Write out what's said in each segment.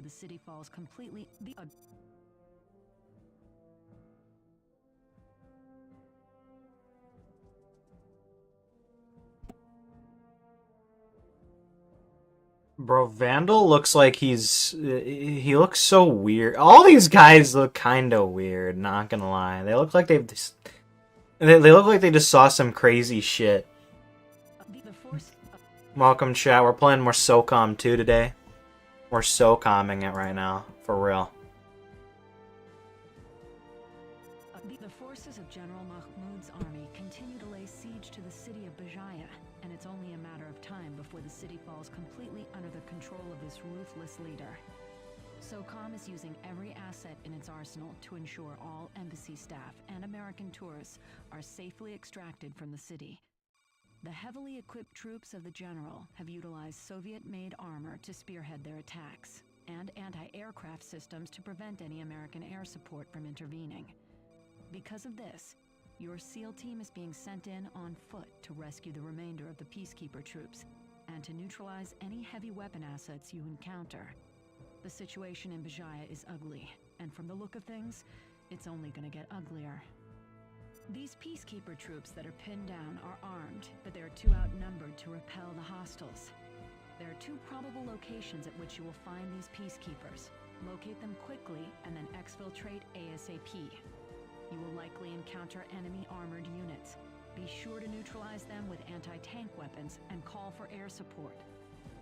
the city falls completely. Bro, Vandal looks like he looks so weird. All these guys look kind of weird, not gonna lie. They look like they look like they just saw some crazy shit. Welcome, chat. We're playing more Socom 2 today. We're Socoming it right now, for real. The forces of General Mahmud's army continue to lay siege to the city of Bajaya, and it's only a matter of time before the city falls completely under the control of this ruthless leader. Socom is using every asset in its arsenal to ensure all embassy staff and American tourists are safely extracted from the city. The heavily equipped troops of the general have utilized Soviet-made armor to spearhead their attacks, and anti-aircraft systems to prevent any American air support from intervening. Because of this, your SEAL team is being sent in on foot to rescue the remainder of the peacekeeper troops and to neutralize any heavy weapon assets you encounter. The situation in Bajaya is ugly, and from the look of things, it's only going to get uglier. These peacekeeper troops that are pinned down are armed, but they're too outnumbered to repel the hostiles. There are two probable locations at which you will find these peacekeepers. Locate them quickly and then exfiltrate ASAP. You will likely encounter enemy armored units. Be sure to neutralize them with anti-tank weapons and call for air support.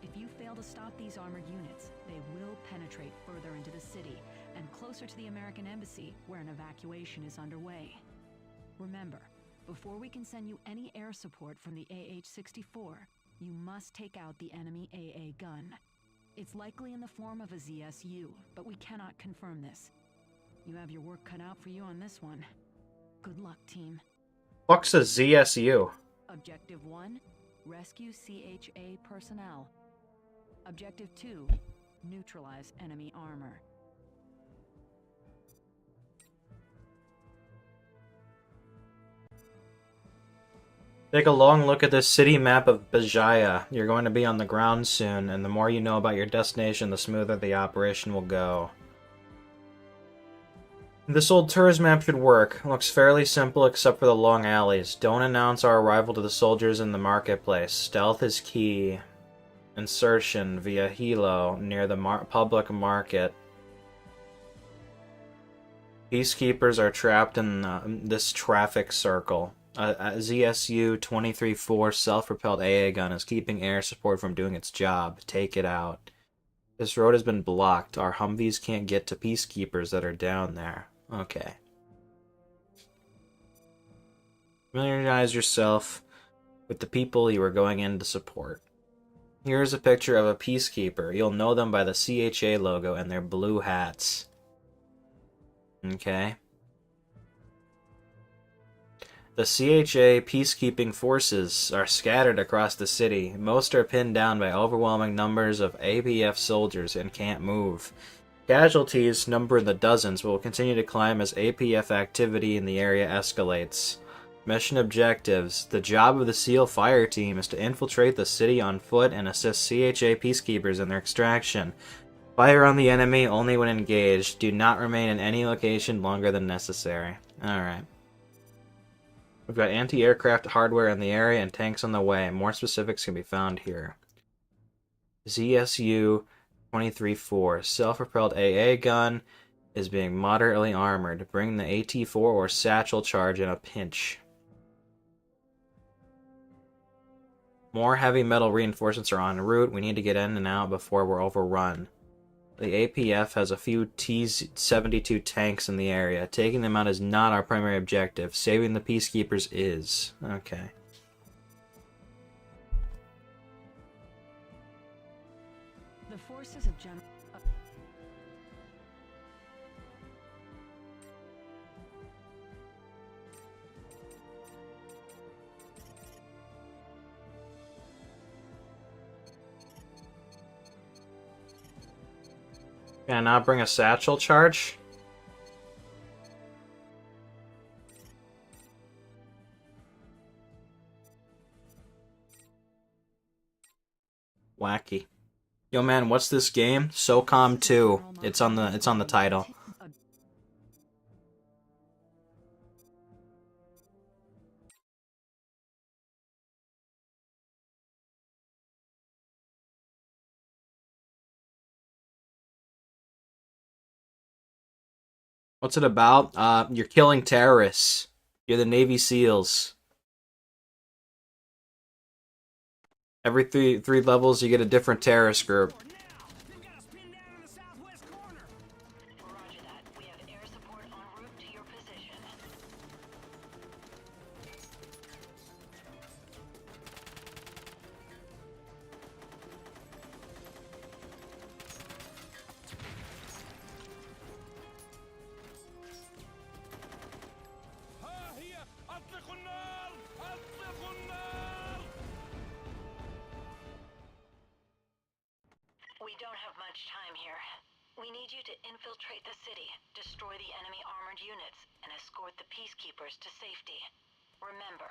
If you fail to stop these armored units, they will penetrate further into the city and closer to the American embassy where an evacuation is underway. Remember, before we can send you any air support from the AH-64, you must take out the enemy AA gun. It's likely in the form of a ZSU, but we cannot confirm this. You have your work cut out for you on this one. Good luck, team. Fuck's a ZSU? Objective 1, rescue CHA personnel. Objective 2, neutralize enemy armor. Take a long look at this city map of Bajaya. You're going to be on the ground soon, and the more you know about your destination, the smoother the operation will go. This old tourist map should work. Looks fairly simple except for the long alleys. Don't announce our arrival to the soldiers in the marketplace. Stealth is key. Insertion via helo near the public market. Peacekeepers are trapped in this traffic circle. A ZSU 23-4 self-propelled AA gun is keeping air support from doing its job. Take it out. This road has been blocked. Our Humvees can't get to peacekeepers that are down there. Okay. Familiarize yourself with the people you are going in to support. Here's a picture of a peacekeeper. You'll know them by the CHA logo and their blue hats. Okay. The CHA peacekeeping forces are scattered across the city. Most are pinned down by overwhelming numbers of APF soldiers and can't move. Casualties number in the dozens will continue to climb as APF activity in the area escalates. Mission objectives. The job of the SEAL fire team is to infiltrate the city on foot and assist CHA peacekeepers in their extraction. Fire on the enemy only when engaged. Do not remain in any location longer than necessary. Alright. We've got anti-aircraft hardware in the area and tanks on the way. More specifics can be found here. ZSU 23-4. Self-propelled AA gun is being moderately armored. Bring the AT-4 or satchel charge in a pinch. More heavy metal reinforcements are en route. We need to get in and out before we're overrun. The APF has a few T-72 tanks in the area. Taking them out is not our primary objective. Saving the peacekeepers is. Okay. The forces of General... Can I not bring a satchel charge? Wacky. Yo man, what's this game? Socom 2. It's on the title. What's it about? You're killing terrorists. You're the Navy SEALs. Every three levels, you get a different terrorist group. We don't have much time here. We need you to infiltrate the city, destroy the enemy armored units, and escort the peacekeepers to safety. Remember,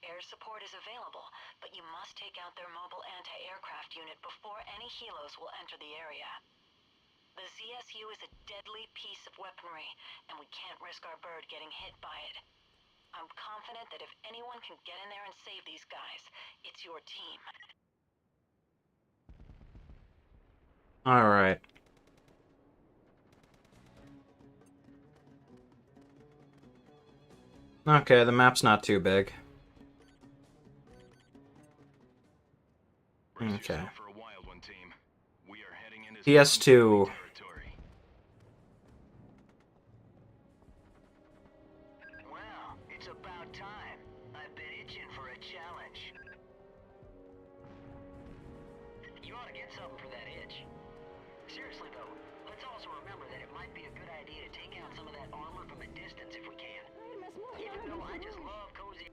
air support is available, but you must take out their mobile anti-aircraft unit before any helos will enter the area. The ZSU is a deadly piece of weaponry, and we can't risk our bird getting hit by it. I'm confident that if anyone can get in there and save these guys, it's your team. Alright. Okay, the map's not too big. Okay. PS2. Well, it's about time. I've been itching for a challenge. You ought to get something for that itch. Seriously though, let's also remember that it might be a good idea to take out some of that armor from a distance if we can. Even though I just love cozy.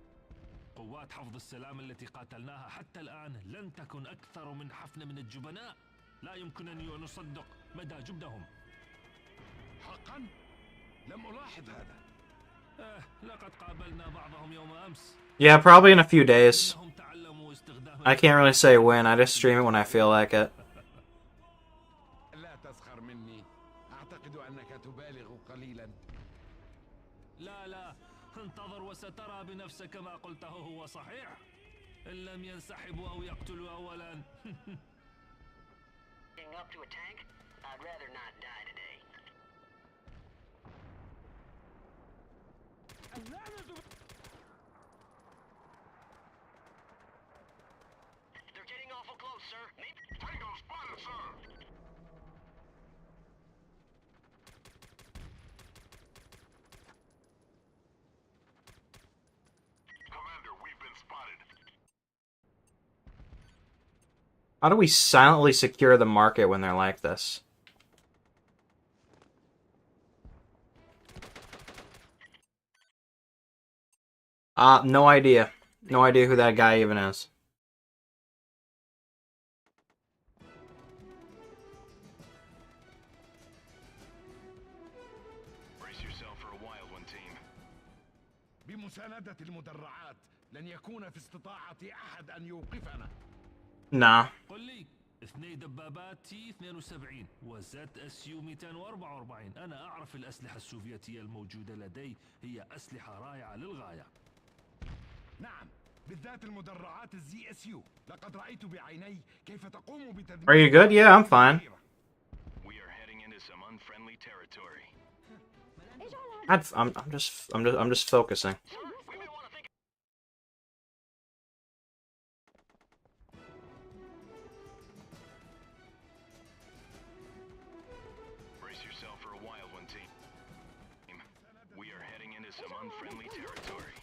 قوات حفظ السلام التي قاتلناها حتى الآن لن تكن أكثر من حفنة من الجبناء. لا يمكنني أن أصدق مدى جبنهم. حقا؟ لم ألاحظ هذا. لقد قابلنا بعضهم يوم أمس. Yeah, probably in a few days. I can't really say when, I just stream it when I feel like it. لا تسخر مني. أعتقد أنك تبالغ قليلا. لا انتظر وسترى بنفسك ما قلته هو صحيح. إن لم ينسحبوا أو يقتلوا أولا. Up to a tank? I'd rather not die today. They're getting awful close, sir. Tango spotted, sir. Commander, we've been spotted. How do we silently secure the market when they're like this? No idea. No idea who that guy even is. Brace yourself for a wild one, team. بمساندة المدرعات لن يكون في استطاعة أحد أن يوقفنا. Nah. قل لي 2 دبابات تي 72 وزد SU 244. أنا أعرف الأسلحة السوفيتية الموجودة لدي هي أسلحة رائعة للغاية. نعم، بالذات المدرعات الZSU. لقد رأيت بعيني كيف تقوم بتدمير. Are you good? Yeah, I'm fine. We are heading into some unfriendly territory. I'm just focusing. Brace yourself for a wild one, team. We are heading into some unfriendly territory.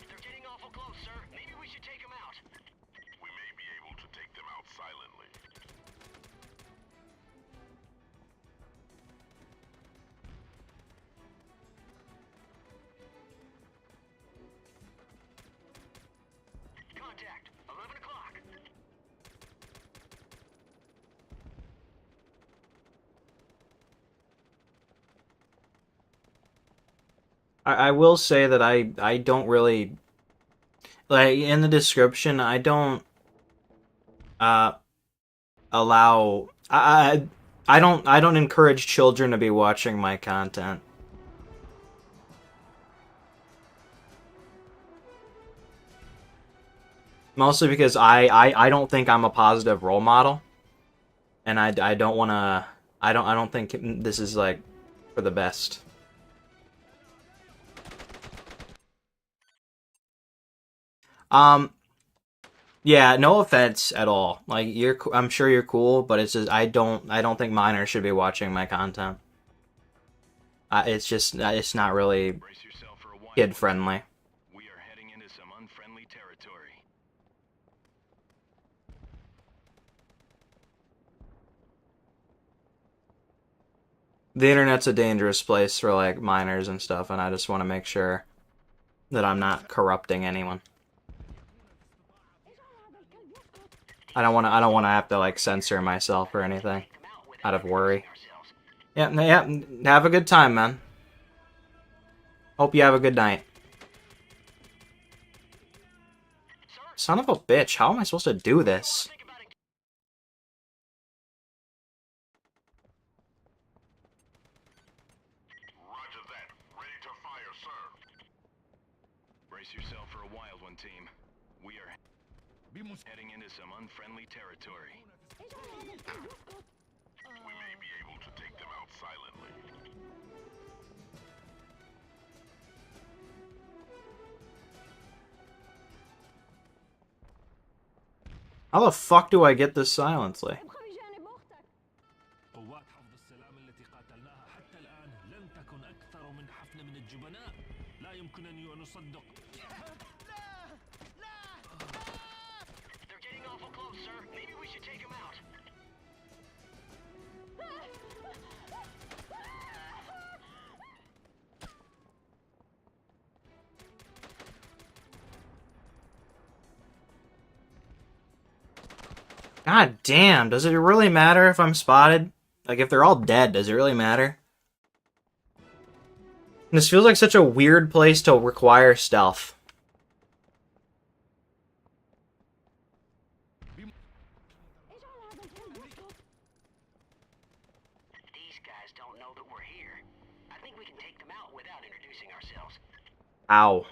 They're getting awful close, sir. Maybe we should take them out. We may be able to take them out silently. Contact. 11 o'clock. I will say that I don't really, like, in the description, I don't allow I I don't encourage children to be watching my content. Mostly because I don't think I'm a positive role model, and I don't want to. I don't think this is like for the best. Um, yeah, no offense at all. Like I'm sure you're cool, but it's just I don't think minors should be watching my content. It's just it's not really Brace yourself for a wild kid one. friendly. We are heading into some unfriendly territory. The internet's a dangerous place for like minors and stuff, and I just want to make sure that I'm not corrupting anyone. I don't want to have to like censor myself or anything out of worry. Yeah, yeah. Have a good time, man. Hope you have a good night. Son of a bitch, how am I supposed to do this? Roger that. Ready to fire, sir. Brace yourself for a wild one, team. We are heading into some unfriendly territory. We may be able to take them out silently. How the fuck do I get this silently? قوات حفظ السلام التي قاتلناها حتى الآن لم تكن أكثر من حفنة من الجبناء. لا يمكنني أن أصدق. They're getting awful close, sir. Maybe we should take them out. God damn, does it really matter if I'm spotted? Like, if they're all dead, does it really matter? This feels like such a weird place to require stealth. These guys don't know that we're here. I think we can take them out without introducing ourselves. Ow.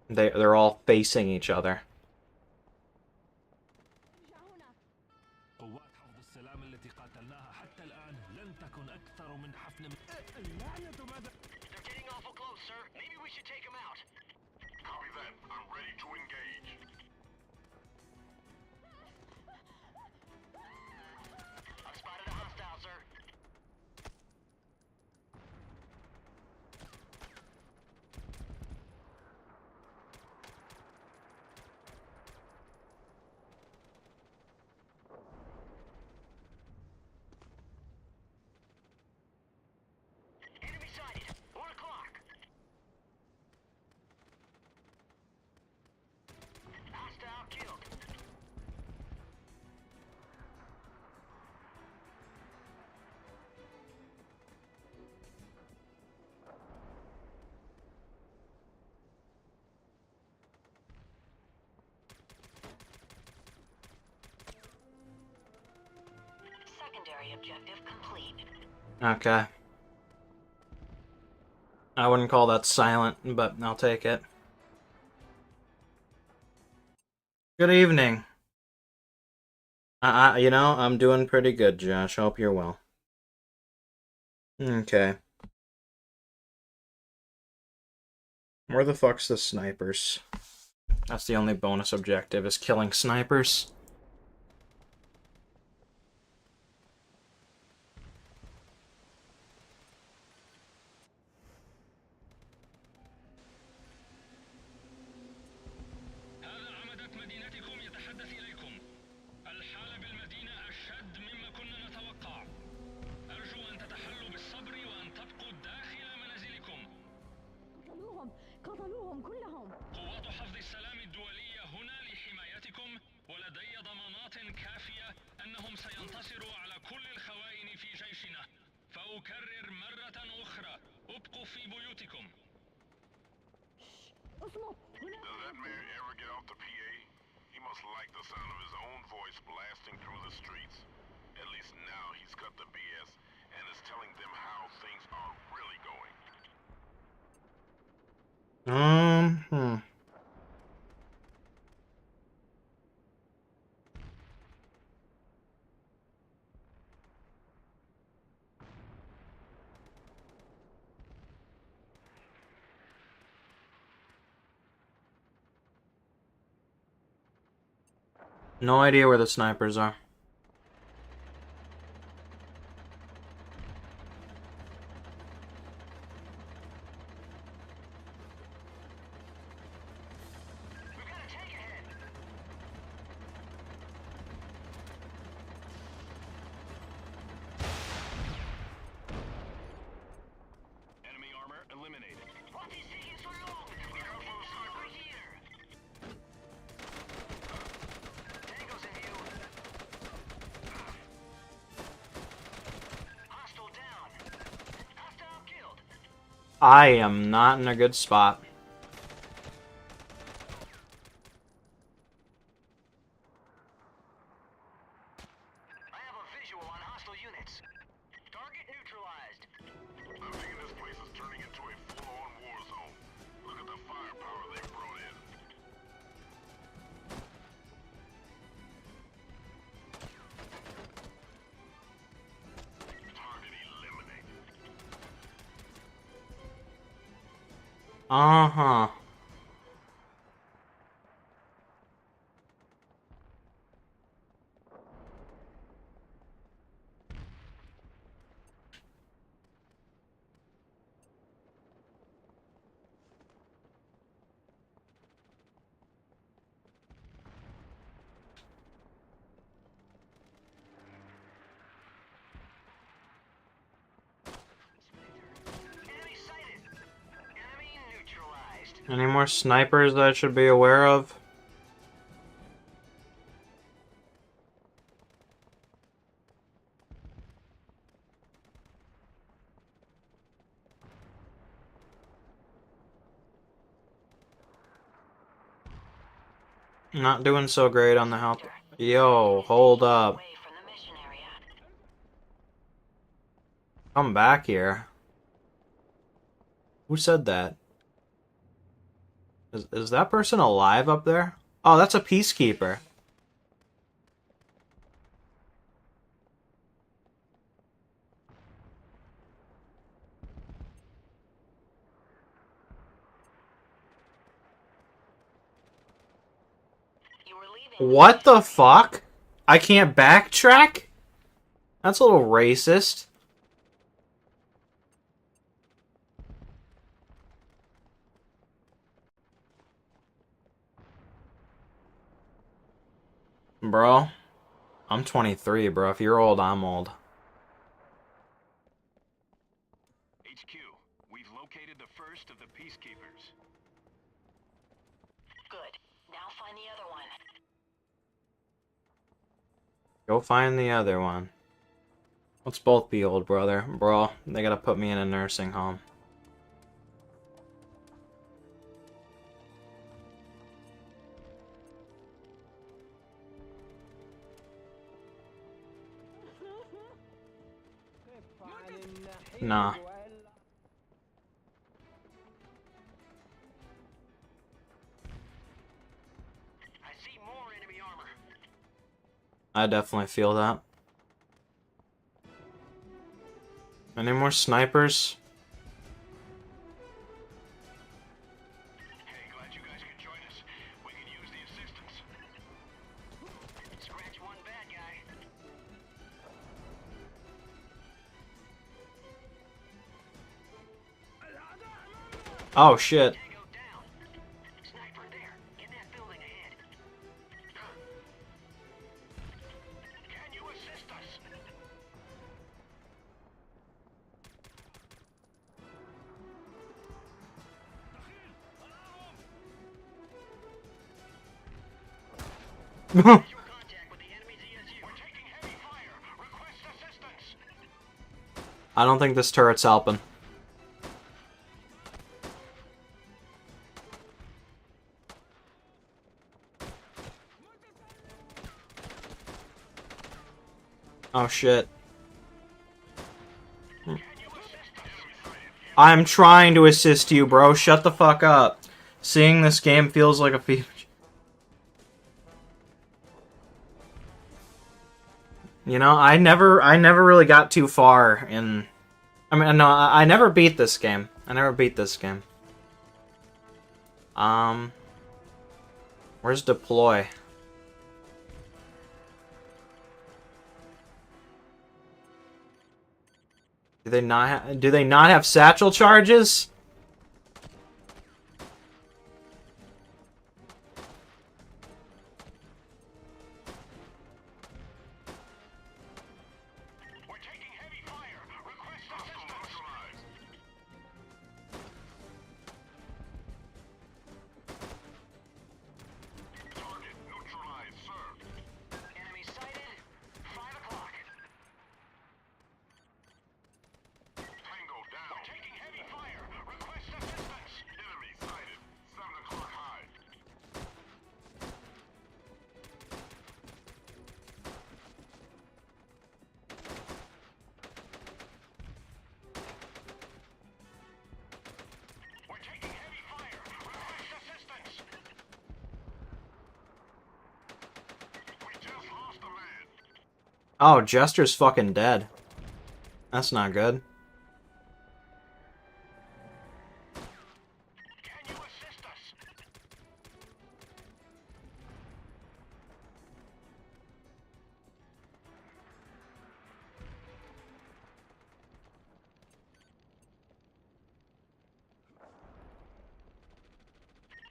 They're all facing each other. قوات حفظ السلام التي قاتلناها حتى الآن لم تكن أكثر من حفنة من They're getting awful close, sir. Maybe we should take them out. Copy that. I'm ready to engage. I've spotted a hostile, sir. Enemy sighted. 1 o'clock. Hostile killed. Secondary objective complete. Okay. I wouldn't call that silent, but I'll take it. Good evening. I'm doing pretty good, Josh. Hope you're well. Okay. Where the fuck's the snipers? That's the only bonus objective, is killing snipers. هذا عمدة مدينتكم يتحدث إليكم. الحالة بالمدينة أشد مما كنا نتوقع. أرجو أن تتحلوا بالصبر وأن تبقوا داخل منازلكم. قتلوهم كلهم. قوات حفظ السلام الدولية هنا لحمايتكم، ولدي ضمانات كافية أنهم سينتصروا على كل الخوائن في جيشنا. فأكرر مرة أخرى، ابقوا في بيوتكم. Does that man ever get off the PA? He must like the sound of his own voice blasting through the streets. At least now he's cut the BS and is telling them how things are really going. No idea where the snipers are. Enemy armor eliminated. What is taking so long? We are full snipers here. Tango's in view. Hostile down. Hostile killed. I am not in a good spot. I have a visual on hostile units. Target neutralized. I'm thinking this place is turning into a full-on war zone. Look at the firepower they've brought in. Target eliminated. Uh-huh. Enemy sighted. Enemy neutralized. Any more snipers that I should be aware of? Not doing so great on the health. Yo, hold up. Away from the mission area. Come back here. Who said that? Is that person alive up there? Oh, that's a peacekeeper. You were leaving. What the fuck? I can't backtrack? That's a little racist. Bro, I'm 23, bro. If you're old, I'm old. HQ, we've located the first of the peacekeepers. Good. Now find the other one. Go find the other one. Let's both be old, brother. Bro, they gotta put me in a nursing home. Nah. I see more enemy armor. I definitely feel that. Any more snipers? Hey, glad you guys could join us. We can use the assistance. Scratch one bad guy. Oh shit. Tango down. Sniper there. In that building ahead. Can you assist us? Your contact with the enemy's ESU. We're taking heavy fire. Request assistance. I don't think this turret's helping. Oh shit. I'm trying to assist you, bro. Shut the fuck up. Seeing this game feels like a fever. You know, I never really got too far in... I mean, no, I never beat this game. Where's deploy? Do they not have satchel charges? We're taking heavy fire. Request assistance. Target neutralized, sir. Enemy sighted. 5 o'clock. Tango down. We're taking heavy fire. Request assistance. Enemy sighted. 7 o'clock high. We're taking heavy fire. Request assistance. We just lost a man. Oh, Jester's fucking dead. That's not good. Can you assist us?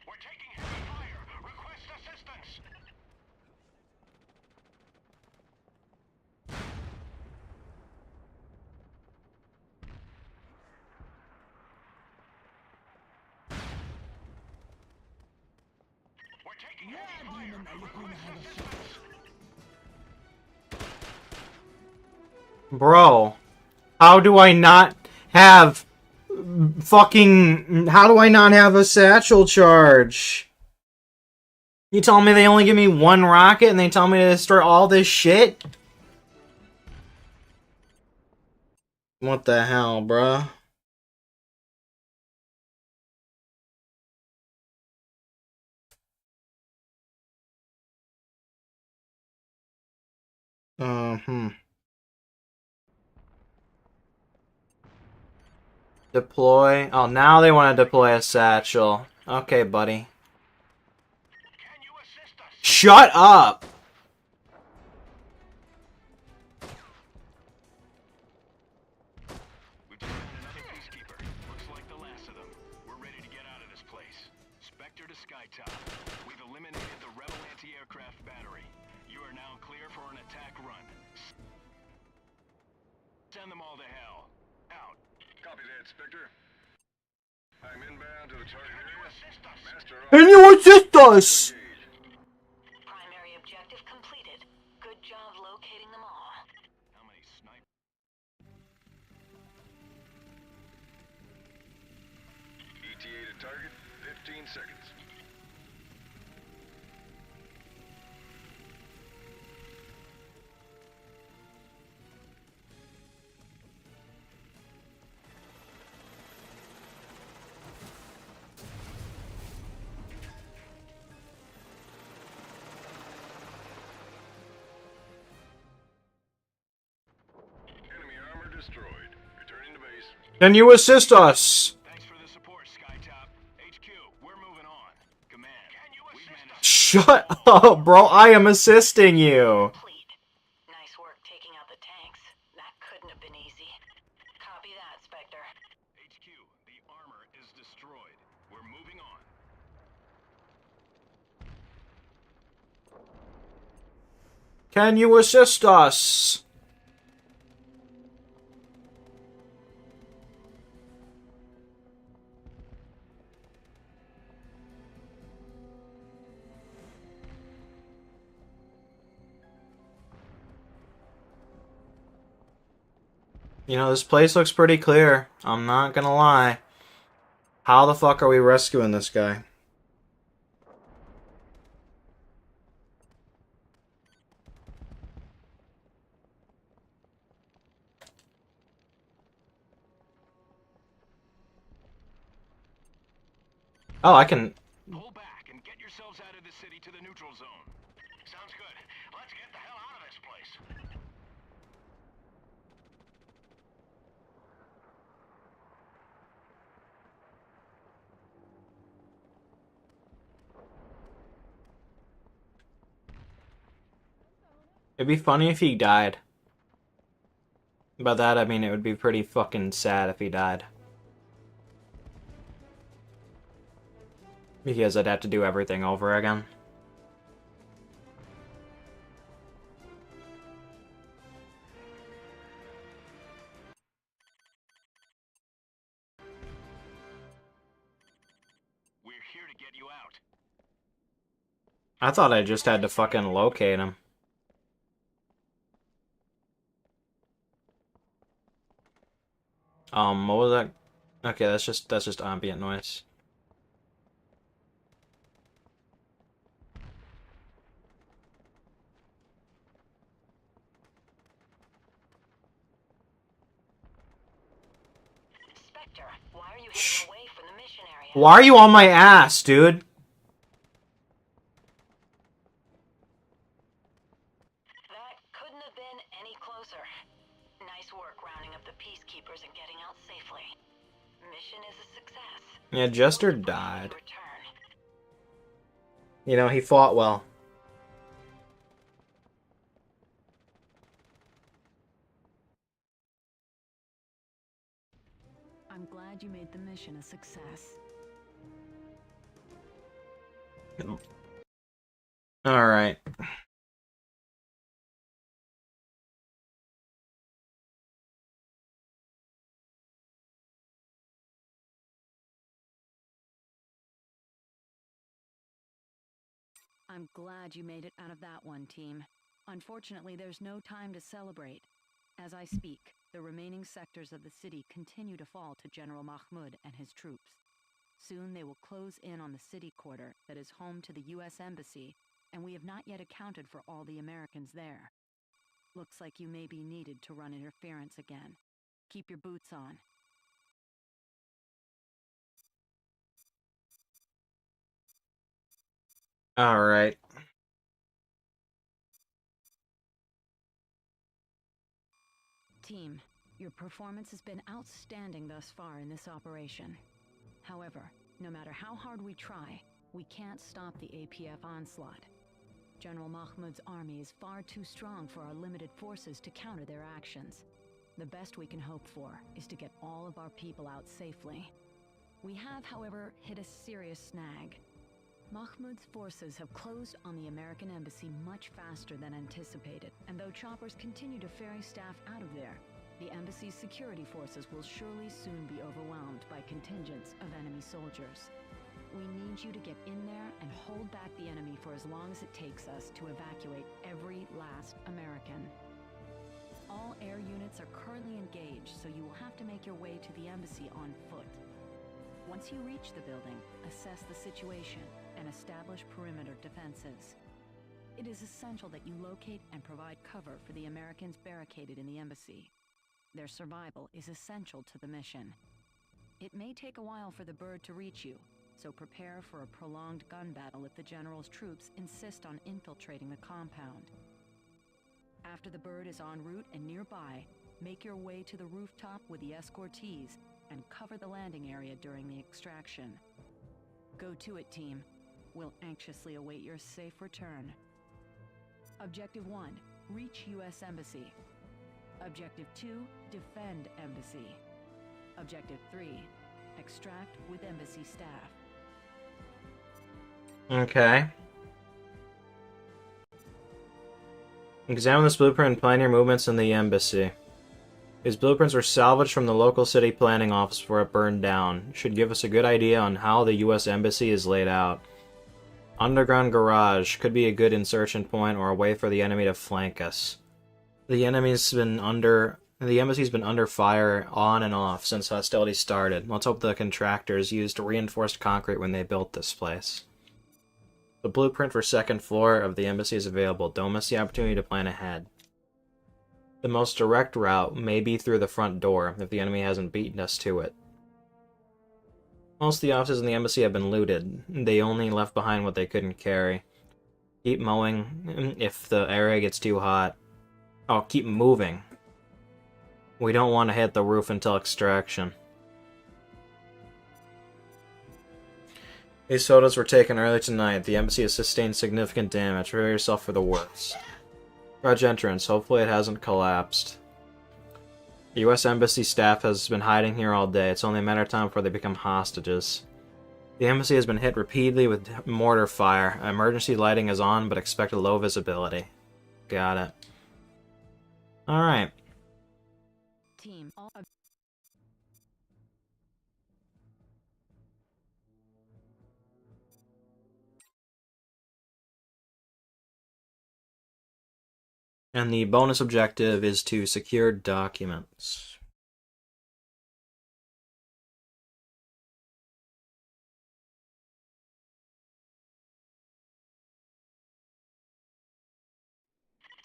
We're taking heavy fire. Request assistance. We're taking heavy fire. Request assistance. Bro, how do I not have how do I not have a satchel charge? You tell me they only give me one rocket and they tell me to destroy all this shit? What the hell, bruh? Deploy. Oh, now they want to deploy a satchel. Okay, buddy. Can you assist us? Shut up! We've just found another peacekeeper. Looks like the last of them. We're ready to get out of this place. Spectre to Skytop. We've eliminated the rebel anti-aircraft battery. You are now clear for an attack run. Send them all to hell. Out. Copy that, Spectre. I'm inbound to the target area. Master Can you assist us? Primary objective completed. Good job locating them all. How many snipers? ETA to target, 15 seconds. Enemy armor destroyed. Returning to base. Can you assist us? Thanks for the support, Skytop. HQ, we're moving on. Command. Can you assist us? Shut up, bro. I am assisting you. Complete. Nice work taking out the tanks. That couldn't have been easy. Copy that, Spectre. HQ, the armor is destroyed. We're moving on. Can you assist us? You know, this place looks pretty clear. I'm not gonna lie. How the fuck are we rescuing this guy? Oh, I can... Pull back and get yourselves out of the city to the neutral zone. Sounds good. Let's get the hell out of this place. It'd be funny if he died. By that, I mean it would be pretty fucking sad if he died. Because I'd have to do everything over again. We're here to get you out. I thought I just had to fucking locate him. What was that? Okay, that's just ambient noise. Spectre, why are you heading away from the mission area? Why are you on my ass, dude? That couldn't have been any closer. Nice work rounding up the peacekeepers and getting out safely. Mission is a success. Yeah, Jester Return. died. You know, he fought well. I'm glad you made the mission a success. Alright. I'm glad you made it out of that one, team. Unfortunately, there's no time to celebrate. As I speak, the remaining sectors of the city continue to fall to General Mahmoud and his troops. Soon they will close in on the city quarter that is home to the U.S. Embassy, and we have not yet accounted for all the Americans there. Looks like you may be needed to run interference again. Keep your boots on. Alright. Team, your performance has been outstanding thus far in this operation. However, no matter how hard we try, we can't stop the APF onslaught. General Mahmoud's army is far too strong for our limited forces to counter their actions. The best we can hope for is to get all of our people out safely. We have, however, hit a serious snag. Mahmoud's forces have closed on the American embassy much faster than anticipated, and though choppers continue to ferry staff out of there, the embassy's security forces will surely soon be overwhelmed by contingents of enemy soldiers. We need you to get in there and hold back the enemy for as long as it takes us to evacuate every last American. All air units are currently engaged, so you will have to make your way to the embassy on foot. Once you reach the building, assess the situation and establish perimeter defenses. It is essential that you locate and provide cover for the Americans barricaded in the embassy. Their survival is essential to the mission. It may take a while for the bird to reach you, so prepare for a prolonged gun battle if the General's troops insist on infiltrating the compound. After the bird is en route and nearby, make your way to the rooftop with the escortees and cover the landing area during the extraction. Go to it, team. We'll anxiously await your safe return. Objective 1, reach U.S. Embassy. Objective 2, defend Embassy. Objective 3, extract with Embassy staff. Okay. Examine this blueprint and plan your movements in the embassy. These blueprints were salvaged from the local city planning office before it burned down. Should give us a good idea on how the U.S. Embassy is laid out. Underground garage could be a good insertion point or a way for the enemy to flank us. The embassy's been under fire on and off since hostilities started. Let's hope the contractors used reinforced concrete when they built this place. The blueprint for second floor of the embassy is available. Don't miss the opportunity to plan ahead. The most direct route may be through the front door if the enemy hasn't beaten us to it. Most of the offices in the embassy have been looted. They only left behind what they couldn't carry. Keep mowing if the area gets too hot. Oh, keep moving. We don't want to hit the roof until extraction. These photos were taken early tonight. The embassy has sustained significant damage. Prepare yourself for the worst. Garage entrance. Hopefully it hasn't collapsed. The U.S. Embassy staff has been hiding here all day. It's only a matter of time before they become hostages. The embassy has been hit repeatedly with mortar fire. Emergency lighting is on, but expect a low visibility. Got it. Alright. Team, all And the bonus objective is to secure documents.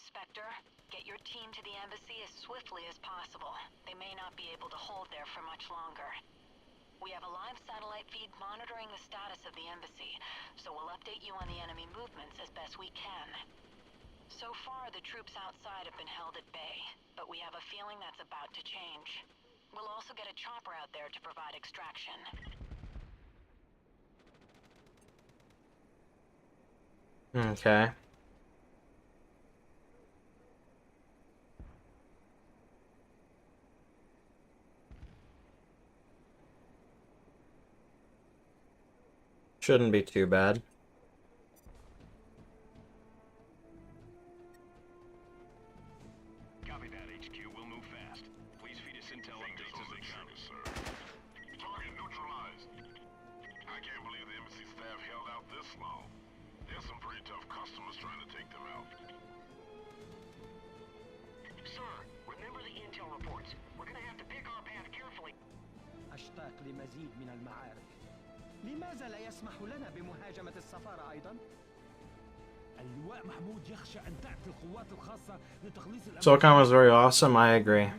Spectre, get your team to the embassy as swiftly as possible. They may not be able to hold there for much longer. We have a live satellite feed monitoring the status of the embassy, so we'll update you on the enemy movements as best we can. So far, the troops outside have been held at bay, but we have a feeling that's about to change. We'll also get a chopper out there to provide extraction. Okay. Shouldn't be too bad. Copy that, HQ. We'll move fast. Please feed us intel updates as they come. Sir. Target neutralized. I can't believe the embassy staff held out this long. There's some pretty tough customers trying to take them out. Sir, remember the intel reports. We're gonna have to pick our path carefully. أشتاق لمزيد من المعارك. لماذا لا يسمح لنا بمهاجمة السفارة أيضا؟ اللواء محمود يخشى أن تأتي القوات الخاصة لتخليص الأمن. Socom was very awesome, I agree.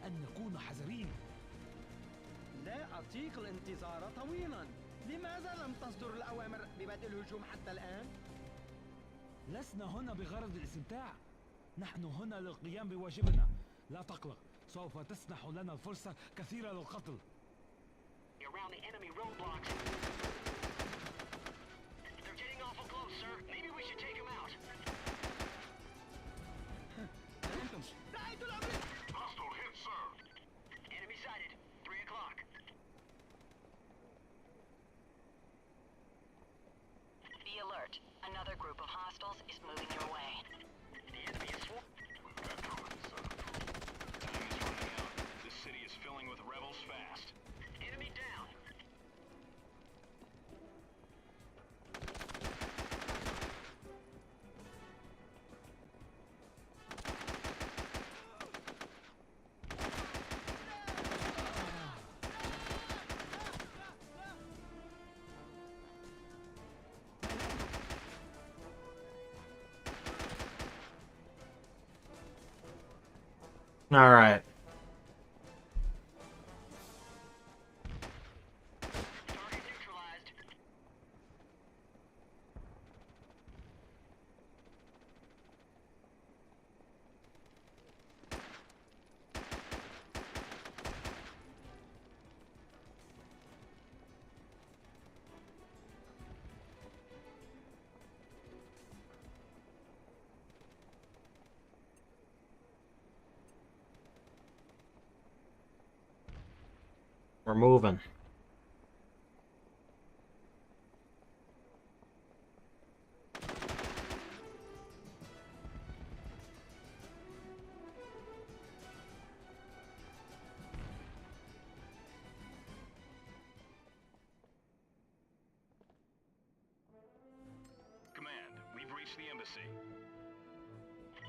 أن نكون حذرين. لا أطيق الانتظار طويلا. لماذا لم تصدر الأوامر ببدء الهجوم حتى الآن؟ لسنا هنا بغرض الاستمتاع. نحن هنا للقيام بواجبنا. لا تقلق، سوف تسنح لنا الفرصة كثيرة للقتل. Around the enemy roadblocks. They're getting awful close, sir. Maybe we should take them out. أنتم رأيت الأمر. Hostile hit, sir. Enemy sighted. 3 o'clock. Be alert. Another group of hostiles is moving your way. The enemy is swarming. We've got company, sir. Time is running out. This city is filling with rebels fast. Enemy down. Alright. Target neutralized. We're moving. Command, we've reached the embassy.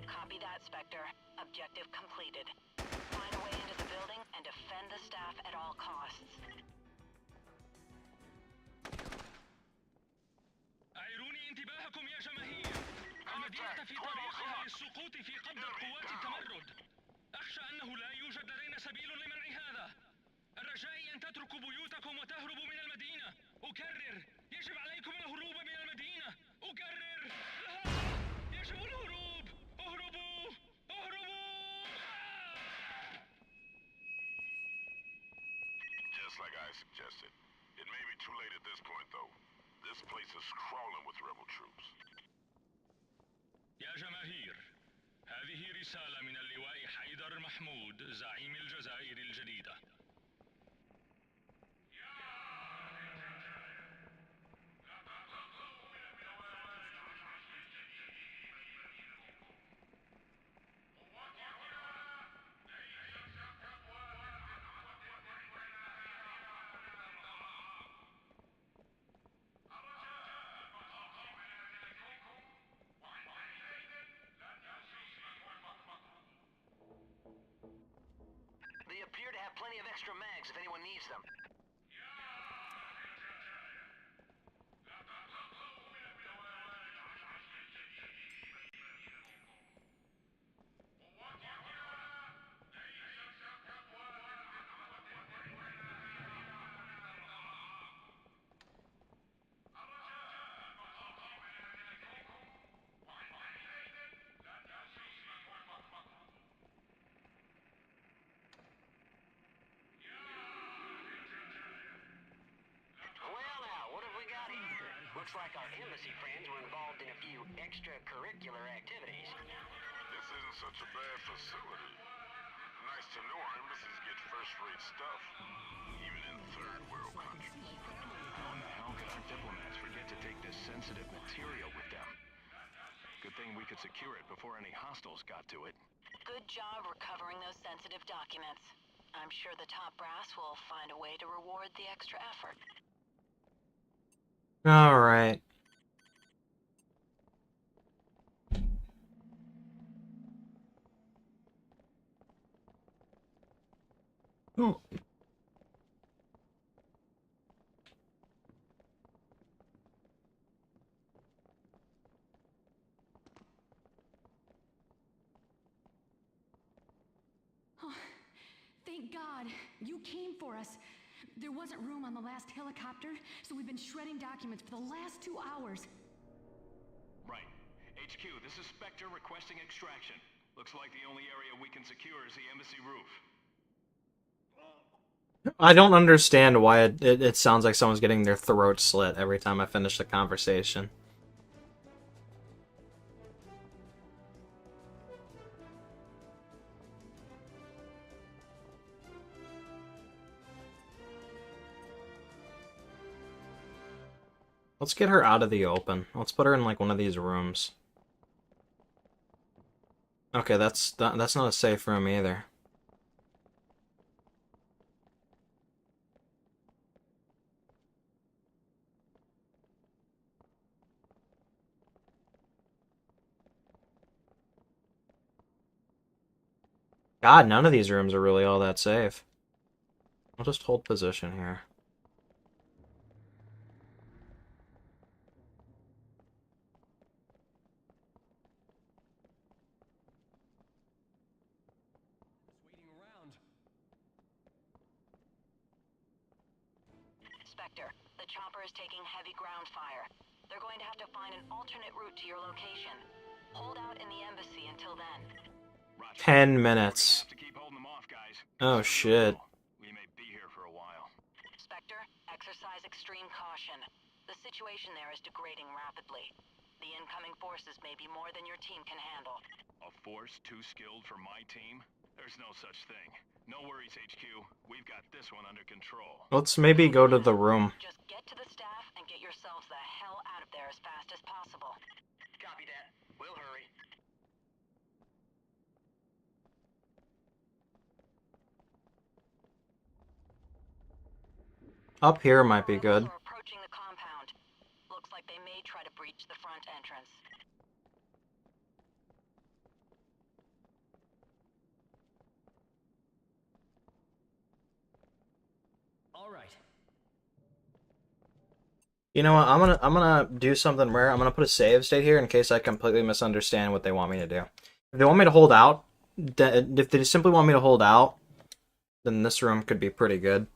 Copy that, Spectre. Objective completed. Find a way into the building and defend the staff at all costs. أعيروني انتباهكم يا جماهير. المدينة في طريقها للسقوط في قبضة قوات التمرد. أخشى أنه لا يوجد لدينا سبيل لمنع هذا. الرجاء أن تتركوا بيوتكم وتهربوا من المدينة. Just like I suggested. It may be too late at this point, though. This place is crawling with rebel troops. يا جماهير، هذه رسالة من اللواء حيدر محمود زعيم الجزائر الجديدة. They appear to have plenty of extra mags if anyone needs them. Well now, what have we got here? Looks like our embassy friends were involved in a few extracurricular activities. This isn't such a bad facility. Nice to know our embassies get first-rate stuff, even in third world countries. How in the hell could our diplomats forget to take this sensitive material with them? Good thing we could secure it before any hostiles got to it. Good job recovering those sensitive documents. I'm sure the top brass will find a way to reward the extra effort. All right. Oh. Thank God. You came for us. There wasn't room on the last helicopter, so we've been shredding documents for the last 2 hours. Right. HQ, this is Spectre requesting extraction. Looks like the only area we can secure is the embassy roof. I don't understand why it sounds like someone's getting their throat slit every time I finish the conversation. Let's get her out of the open. Let's put her in like one of these rooms. Okay, that's not a safe room either. God, none of these rooms are really all that safe. I'll just hold position here. Spectre, the chopper is taking heavy ground fire. They're going to have to find an alternate route to your location. Hold out in the embassy until then. Roger. 10 minutes. Have to keep holding them off, guys. Oh, shit. We may be here for a while. Spectre, exercise extreme caution. The situation there is degrading rapidly. The incoming forces may be more than your team can handle. A force too skilled for my team? There's no such thing. No worries, HQ. We've got this one under control. Let's maybe go to the room. Just get to the staff and get yourselves the hell out of there as fast as possible. Copy that. We'll hurry. Up here might be good. We're approaching the compound. Looks like they may try to breach the front entrance. All right. You know what? I'm gonna do something rare. I'm gonna put a save state here in case I completely misunderstand what they want me to do. If they want me to hold out, if they simply want me to hold out, then this room could be pretty good.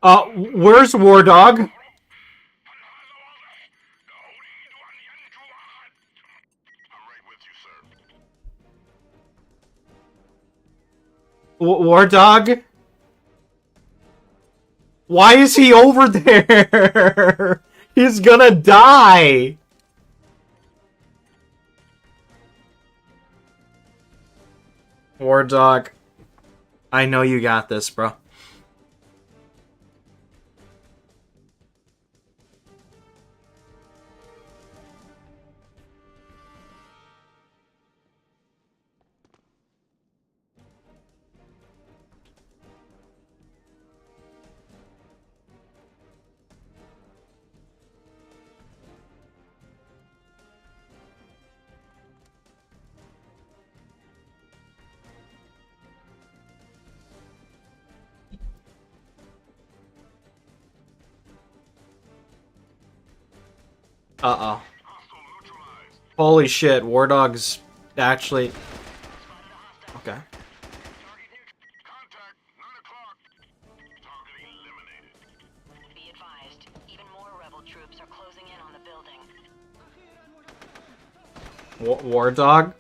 Where's War Dog? War Dog? Why is he over there? He's gonna die! War Dog, I know you got this, bro. Uh-oh. Holy shit, War Dog's actually... Okay. Be advised, even more rebel troops are closing in on the building. War Dog?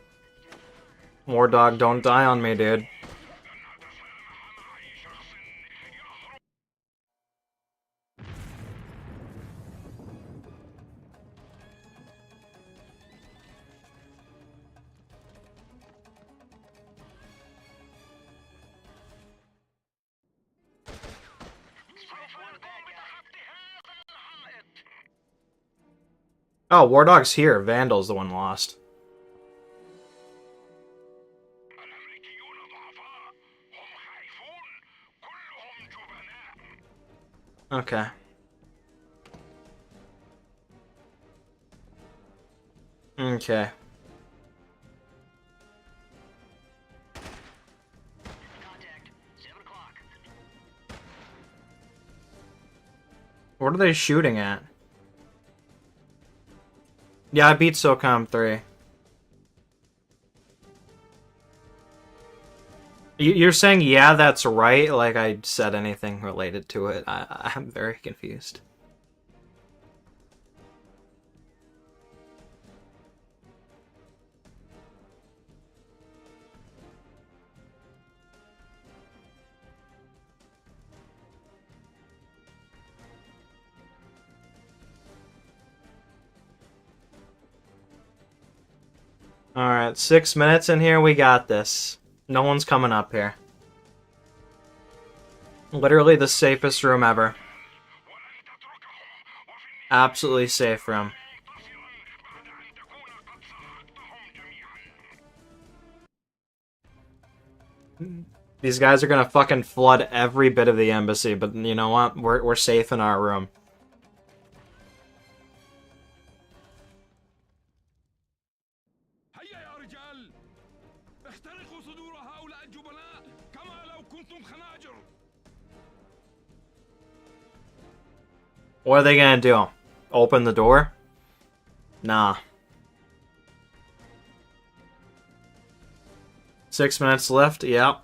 War Dog, don't die on me, dude. Oh, War Dog's here. Vandal's the one lost. Okay. Okay. Contact, 7 o'clock. What are they shooting at? Yeah, I beat Socom 3. You're saying, yeah, that's right, like I said anything related to it. I'm very confused. Alright, 6 minutes in here, we got this. No one's coming up here. Literally the safest room ever. Absolutely safe room. These guys are gonna fucking flood every bit of the embassy, but you know what? We're safe in our room. What are they gonna do? Open the door? Nah. 6 minutes left, yep.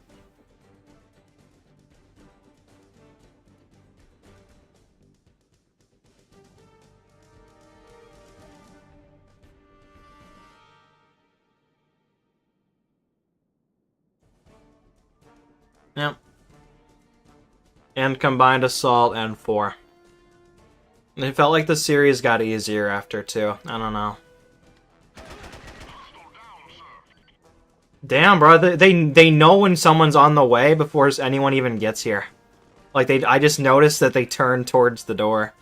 Yep. And combined assault and 4. It felt like the series got easier after 2. I don't know. Damn, bro. They know when someone's on the way before anyone even gets here. Like, I just noticed that they turn towards the door.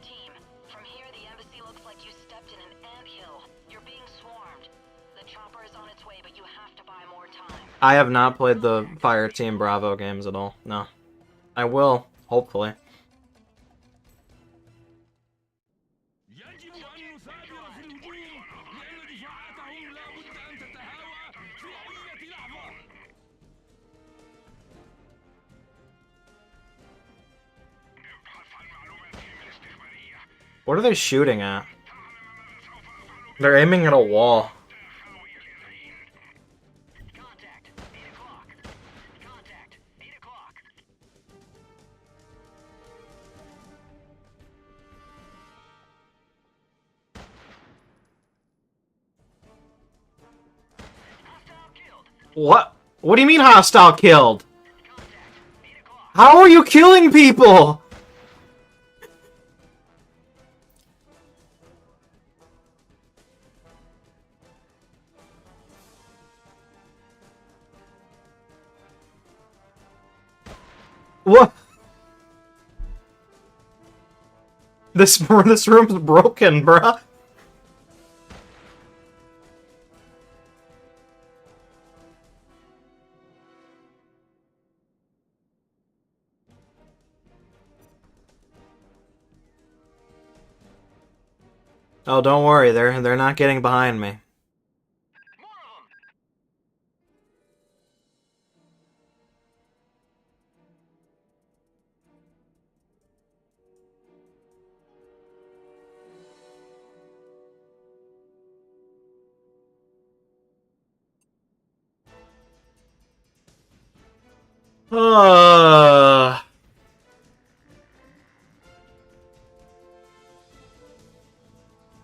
Team, from here the embassy looks like you stepped in an anthill. You're being swarmed. The chopper is on its way, but you have to buy more time. I have not played the Fire Team Bravo games at all. No. I will, hopefully. What are they shooting at? They're aiming at a wall. What? What do you mean hostile killed? How are you killing people? What? This room's broken, bruh. Oh, don't worry, they're not getting behind me.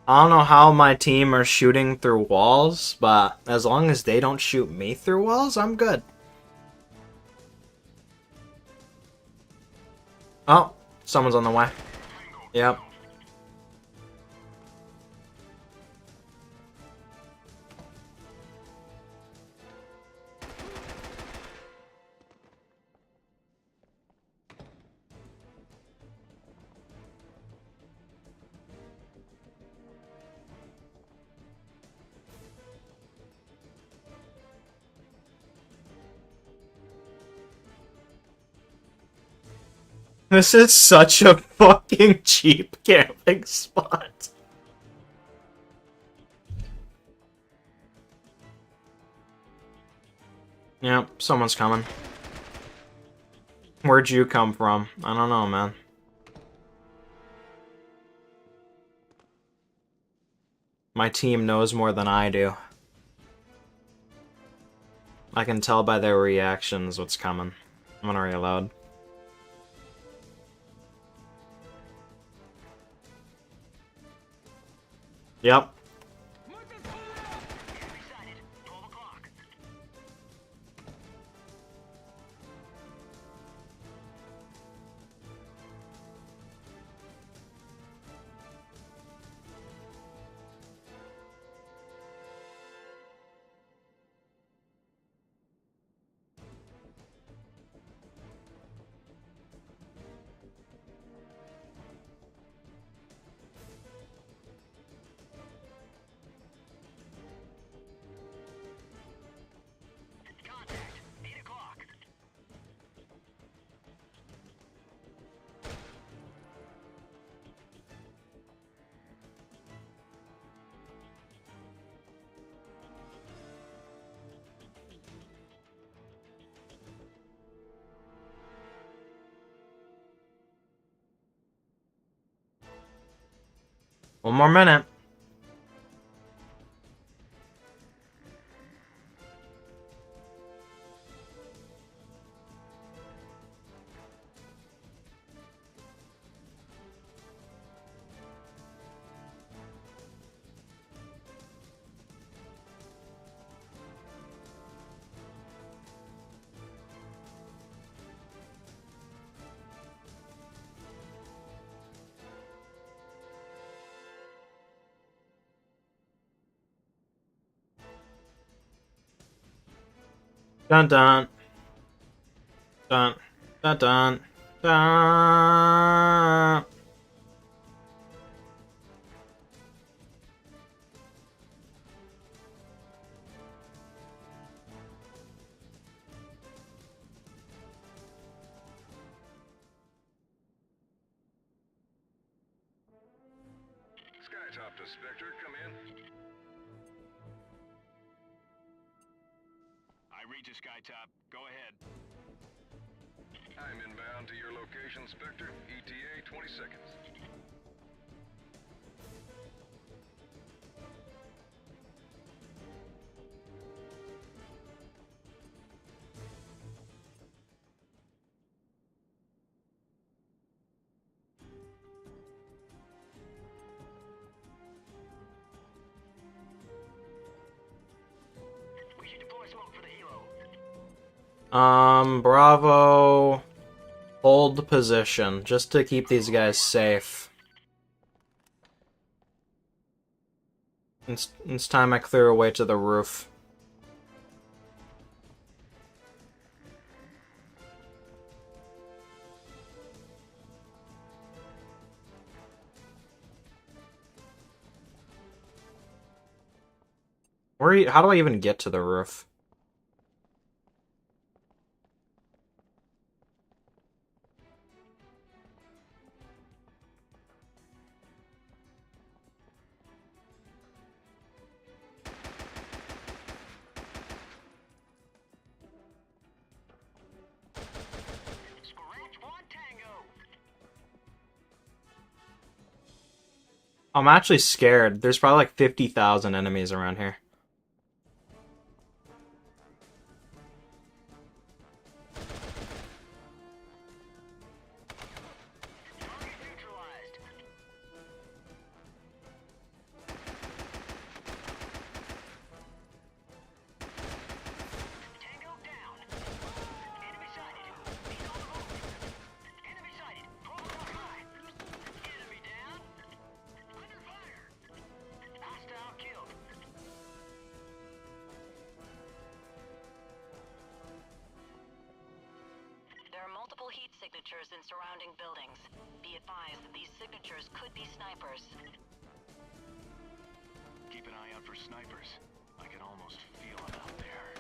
I don't know how my team are shooting through walls, but as long as they don't shoot me through walls, I'm good. Oh, someone's on the way. Yep. This is such a fucking cheap camping spot. Yep, someone's coming. Where'd you come from? I don't know, man. My team knows more than I do. I can tell by their reactions what's coming. I'm gonna reload. Yep. One more minute. Dun dun. Dun dun dun dun. Skytop to Spectre, come in. I read you, Skytop. Go ahead. I'm inbound to your location, Spectre. ETA 20 seconds. We should deploy smoke for the helo. Bravo. Hold position, just to keep these guys safe. It's time I clear away to the roof. How do I even get to the roof? I'm actually scared. There's probably like 50,000 enemies around here. Heat signatures in surrounding buildings. Be advised that these signatures could be snipers. Keep an eye out for snipers. I can almost feel them out there.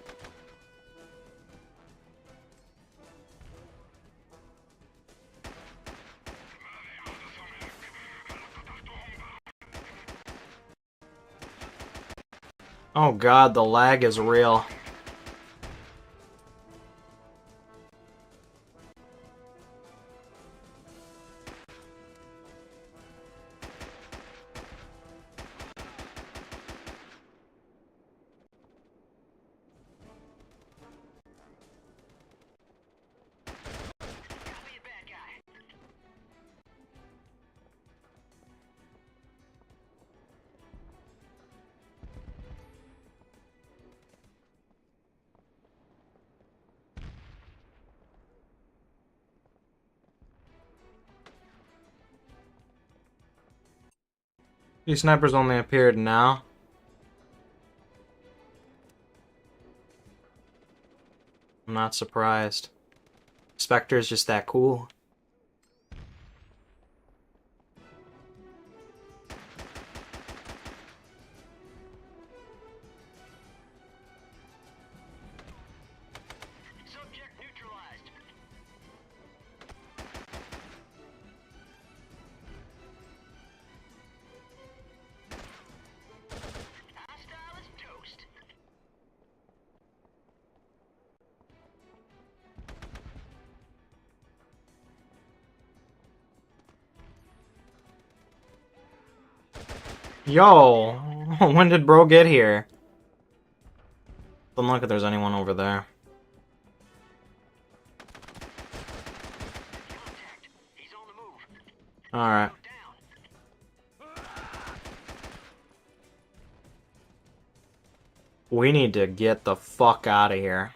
Oh god, the lag is real. These snipers only appeared now. I'm not surprised. Spectre's just that cool. Subject neutralized. Hostile is toast. Yo, when did bro get here? Don't look if there's anyone over there. Contact. He's on the move. Alright. We need to get the fuck out of here.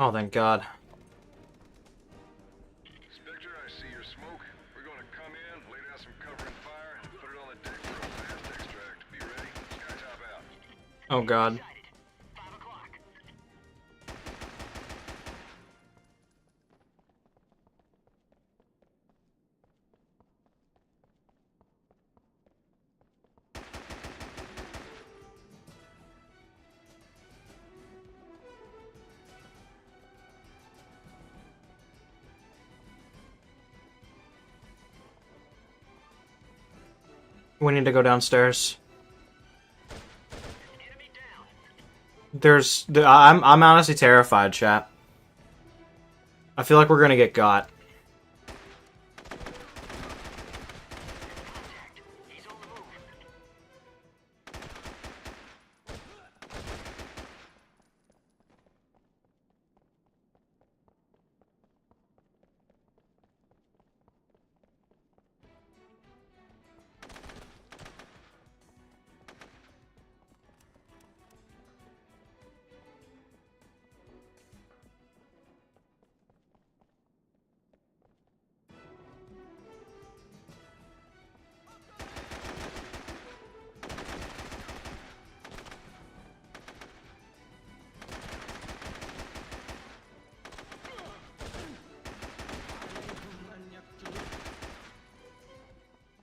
Oh, thank God. Spectre, I see your smoke. We're going to come in, lay down some cover and fire, and put it on the deck for a fast extract. Be ready? Skytop out. Oh, God. 5 o'clock. We need to go downstairs. Enemy I'm honestly terrified, chat. I feel like we're gonna get got.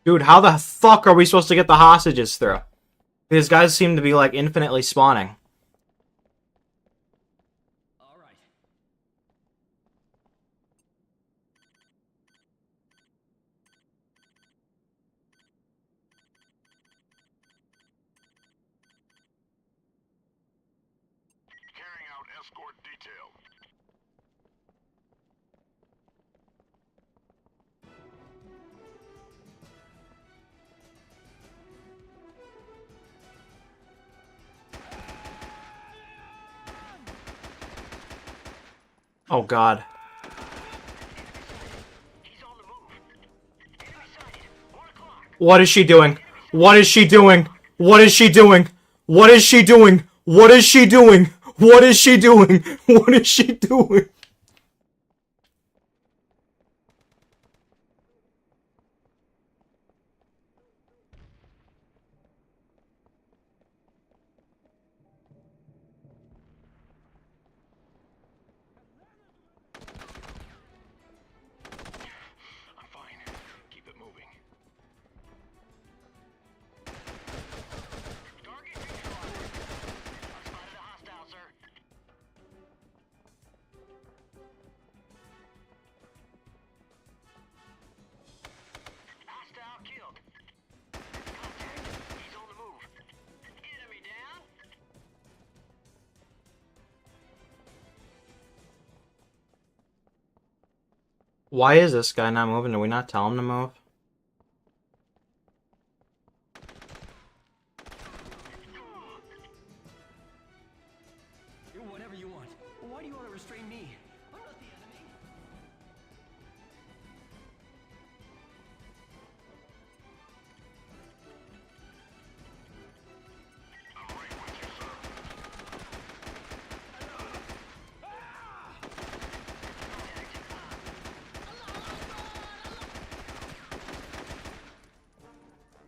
Dude, how the fuck are we supposed to get the hostages through? These guys seem to be, like, infinitely spawning. All right. Carrying out escort detail. Oh god. What is she doing? What is she doing? What is she doing? What is she doing? What is she doing? What is she doing? What is she doing? I'm fine. Keep it moving. Target neutralized. I spotted a hostile, sir. Hostile killed. Contact. He's on the move. Enemy down. Why is this guy not moving? Did we not tell him to move? Do whatever you want. Why do you want to restrain me? I'm not the enemy. I'm right with you, sir.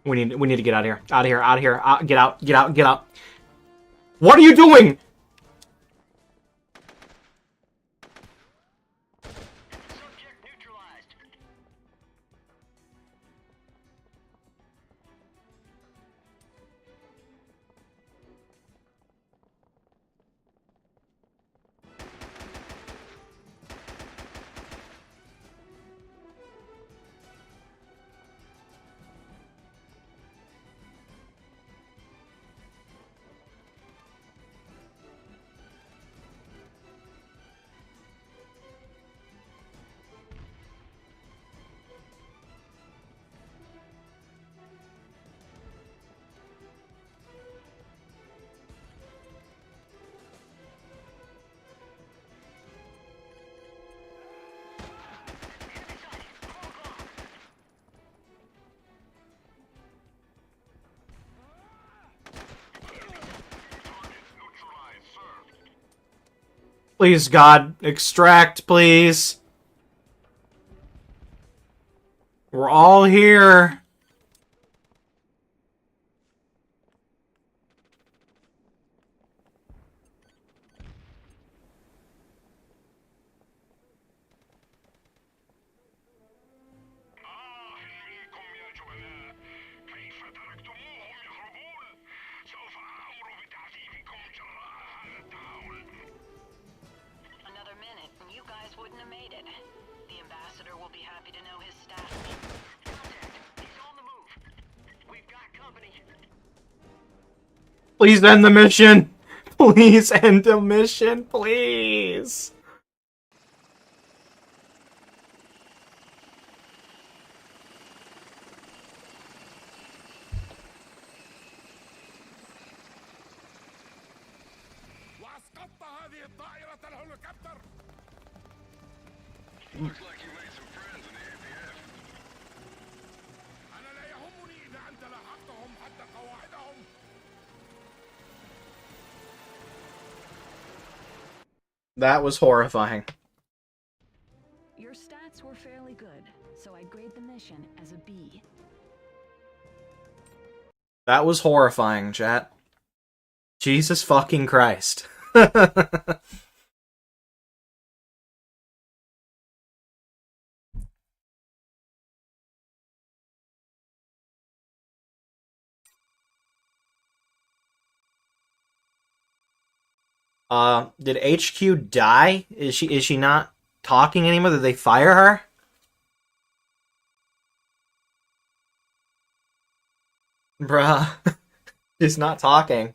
We need to get out of here. Out of here. Out of here. Get out. Get out. Get out. What are you doing? Subject neutralized. Neutralized, sir. Please, God. Extract, please. We're all here. منكم يا جبناء. كيف تركتموهم يهربون؟ سوف آمر بتعذيبكم جراء هذا التعاون. Another minute, and you guys wouldn't have made it. The ambassador will be happy to know his staff. Contact. He's on the move. We've got company. Please end the mission. Please end the mission, please. Looks like you made some friends in the APF. أنا لا يهمني إذا أنت لاحقتهم حتى قواعدهم. That was horrifying. Your stats were fairly good, so I grade the mission as a B. That was horrifying, chat. Jesus fucking Christ. Did HQ die? Is she not talking anymore? Did they fire her? Bruh. She's not talking.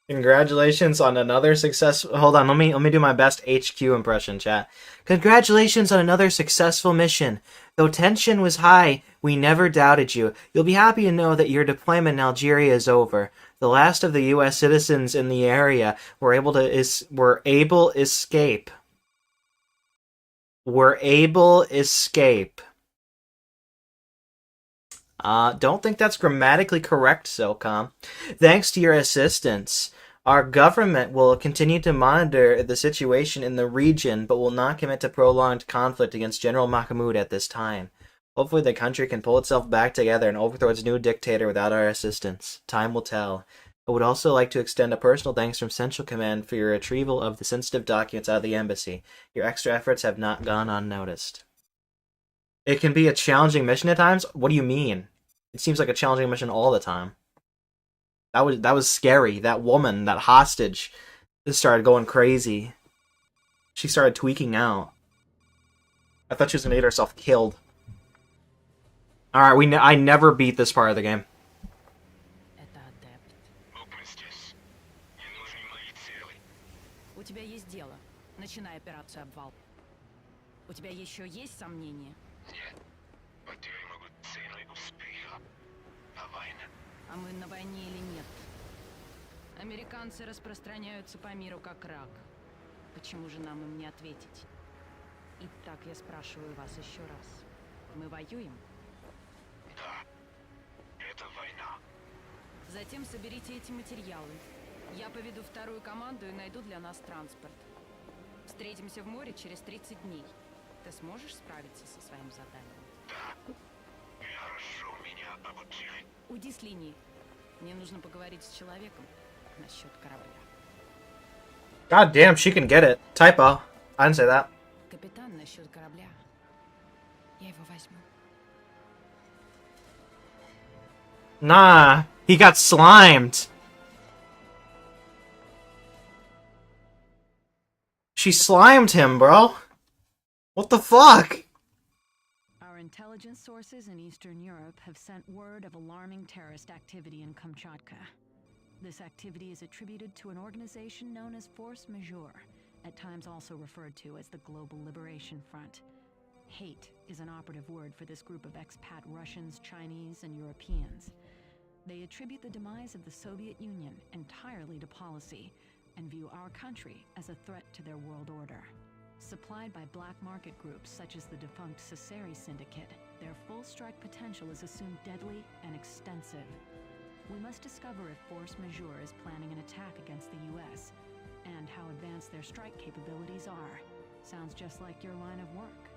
Congratulations on another successful... Hold on, let me do my best HQ impression, chat. Congratulations on another successful mission. Though tension was high, we never doubted you. You'll be happy to know that your deployment in Algeria is over. The last of the U.S. citizens in the area were able escape. Don't think that's grammatically correct, Socom. Thanks to your assistance, our government will continue to monitor the situation in the region, but will not commit to prolonged conflict against General Mahmoud at this time. Hopefully the country can pull itself back together and overthrow its new dictator without our assistance. Time will tell. I would also like to extend a personal thanks from Central Command for your retrieval of the sensitive documents out of the embassy. Your extra efforts have not gone unnoticed. It can be a challenging mission at times? What do you mean? It seems like a challenging mission all the time. That was scary. That woman, that hostage, just started going crazy. She started tweaking out. I thought she was gonna get herself killed. Alright, I never beat this part of the game. У тебя есть дело. Начинай операцию обвал. У тебя еще есть сомнения? Нет. Потери могут ценой успеха. А война? А мы на войне или нет? Американцы распространяются по миру как рак. Почему же нам им не ответить? Итак, я спрашиваю вас еще раз. Мы воюем? Да. Это война. Затем соберите эти материалы. Я поведу вторую команду и найду для нас транспорт. Встретимся в море через 30 дней. Ты сможешь справиться со своим заданием? Да. Хорошо меня обучили. Уйди с линии. Мне нужно поговорить с человеком насчет корабля. God damn, she can get it. Typo. I didn't say that. Капитан, насчет корабля. Я его возьму. Nah, he got slimed. She slimed him, bro. What the fuck? Our intelligence sources in Eastern Europe have sent word of alarming terrorist activity in Kamchatka. This activity is attributed to an organization known as Force Majeure, at times also referred to as the Global Liberation Front. Hate is an operative word for this group of expat Russians, Chinese, and Europeans. They attribute the demise of the Soviet Union entirely to policy, and view our country as a threat to their world order. Supplied by black market groups such as the defunct Socom syndicate, their full strike potential is assumed deadly and extensive. We must discover if Force Majeure is planning an attack against the US, and how advanced their strike capabilities are. Sounds just like your line of work.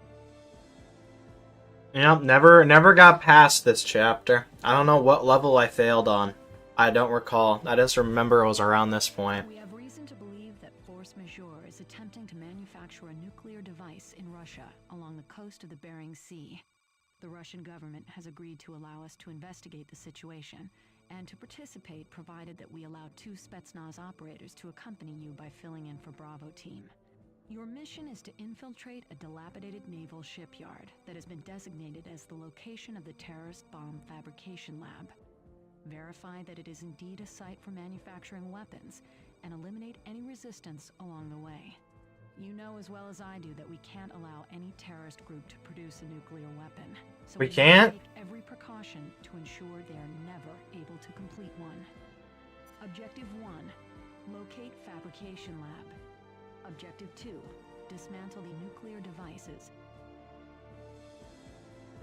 Yep, never got past this chapter. I don't know what level I failed on. I don't recall. I just remember it was around this point. We have reason to believe that Force Majeure is attempting to manufacture a nuclear device in Russia along the coast of the Bering Sea. The Russian government has agreed to allow us to investigate the situation and to participate provided that we allow 2 Spetsnaz operators to accompany you by filling in for Bravo Team. Your mission is to infiltrate a dilapidated naval shipyard that has been designated as the location of the terrorist bomb fabrication lab. Verify that it is indeed a site for manufacturing weapons, and eliminate any resistance along the way. You know as well as I do that we can't allow any terrorist group to produce a nuclear weapon. So We must can't? take every precaution to ensure they are never able to complete one. Objective 1. Locate fabrication lab. Objective 2. Dismantle the nuclear devices.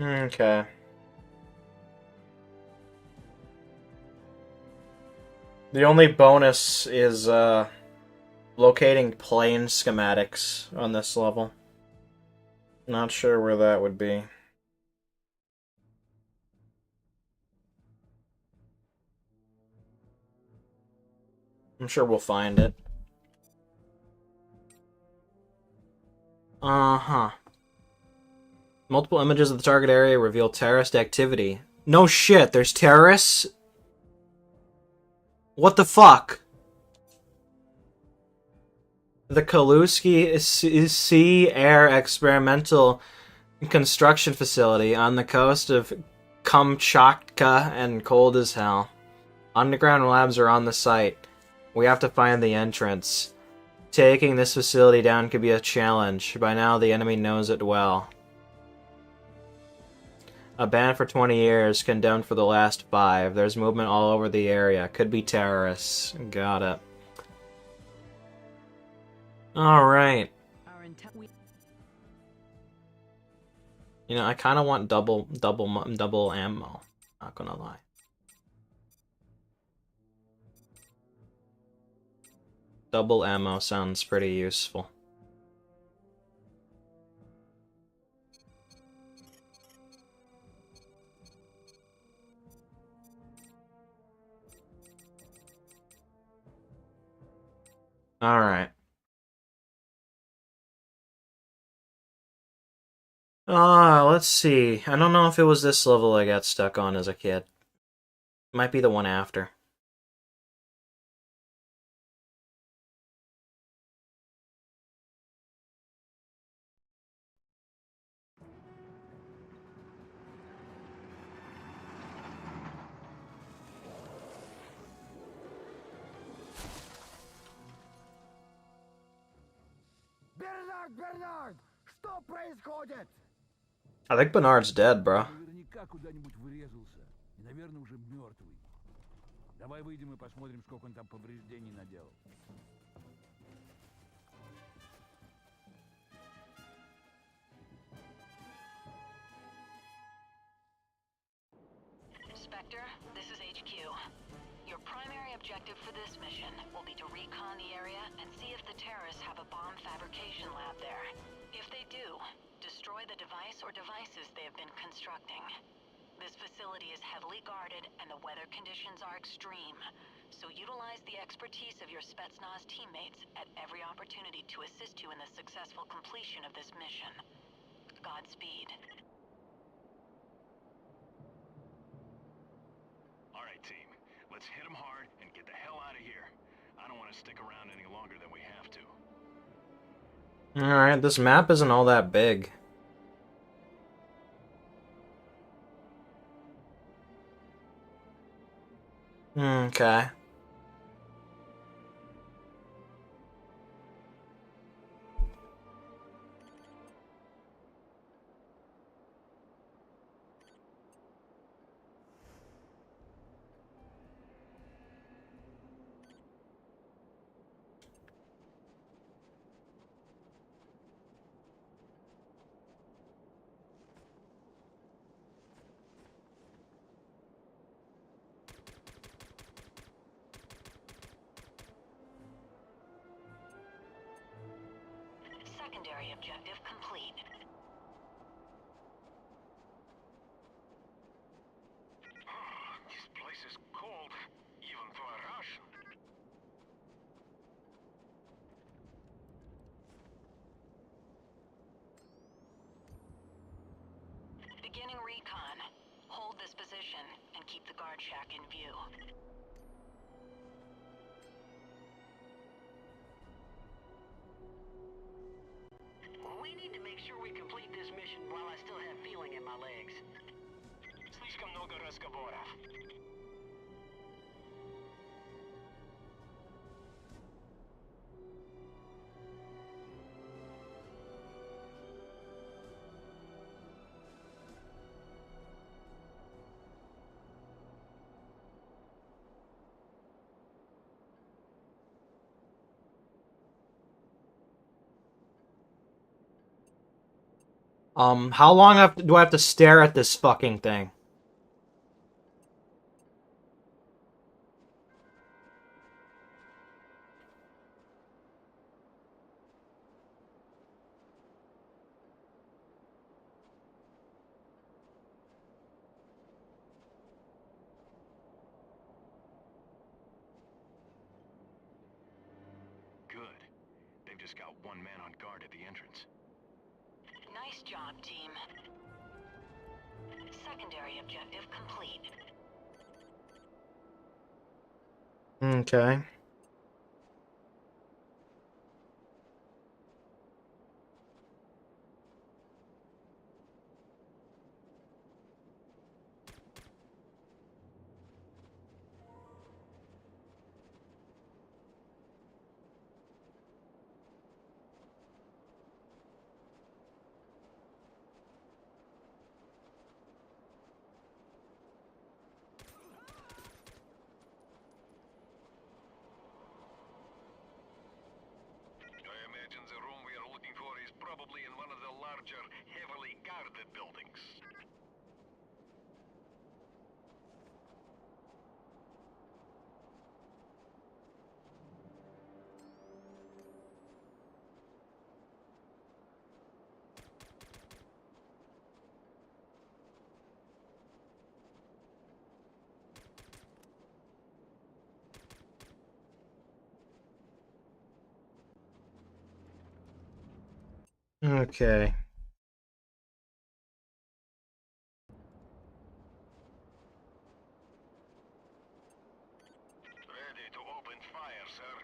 Okay. The only bonus is locating plane schematics on this level. Not sure where that would be. I'm sure we'll find it. Uh-huh. Multiple images of the target area reveal terrorist activity. No shit, there's terrorists? What the fuck? The Kaluski Sea Air Experimental Construction Facility on the coast of Kamchatka and cold as hell. Underground labs are on the site. We have to find the entrance. Taking this facility down could be a challenge. By now, the enemy knows it well. Abandoned for 20 years, condemned for the last 5. There's movement all over the area. Could be terrorists. Got it. Alright. You know, I kind of want double ammo. Not gonna lie. Double ammo sounds pretty useful. Alright. Let's see. I don't know if it was this level I got stuck on as a kid. Might be the one after. Bernard! Что происходит? I think Bernard's dead, bro. Наверняка куда-нибудь врезался. И, наверное, уже мертвый. Давай выйдем и посмотрим, сколько он там повреждений наделал. Spectre, this is HQ. Your primary objective for this mission will be to recon the area and see if the terrorists have a bomb fabrication lab there. If they do, destroy the device or devices they have been constructing. This facility is heavily guarded and the weather conditions are extreme, so utilize the expertise of your Spetsnaz teammates at every opportunity to assist you in the successful completion of this mission. Godspeed. All right, team. Let's hit them hard and get the hell out of here. I don't want to stick around any longer than we have to. Alright, this map isn't all that big. Okay. Secondary objective complete. This place is cold, even for a Russian. Beginning recon. Hold this position and keep the guard shack in view. We need to make sure we complete this mission while I still have feeling in my legs. Слишком много разговоров. How long do I have to stare at this fucking thing? Good. They've just got one man on guard at the entrance. Nice job, team. Secondary objective complete. Okay. I imagine the room we are looking for is probably in one of the larger, heavily guarded buildings. Okay. Ready to open fire, sir.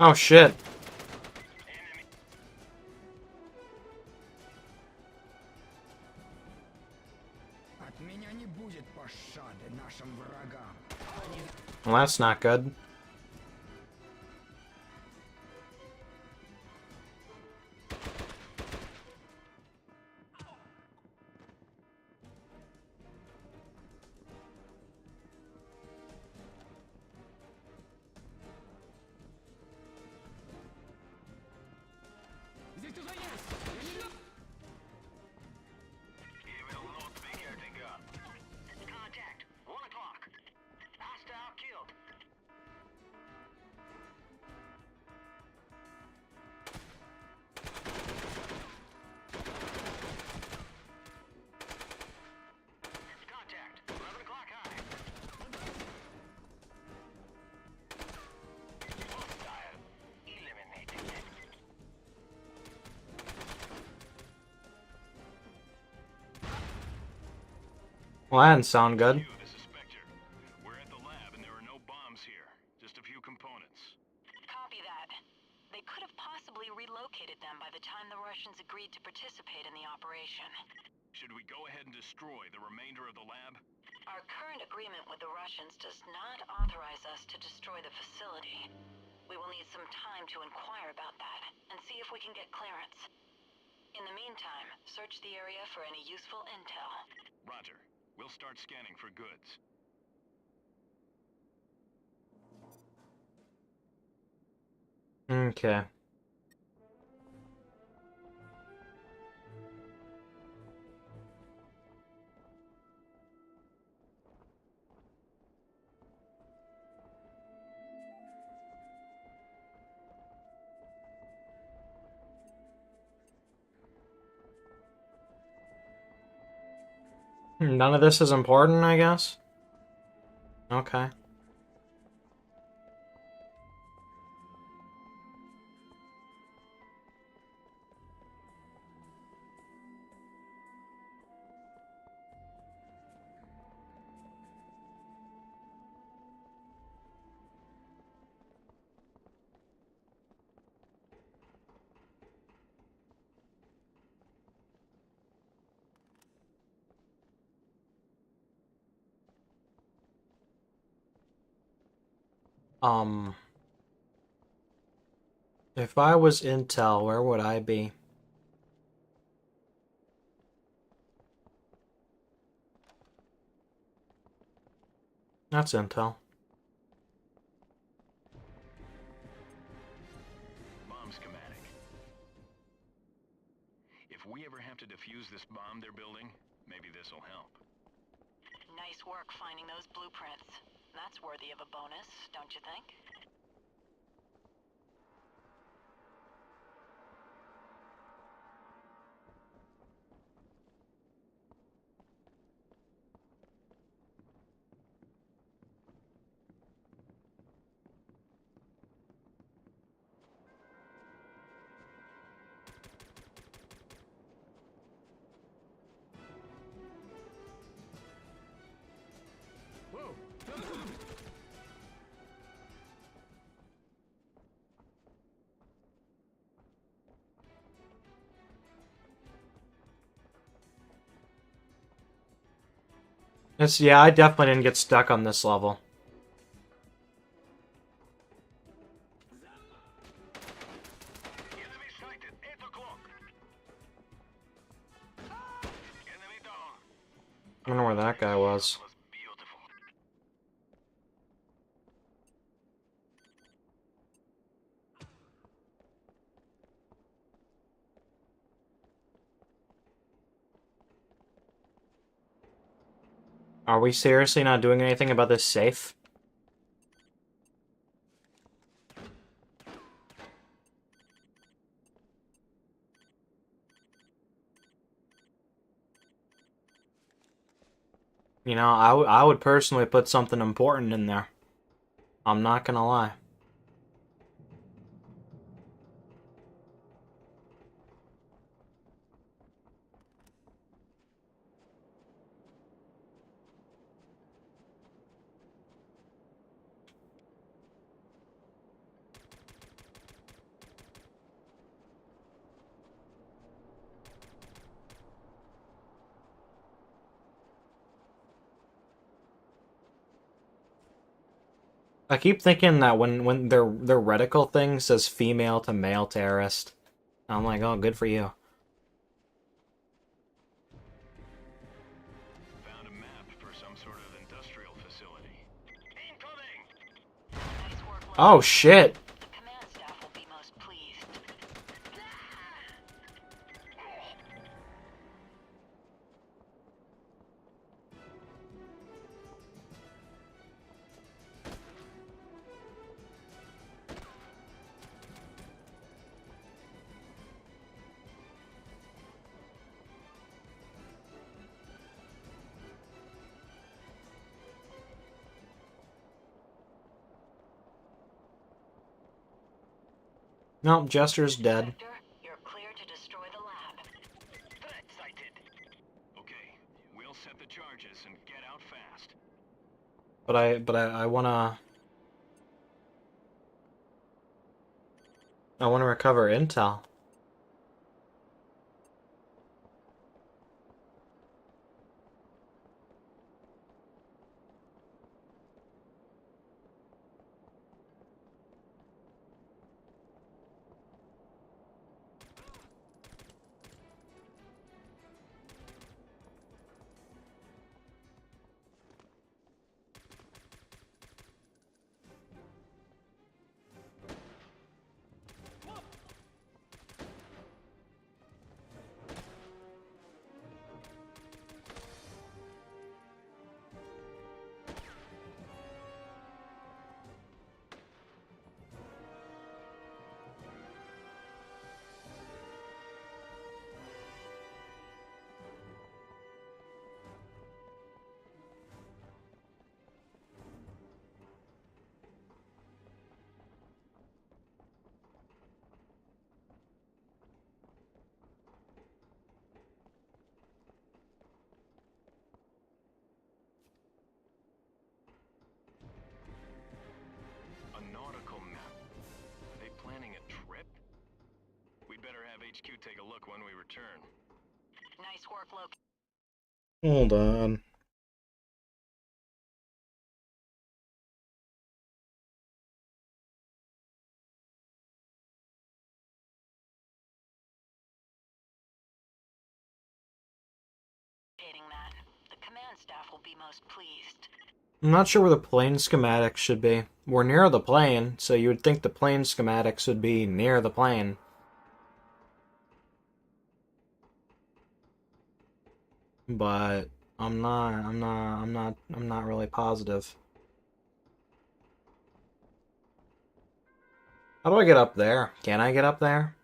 Oh shit. От меня не будет пощады нашим врагам. Well, that's not good. Здесь кто-то есть! He will not be getting up. Contact. 1 o'clock. Hostile killed. Contact. 11 o'clock high. Hostile. Eliminated. Well, that didn't sound good. This is Spectre. We're at the lab and there are no bombs here. Just a few components. Copy that. They could have possibly relocated them by the time the Russians agreed to participate in the operation. Should we go ahead and destroy the remainder of the lab? Our current agreement with the Russians does not authorize us to destroy the facility. We will need some time to inquire about that and see if we can get clearance. In the meantime, search the area for any useful intel. Roger. We'll start scanning for goods. Okay. None of this is important, I guess? Okay. If I was Intel, where would I be? That's Intel. Bomb schematic. If we ever have to defuse this bomb they're building, maybe this'll help. Nice work finding those blueprints. That's worthy of a bonus, don't you think? Yeah, I definitely didn't get stuck on this level. Enemy sighted. 8 o'clock. Enemy down. I wonder where that guy was. Was beautiful. Are we seriously not doing anything about this safe? You know, I would personally put something important in there. I'm not gonna lie. I keep thinking that when their reticle thing says female to male terrorist, I'm like, oh, good for you. Found a map for some sort of industrial facility. Incoming! Nice work, Oh shit! The command staff will be most pleased. Nope, Jester's dead. Inspector, you're clear to destroy the lab. Threat sighted. Okay, we'll set the charges and get out fast. But I wanna recover intel. A nautical map. Are they planning a trip? We'd better have HQ take a look when we return. Nice work, Loki. Hold on. indicating that. The command staff will be most pleased. I'm not sure where the plane schematics should be. We're near the plane, so you would think the plane schematics would be near the plane. But I'm not really positive. How do I get up there? Can I get up there?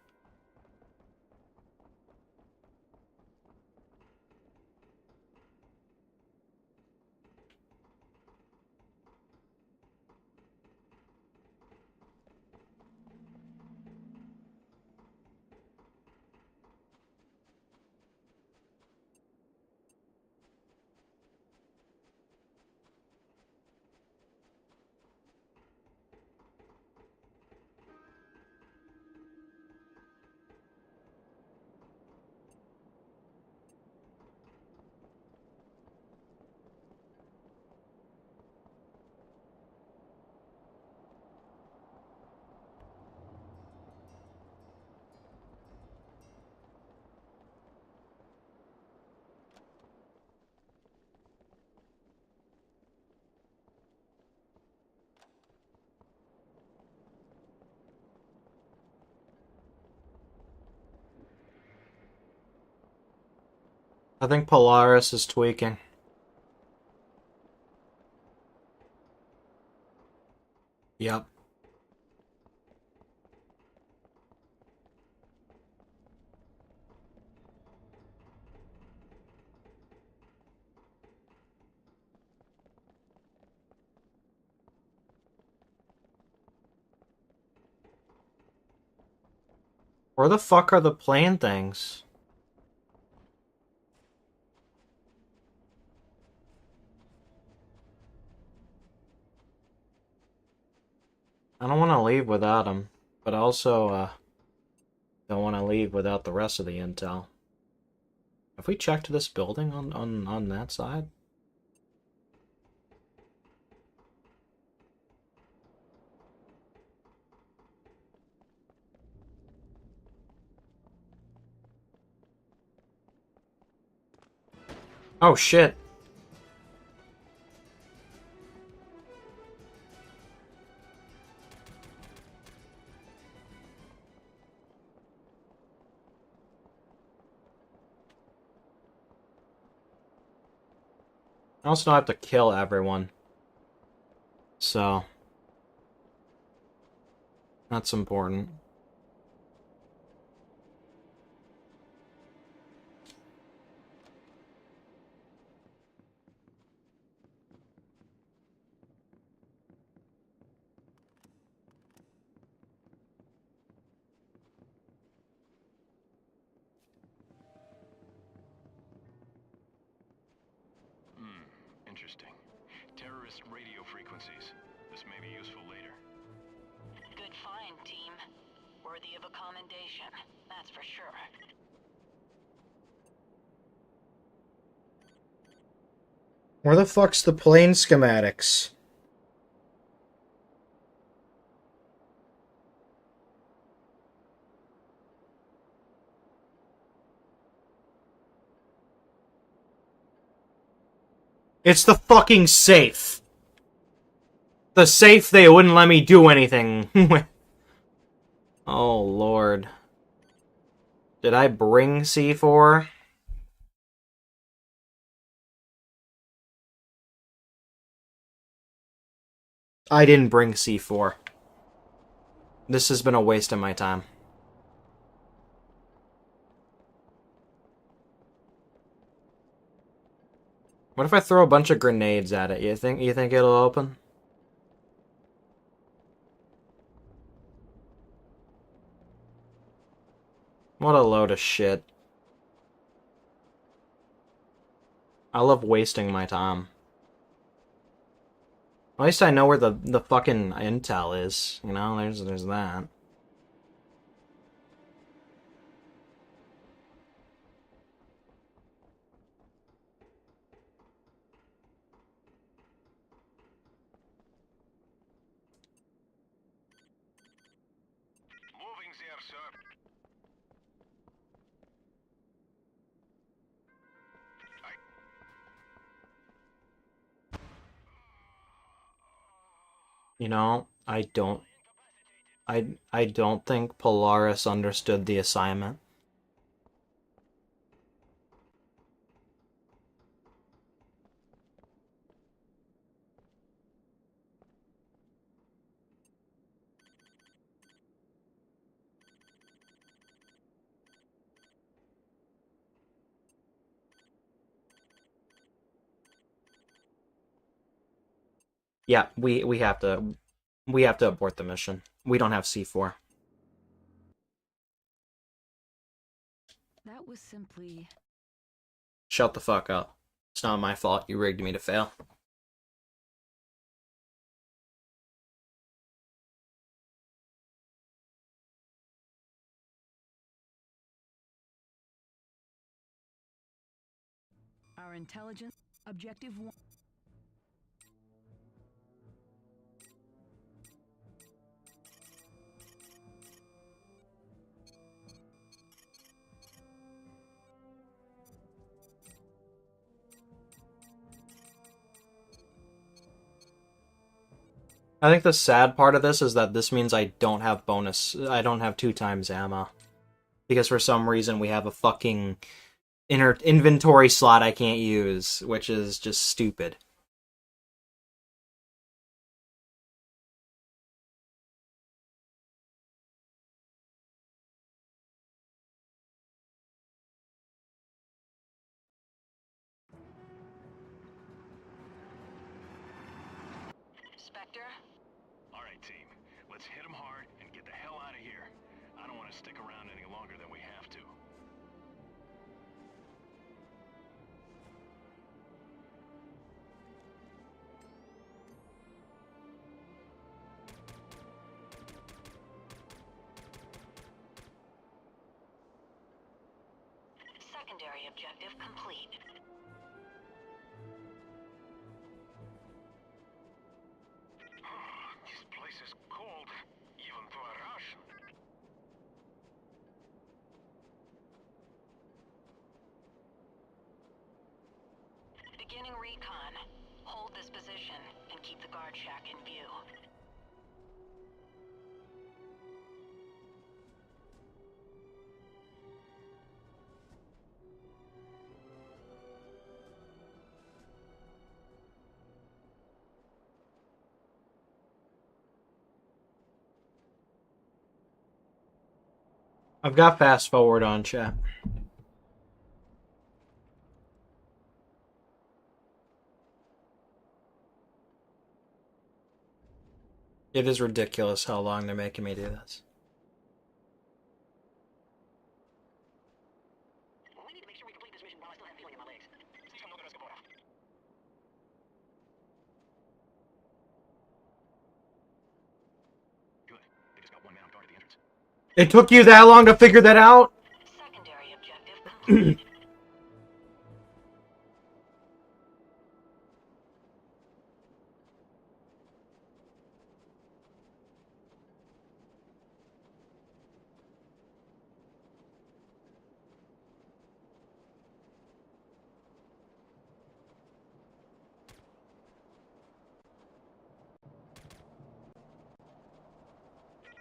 I think Polaris is tweaking. Yep. Where the fuck are the plane things? I don't want to leave without them, but also, don't want to leave without the rest of the intel. Have we checked this building on that side? Oh shit. I also don't have to kill everyone. So, that's important. Interesting. Terrorist radio frequencies. This may be useful later. Good find, team. Worthy of a commendation, that's for sure. Where the fuck's the plane schematics? It's the fucking safe. The safe they wouldn't let me do anything with. Oh, Lord. Did I bring C4? I didn't bring C4. This has been a waste of my time. What if I throw a bunch of grenades at it? You think it'll open? What a load of shit. I love wasting my time. At least I know where the fucking intel is. You know, there's that. Moving there, sir. You know, I don't think Polaris understood the assignment. Yeah, we have to abort the mission. We don't have C4. That was simply... Shut the fuck up. It's not my fault you rigged me to fail. Our intelligence objective 1. I think the sad part of this is that this means I don't have 2 times ammo. Because for some reason we have a fucking inventory slot I can't use, which is just stupid. Spectre? Alright, team. Let's hit them hard and get the hell out of here. I don't want to stick around any longer than we have to. Secondary objective complete. This place is cold, even to a Russian. Beginning recon. Hold this position and keep the guard shack in view. I've got fast forward on, chat. It is ridiculous how long they're making me do this. We need to make sure we complete this mission while I still have feeling in my legs. Good. They just got one man on guard at the entrance. It took you that long to figure that out? Secondary objective complete.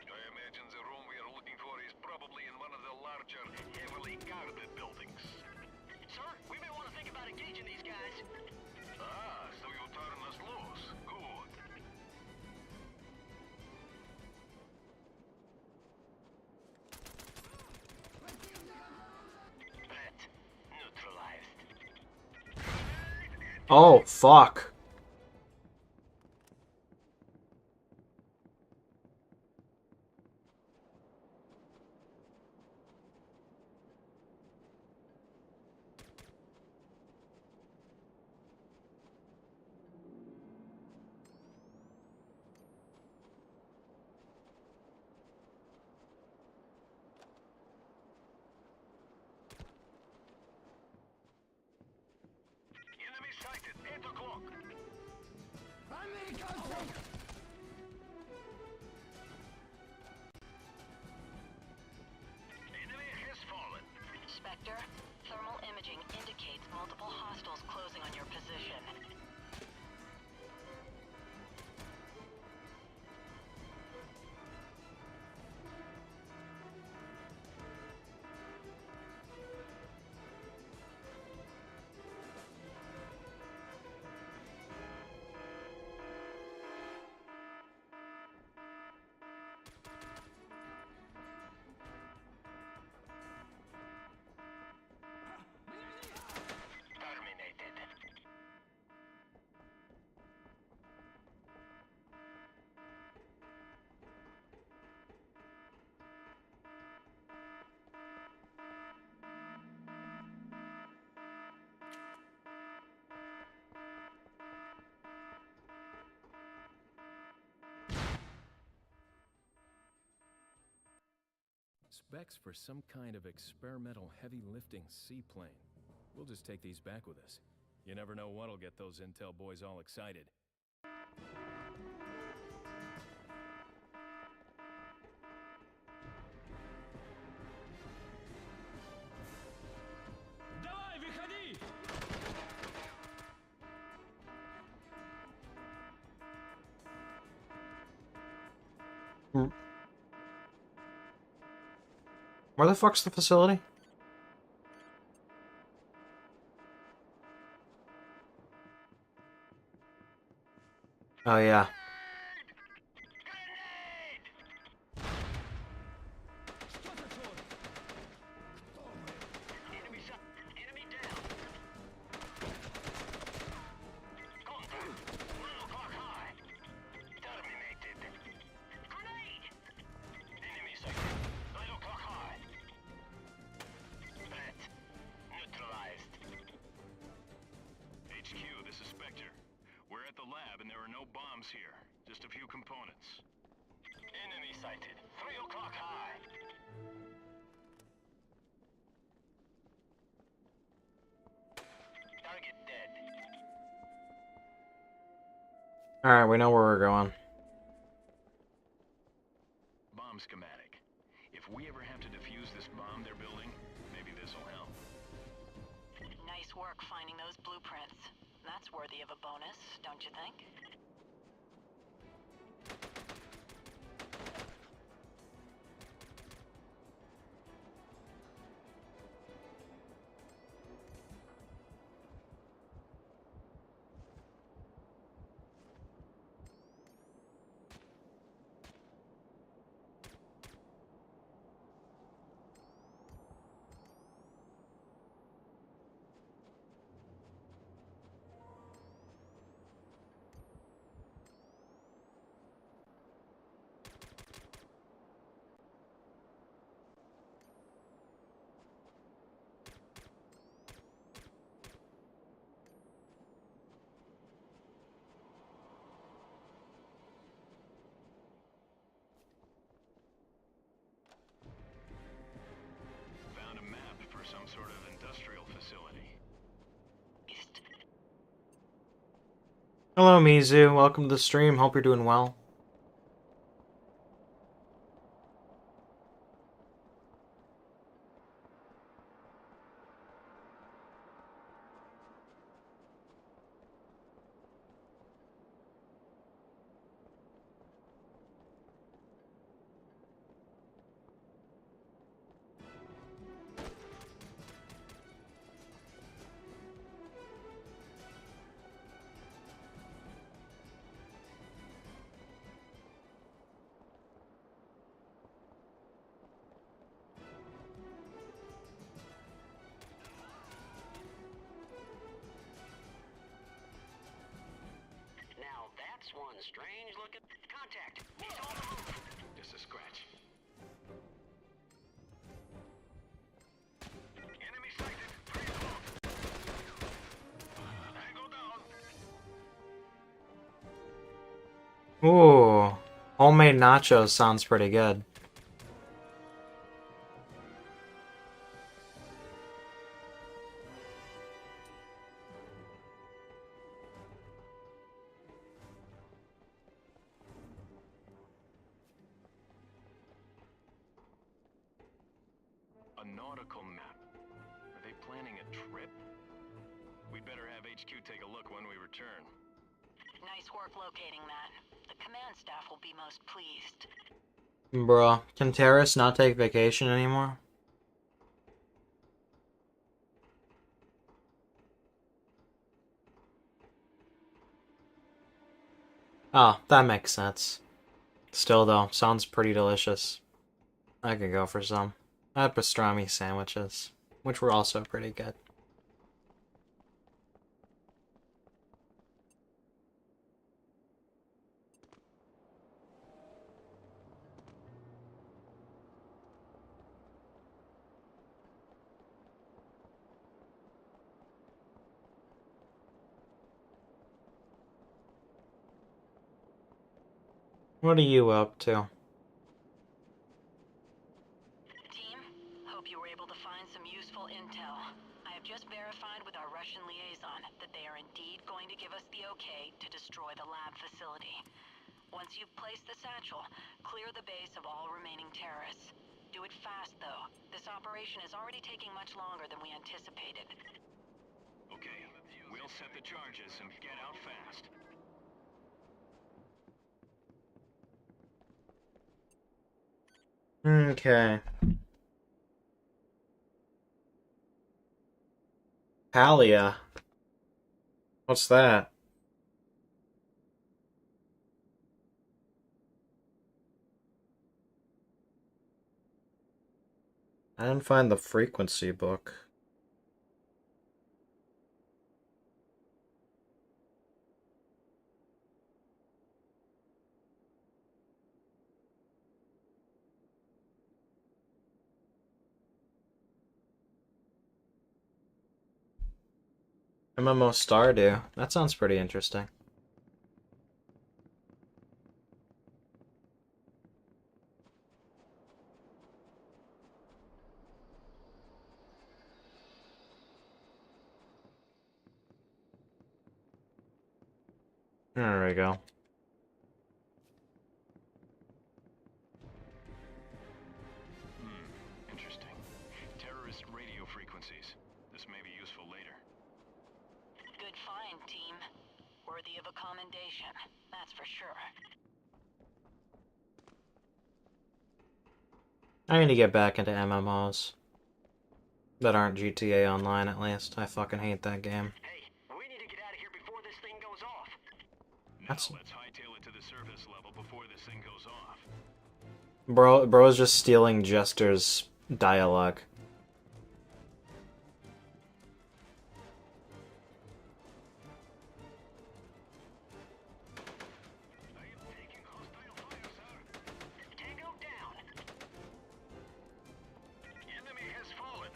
I imagine the room we are looking for is probably in one of the larger, heavily guarded buildings. Sir, we may want to think about engaging these guys. Ah, so you turn us loose. Good. Threat neutralized. Oh, fuck. Enemy sighted. 8 o'clock. Enemy has fallen. Spectre, thermal imaging indicates multiple hostiles closing on your position. specs for some kind of experimental heavy-lifting seaplane. We'll just take these back with us. You never know what'll get those intel boys all excited. Давай, выходи! Where the fuck's the facility? Oh yeah. HQ, this is Spectre. We're at the lab and there are no bombs here. Just a few components. Enemy sighted. 3 o'clock high. Target dead. Alright, we know where we're going. Bomb schematic. If we ever have to defuse this bomb they're building, maybe this'll help. Nice work finding those blueprints. That's worthy of a bonus, don't you think? Found a map for some sort of industrial facility. Hello Mizu, welcome to the stream, hope you're doing well. Now that's one strange looking contact. He's on the move. Just a scratch. Enemy sighted. 3 o'clock. Tango down. Ooh, homemade nachos sounds pretty good. A nautical map. Are they planning a trip? We'd better have HQ take a look when we return. Nice work locating that. The command staff will be most pleased. Bruh, can terrorists not take vacation anymore? Oh, that makes sense. Still though, sounds pretty delicious. I could go for some. I had pastrami sandwiches, which were also pretty good. What are you up to? Team, I have just verified with our Russian liaison that they are indeed going to give us the okay to destroy the lab facility. Once you've placed the satchel, clear the base of all remaining terrorists. Do it fast, though. This operation is already taking much longer than we anticipated. Okay, we'll set the charges and get out fast. Okay. Palia. What's that? I didn't find the frequency book. MMO Stardew. That sounds pretty interesting. There we go. Interesting. Terrorist radio frequencies. This may be useful later. Good find, team. Worthy of a commendation, that's for sure. I need to get back into MMOs. That aren't GTA Online, at least. I fucking hate that game. Hey, we need to get out of here before this thing goes off. That's... Let's hightail it to the surface level before this thing goes off. Bro's just stealing Jester's dialogue. Tango down. Enemy has fallen.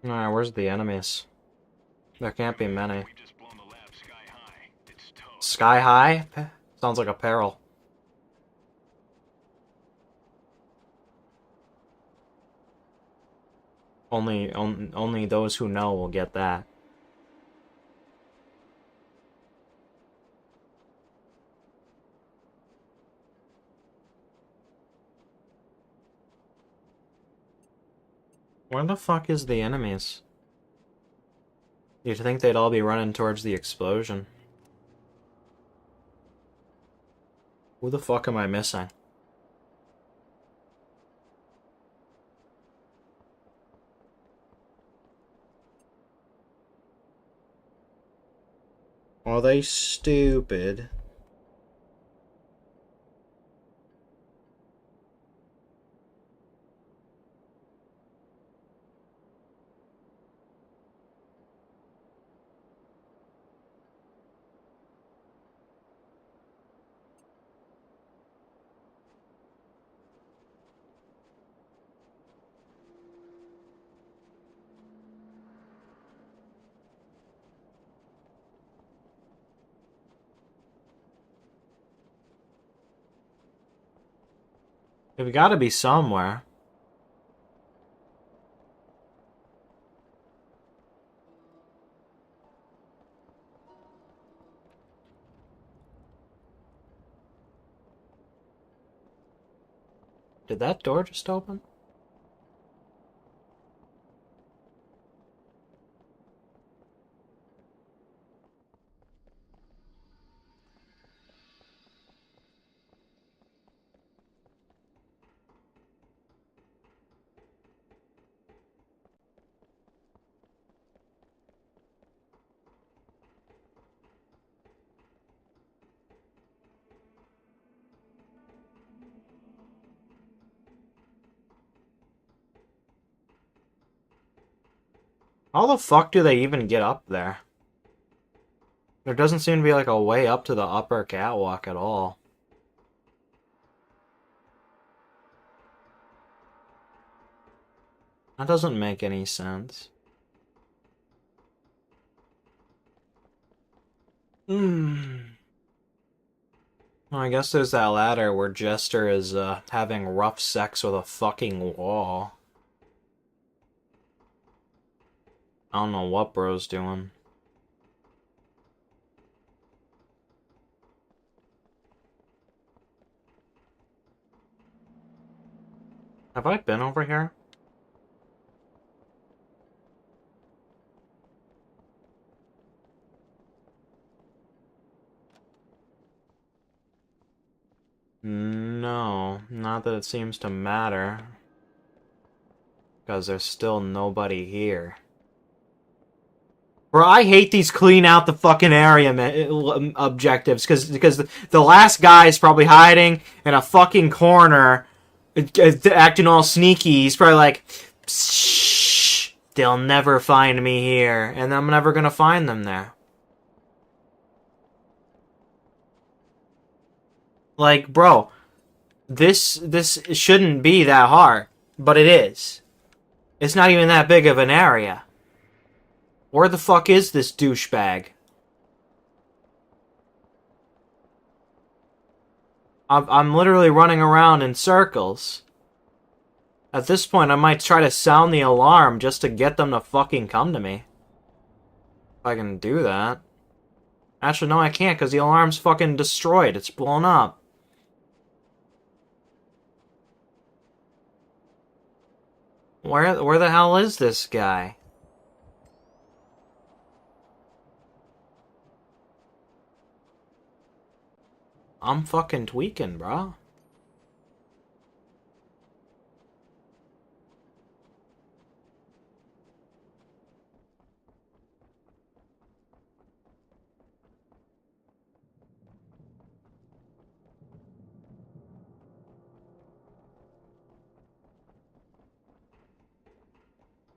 Alright, where's the enemies? There can't be many. We've just blown the lab sky high. It's toast. Sky high? Sounds like a peril. Only those who know will get that. Where the fuck is the enemies? You'd think they'd all be running towards the explosion. Who the fuck am I missing? Are they stupid? They've got to be somewhere. Did that door just open? How the fuck do they even get up there? There doesn't seem to be like a way up to the upper catwalk at all. That doesn't make any sense. Well, I guess there's that ladder where Jester is having rough sex with a fucking wall. I don't know what bro's doing. Have I been over here? No, not that it seems to matter. Because there's still nobody here. Bro, I hate these clean out the fucking area objectives, because the last guy's probably hiding in a fucking corner, acting all sneaky. He's probably like, shh, they'll never find me here, and I'm never gonna find them there. Like, bro, this shouldn't be that hard, but it is. It's not even that big of an area. Where the fuck is this douchebag? I'm literally running around in circles. At this point, I might try to sound the alarm just to get them to fucking come to me. If I can do that. Actually, no, I can't, because the alarm's fucking destroyed. It's blown up. Where the hell is this guy? I'm fucking tweaking, bro.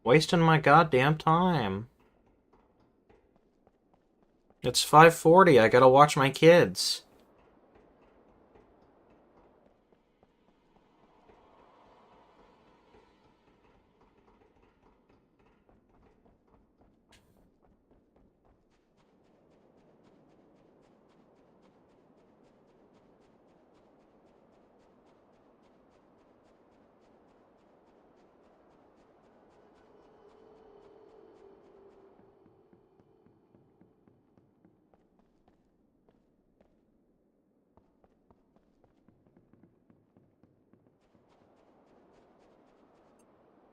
Wasting my goddamn time. It's 5:40. I gotta watch my kids.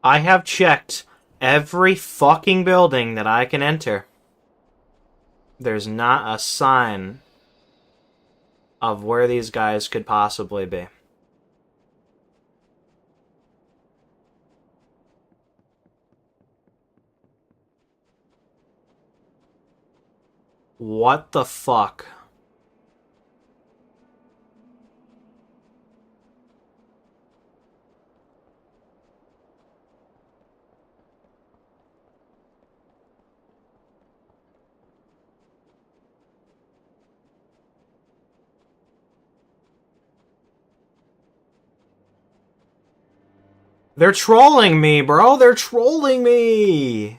I have checked every fucking building that I can enter. There's not a sign of where these guys could possibly be. What the fuck? They're trolling me, bro. They're trolling me.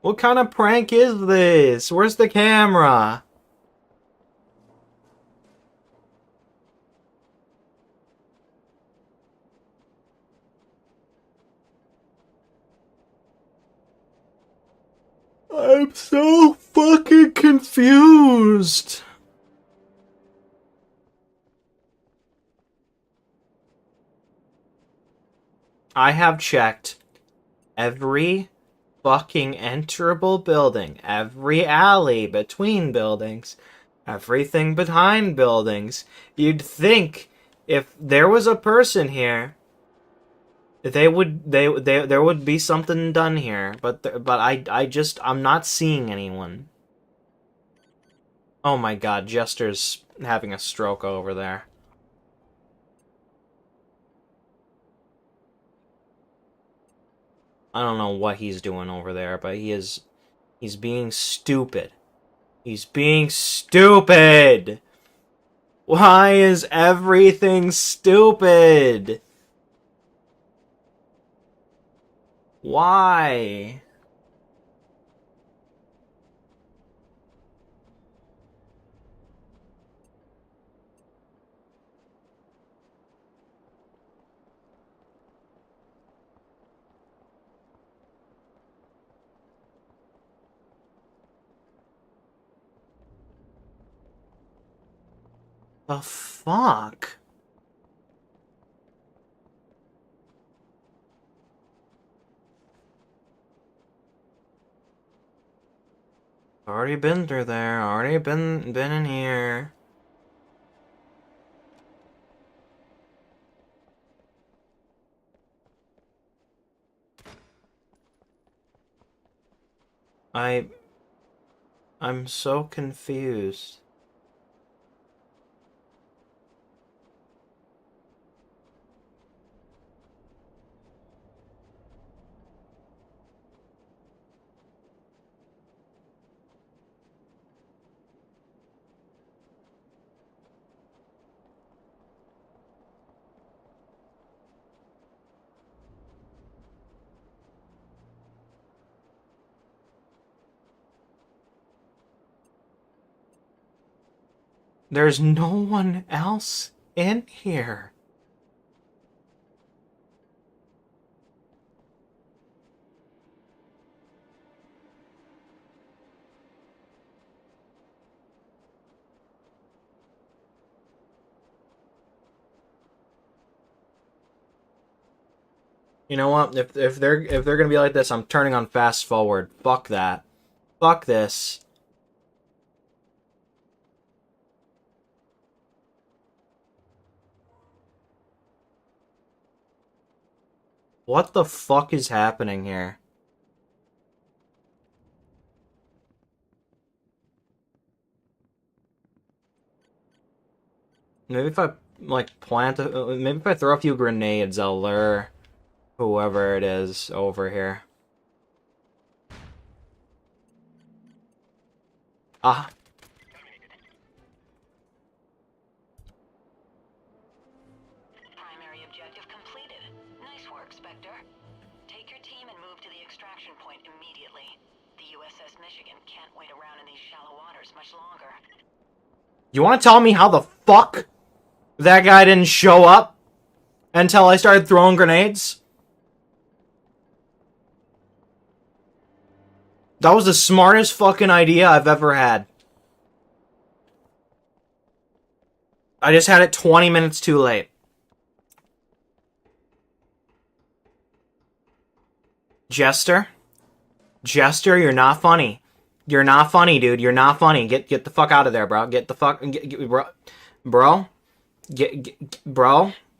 What kind of prank is this? Where's the camera? I'm so fucking confused. I have checked every fucking enterable building, every alley between buildings, everything behind buildings. You'd think if there was a person here, there would be something done here, but I'm not seeing anyone. Oh my god, Jester's having a stroke over there. I don't know what he's doing over there, but he's being stupid. He's being stupid! Why is everything stupid? Why? The fuck? Already been through there. Already been in here. I'm so confused. There's no one else in here. You know what? If they're gonna be like this, I'm turning on fast forward. Fuck that. Fuck this. What the fuck is happening here? Maybe if I like maybe if I throw a few grenades, I'll lure whoever it is over here. Ah. Primary objective completed. Nice work, Spectre. Take your team and move to the extraction point immediately. The USS Michigan can't wait around in these shallow waters much longer. You want to tell me how the fuck that guy didn't show up until I started throwing grenades? That was the smartest fucking idea I've ever had. I just had it 20 minutes too late. Jester? Jester, you're not funny. You're not funny, dude. You're not funny. Get the fuck out of there, bro. Get the fuck bro. Bro.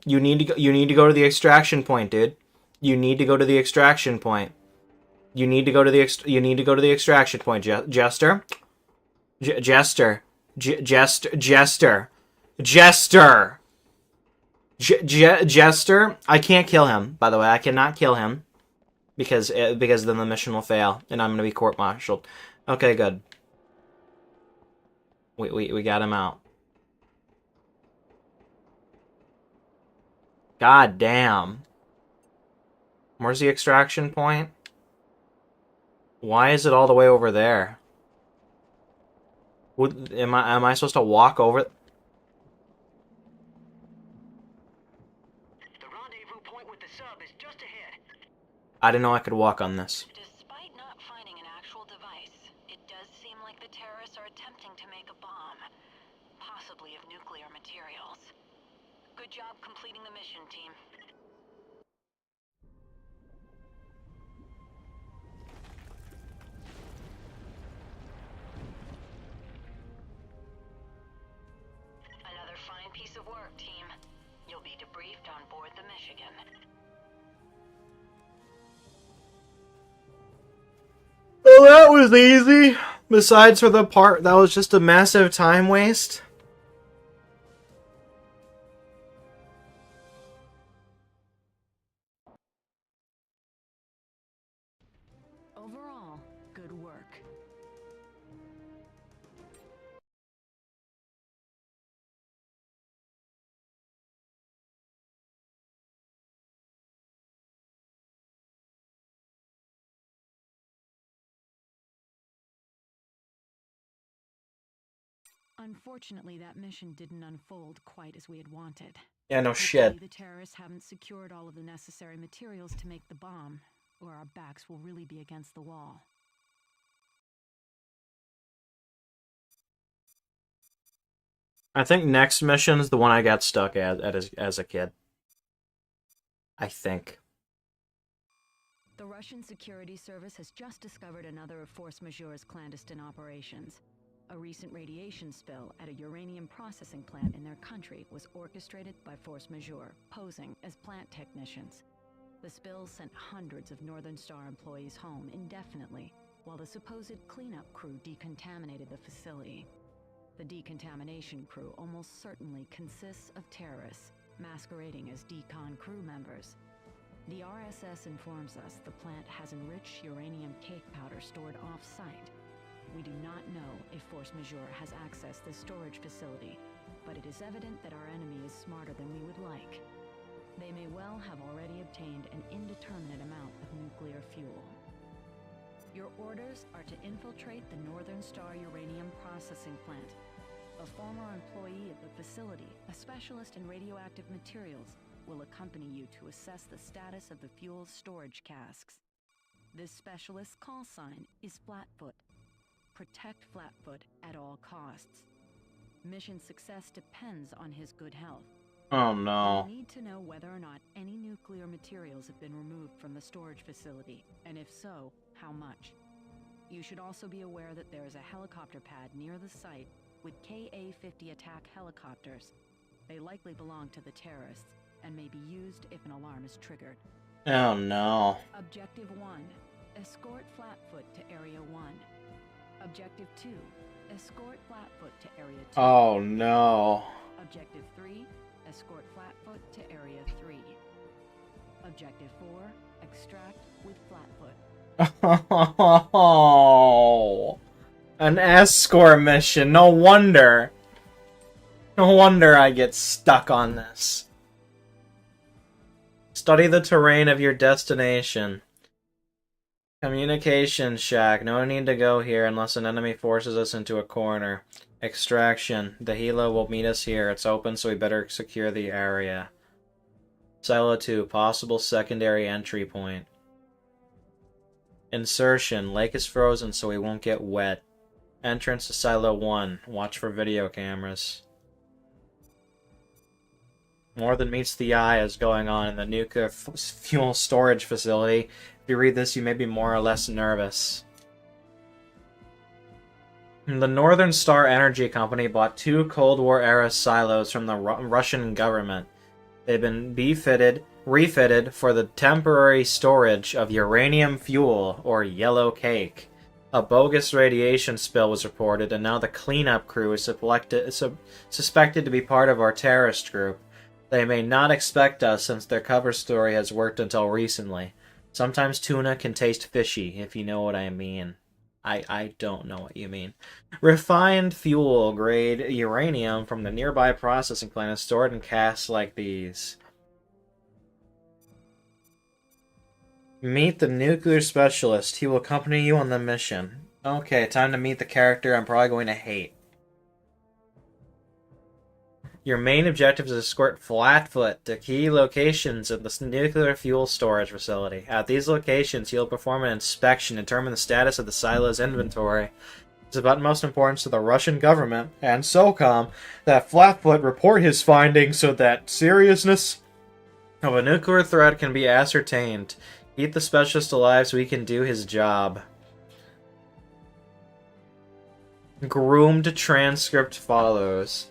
You need to go to the extraction point, dude. You need to go to the extraction point. You need to go to the extraction point, Jester. Jester. Jester. I can't kill him, by the way. I cannot kill him. Because then the mission will fail, and I'm gonna be court-martialed. Okay, good. We got him out. God damn. Where's the extraction point? Why is it all the way over there? Am I supposed to walk over? The rendezvous point with the sub is just ahead. I didn't know I could walk on this. Despite not finding an actual device, it does seem like the terrorists are attempting to make a bomb, possibly of nuclear materials. Good job completing the mission, team. Another fine piece of work, team. You'll be debriefed on board the Michigan. Well, that was easy. Besides for the part that was just a massive time waste. Overall, good work. Unfortunately, that mission didn't unfold quite as we had wanted. Yeah, no Hopefully, shit. the terrorists haven't secured all of the necessary materials to make the bomb, or our backs will really be against the wall. I think next mission is the one I got stuck as a kid. I think. The Russian security service has just discovered another of force majeure's clandestine operations. A recent radiation spill at a uranium processing plant in their country was orchestrated by force majeure, posing as plant technicians. The spill sent hundreds of Northern Star employees home indefinitely, while the supposed cleanup crew decontaminated the facility. The decontamination crew almost certainly consists of terrorists, masquerading as decon crew members. The RSS informs us the plant has enriched uranium cake powder stored off-site. We do not know if force majeure has accessed this storage facility, but it is evident that our enemy is smarter than we would like. They may well have already obtained an indeterminate amount of nuclear fuel. Your orders are to infiltrate the Northern Star uranium processing plant. A former employee of the facility, a specialist in radioactive materials, will accompany you to assess the status of the fuel storage casks. This specialist's call sign is Flatfoot. Protect Flatfoot at all costs. Mission success depends on his good health. Oh no. We need to know whether or not any nuclear materials have been removed from the storage facility, and if so, how much. You should also be aware that there is a helicopter pad near the site with Ka-50 attack helicopters. They likely belong to the terrorists and may be used if an alarm is triggered. Oh no. Objective 1. Escort Flatfoot to Area 1. Objective 2. Escort Flatfoot to Area 2. Oh no. Objective 3. Escort Flatfoot to Area 3. Objective 4. Extract with Flatfoot. Oh, an escort mission. No wonder. No wonder I get stuck on this. Study the terrain of your destination. Communication shack. No need to go here unless an enemy forces us into a corner. Extraction. The helo will meet us here. It's open, so we better secure the area. Silo 2. Possible secondary entry point. Insertion. Lake is frozen, so we won't get wet. Entrance to Silo 1. Watch for video cameras. More than meets the eye is going on in the nuclear fuel storage facility. If you read this, you may be more or less nervous. The Northern Star Energy Company bought 2 Cold War-era silos from the Russian government. They've been refitted for the temporary storage of uranium fuel, or yellow cake. A bogus radiation spill was reported, and now the cleanup crew is suspected to be part of our terrorist group. They may not expect us since their cover story has worked until recently. Sometimes tuna can taste fishy, if you know what I mean. I don't know what you mean. Refined fuel-grade uranium from the nearby processing plant is stored in casks like these. Meet the nuclear specialist. He will accompany you on the mission. Okay, time to meet the character I'm probably going to hate. Your main objective is to escort Flatfoot to key locations of the nuclear fuel storage facility. At these locations, you'll perform an inspection and determine the status of the silo's inventory. It's of utmost importance to the Russian government and Socom that Flatfoot report his findings so that seriousness of a nuclear threat can be ascertained. Keep the specialist alive so he can do his job. Groomed transcript follows.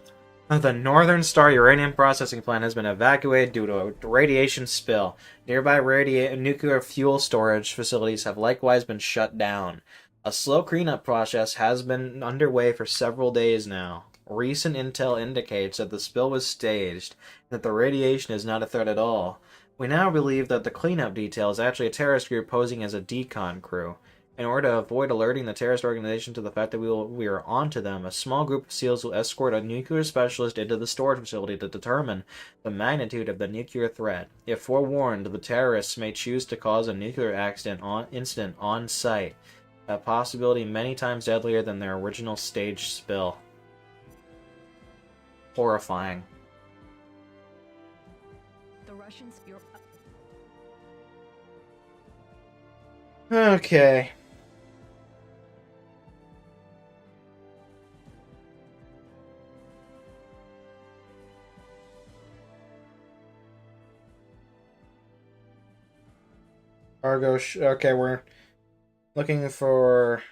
The Northern Star uranium processing plant has been evacuated due to a radiation spill. Nearby nuclear fuel storage facilities have likewise been shut down. A slow cleanup process has been underway for several days now. Recent intel indicates that the spill was staged, and that the radiation is not a threat at all. We now believe that the cleanup detail is actually a terrorist group posing as a decon crew. In order to avoid alerting the terrorist organization to the fact that we are onto them, a small group of SEALs will escort a nuclear specialist into the storage facility to determine the magnitude of the nuclear threat. If forewarned, the terrorists may choose to cause a nuclear incident on site, a possibility many times deadlier than their original staged spill. Horrifying. The Russians. Okay. Cargo. Okay, we're looking for.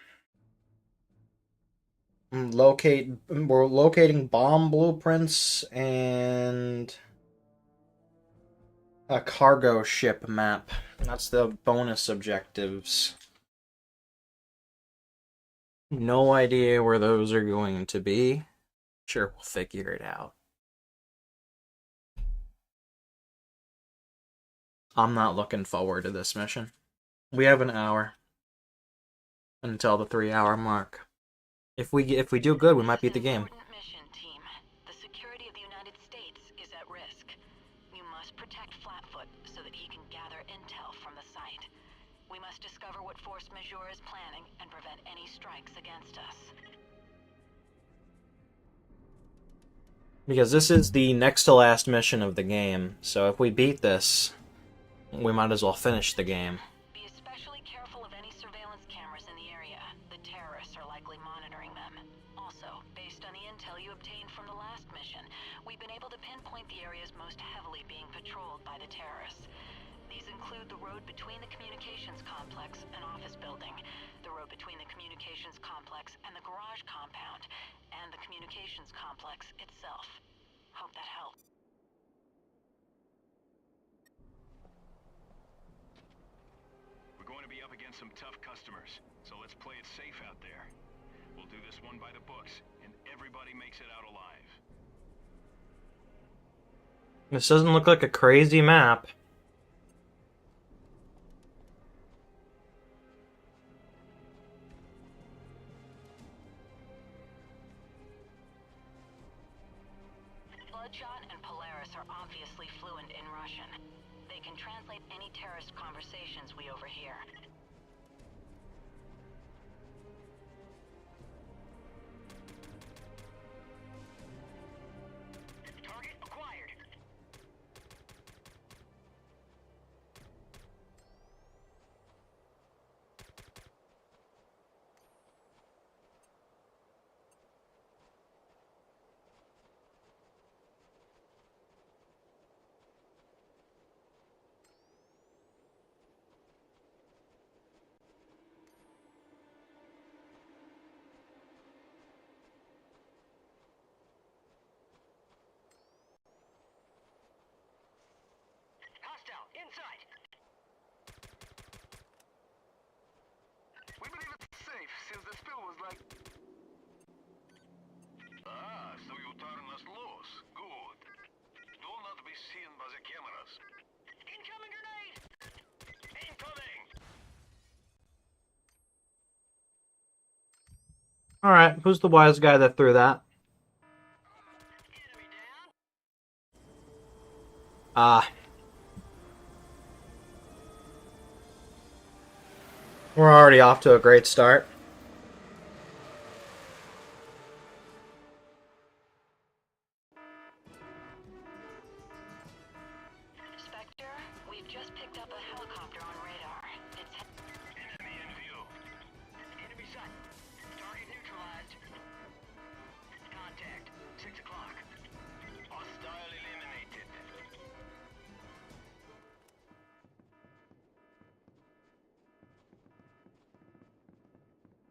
We're locating bomb blueprints and a cargo ship map. That's the bonus objectives. No idea where those are going to be. Sure, we'll figure it out. I'm not looking forward to this mission. We have an hour until the 3-hour mark. If we do good, we might beat the game. Mission, team. The security of the United States is at risk. You must protect Flatfoot so that he can gather intel from the site. We must discover what force majeure is planning and prevent any strikes against us. Because this is the next to last mission of the game, so if we beat this, we might as well finish the game. Be especially careful of any surveillance cameras in the area. The terrorists are likely monitoring them. Also, based on the intel you obtained from the last mission, we've been able to pinpoint the areas most heavily being patrolled by the terrorists. These include the road between the communications complex and office building, the road between the communications complex and the garage compound, and the communications complex itself. Hope that helps. We're going to be up against some tough customers, so let's play it safe out there. We'll do this one by the books, and everybody makes it out alive. This doesn't look like a crazy map. Bloodshot and Polaris are obviously fluent in Russian. They can translate any terrorist conversations we overhear. Target acquired. Hostile inside. We believe it's safe since the spill was like... Ah, so you turn us loose. Good. Do not be seen by the cameras. Incoming grenade. Incoming. Alright, who's the wise guy that threw that? Enemy down. Ah. We're already off to a great start. Spectre, we've just picked up a helicopter on radar. It's Enemy in view. Enemy sight. Target neutralized. Contact. 6 o'clock. Hostile eliminated.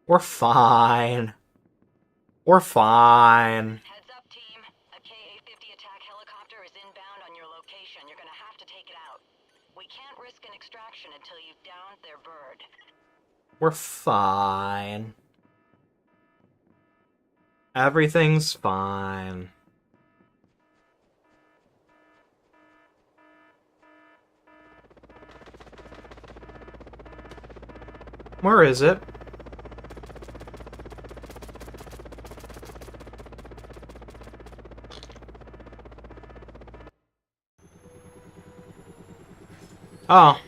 We're fine. We're fine. Heads up, team. A Ka-50 attack helicopter is inbound on your location. You're gonna have to take it out. We can't risk an extraction until you've downed their bird. We're fine. Everything's fine. Where is it? Oh.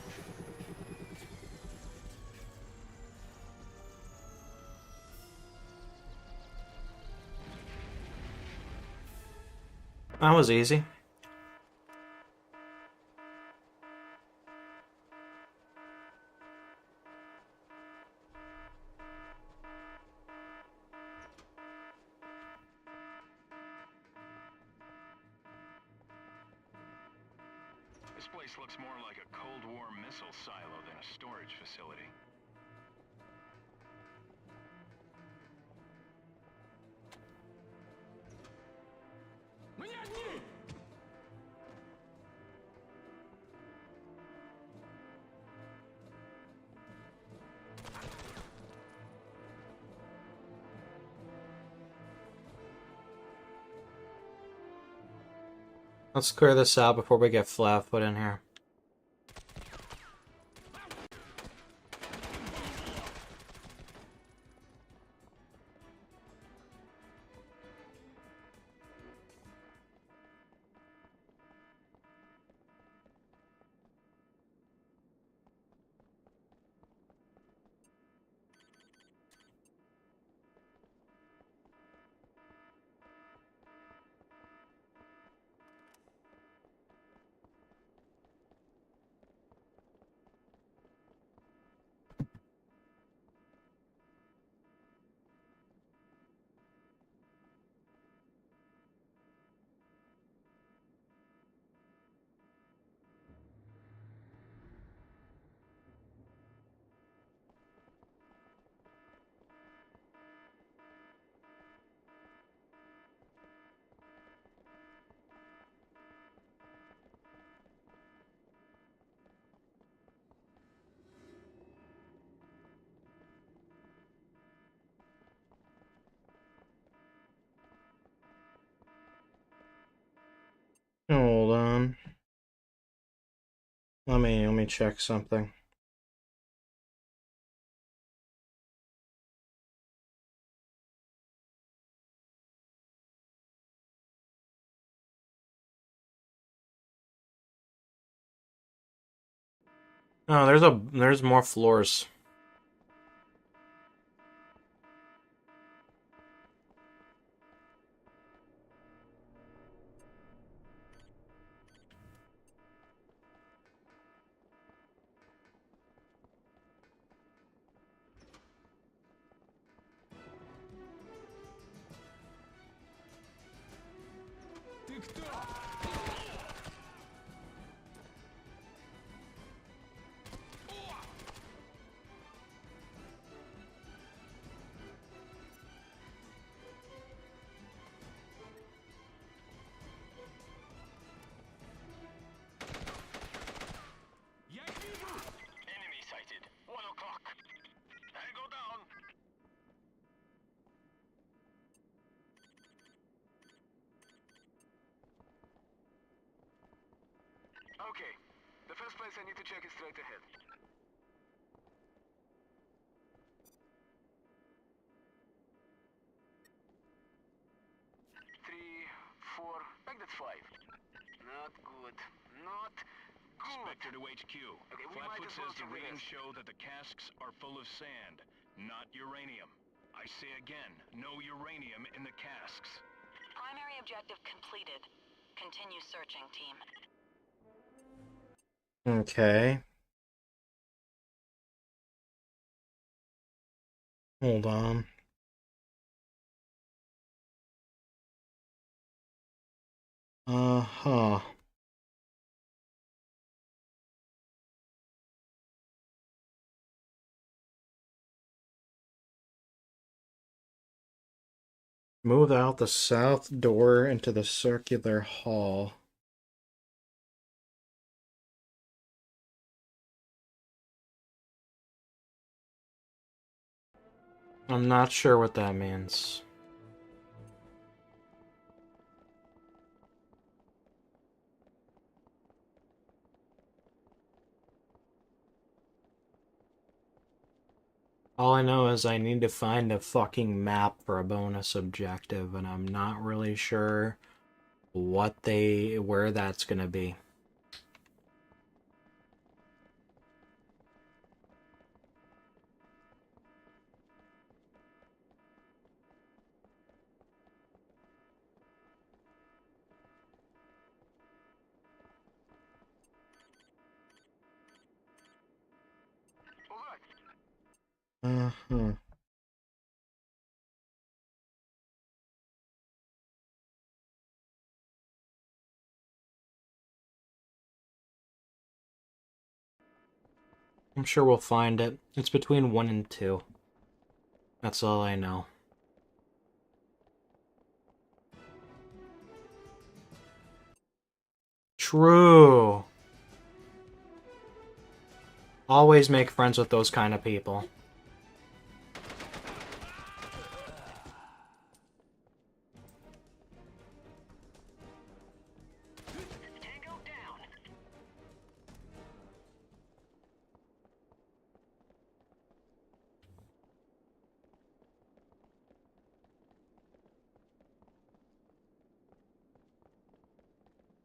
That was easy. This place looks more like a Cold War missile silo than a storage facility. Let's clear this out before we get flat put in here. Hold on. Let me check something. Oh, there's more floors. Enemy sighted. 1 o'clock. Tango down. Okay. The first place I need to check is straight ahead. 3, 4. I think that's 5. Not good. Not good. Spectre to HQ. Okay, we might Flatfoot as well says the check the readings rest. show that the casks are full of sand, not uranium. I say again, no uranium in the casks. Primary objective completed. Continue searching, team. Okay. Hold on. Uh-huh. Move out the south door into the circular hall. I'm not sure what that means. All I know is I need to find a fucking map for a bonus objective, and I'm not really sure where that's gonna be. Mm-hmm. I'm sure we'll find it. It's between 1 and 2. That's all I know. True. Always make friends with those kind of people. Tango down.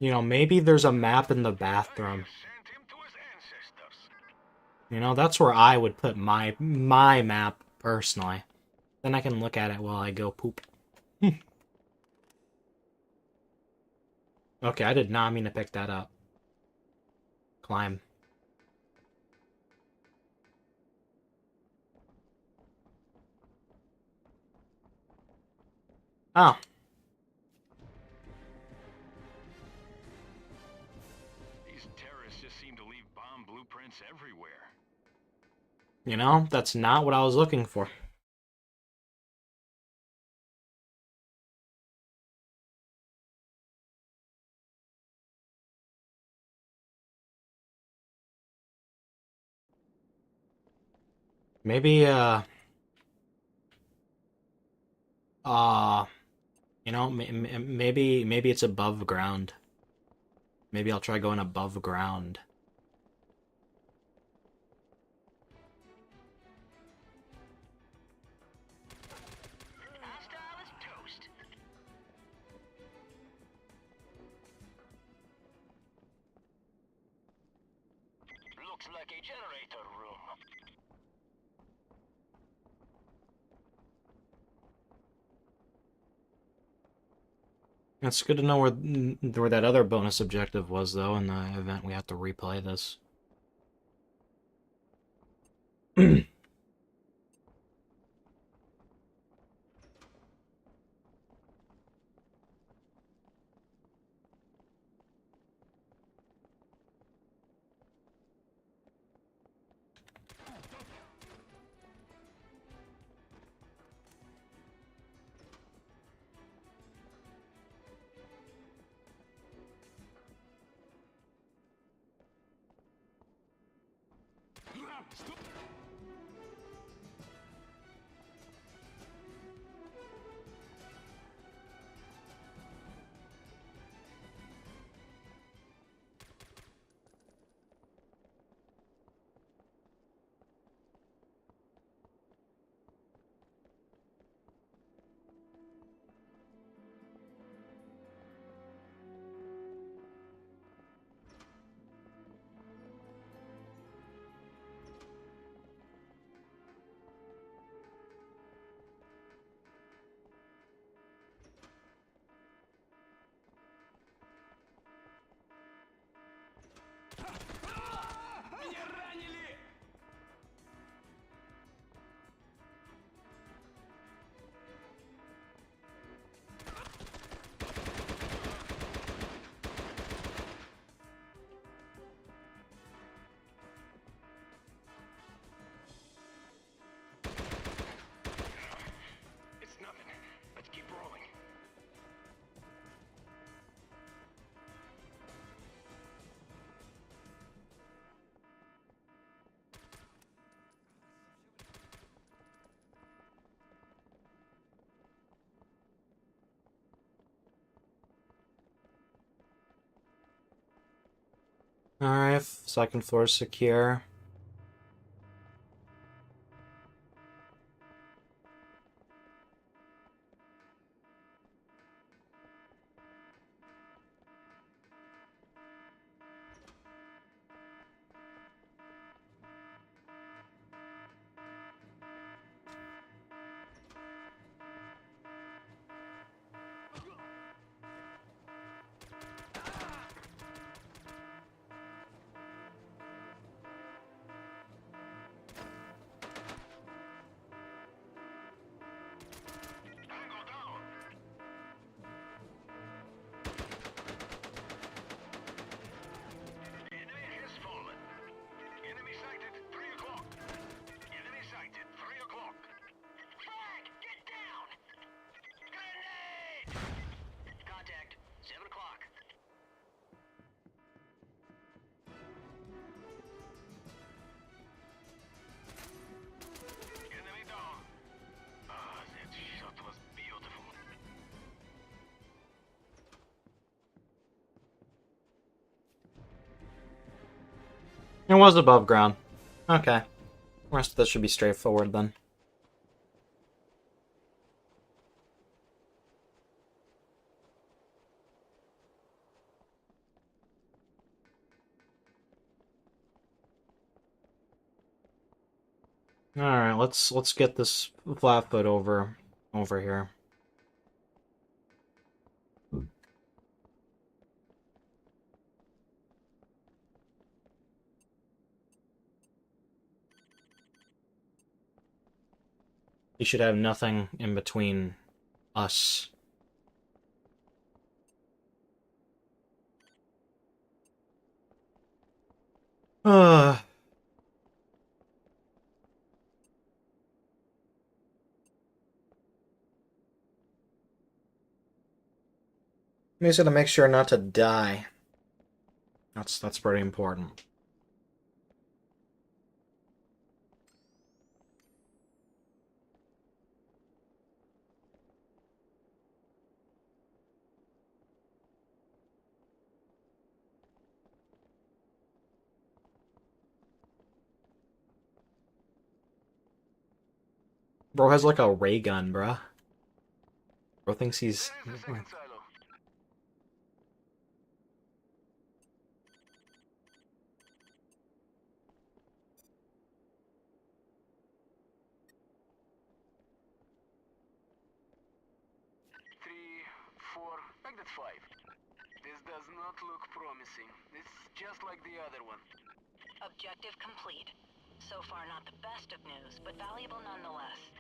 You know, maybe there's a map in the bathroom. Sent him to his ancestors. You know, that's where I would put my map, personally. Then I can look at it while I go poop. Okay, I did not mean to pick that up. Climb. Oh. These terrorists just seem to leave bomb blueprints everywhere. You know, that's not what I was looking for. Maybe, you know, maybe it's above ground. Maybe I'll try going above ground. Hostile as toast. Looks like a generator room. It's good to know where that other bonus objective was, though, in the event we have to replay this. It's nothing. Let's keep rolling. Alright, second floor secure. It was above ground. Okay. The rest of this should be straightforward then. Alright, let's get this Flatfoot over here. You should have nothing in between us. I'm just gonna make sure not to die. That's pretty important. Bro has like a ray gun, bruh. Bro thinks he's... There is a second silo. Three, four, make that 5. This does not look promising. It's just like the other one. Objective complete. So far, not the best of news, but valuable nonetheless.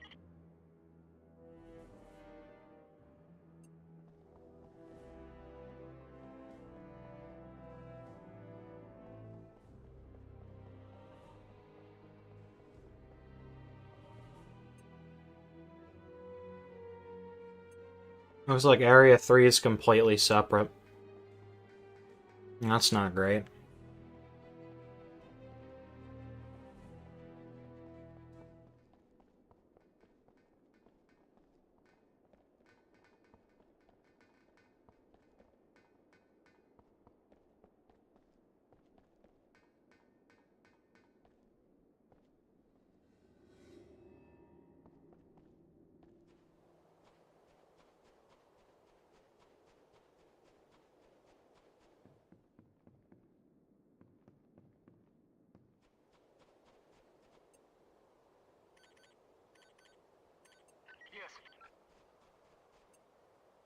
Looks like Area 3 is completely separate. That's not great.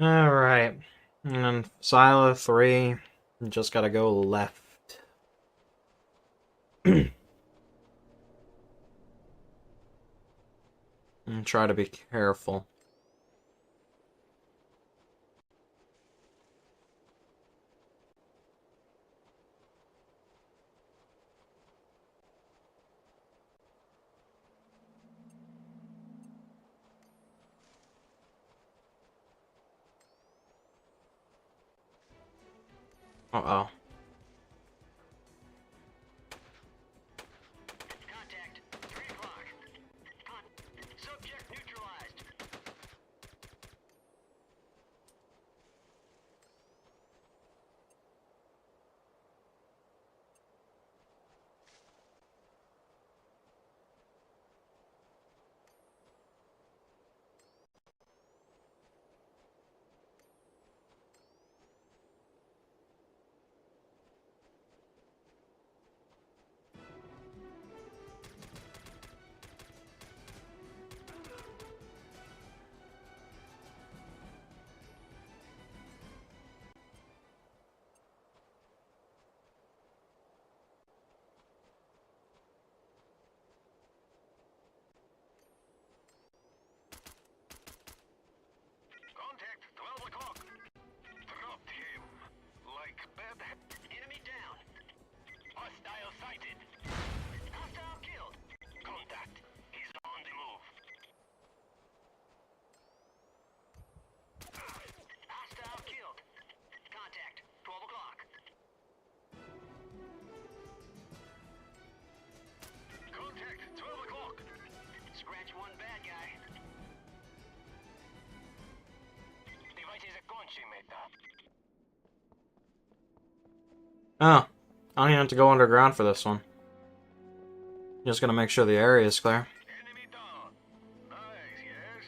Alright. And Silo 3, just gotta go left. And try to be careful. Uh-oh. Contact. 3 o'clock. Subject neutralized. Contact. 12 o'clock. Dropped him. Like bad. Enemy down. Hostile sighted. Hostile killed. Contact. He's on the move. Hostile killed. Contact. 12 o'clock. Contact. 12 o'clock. Scratch one bad guy. Device is a consummate. Oh. I don't even have to go underground for this one. Just gonna make sure the area is clear. Enemy down. Nice, yes.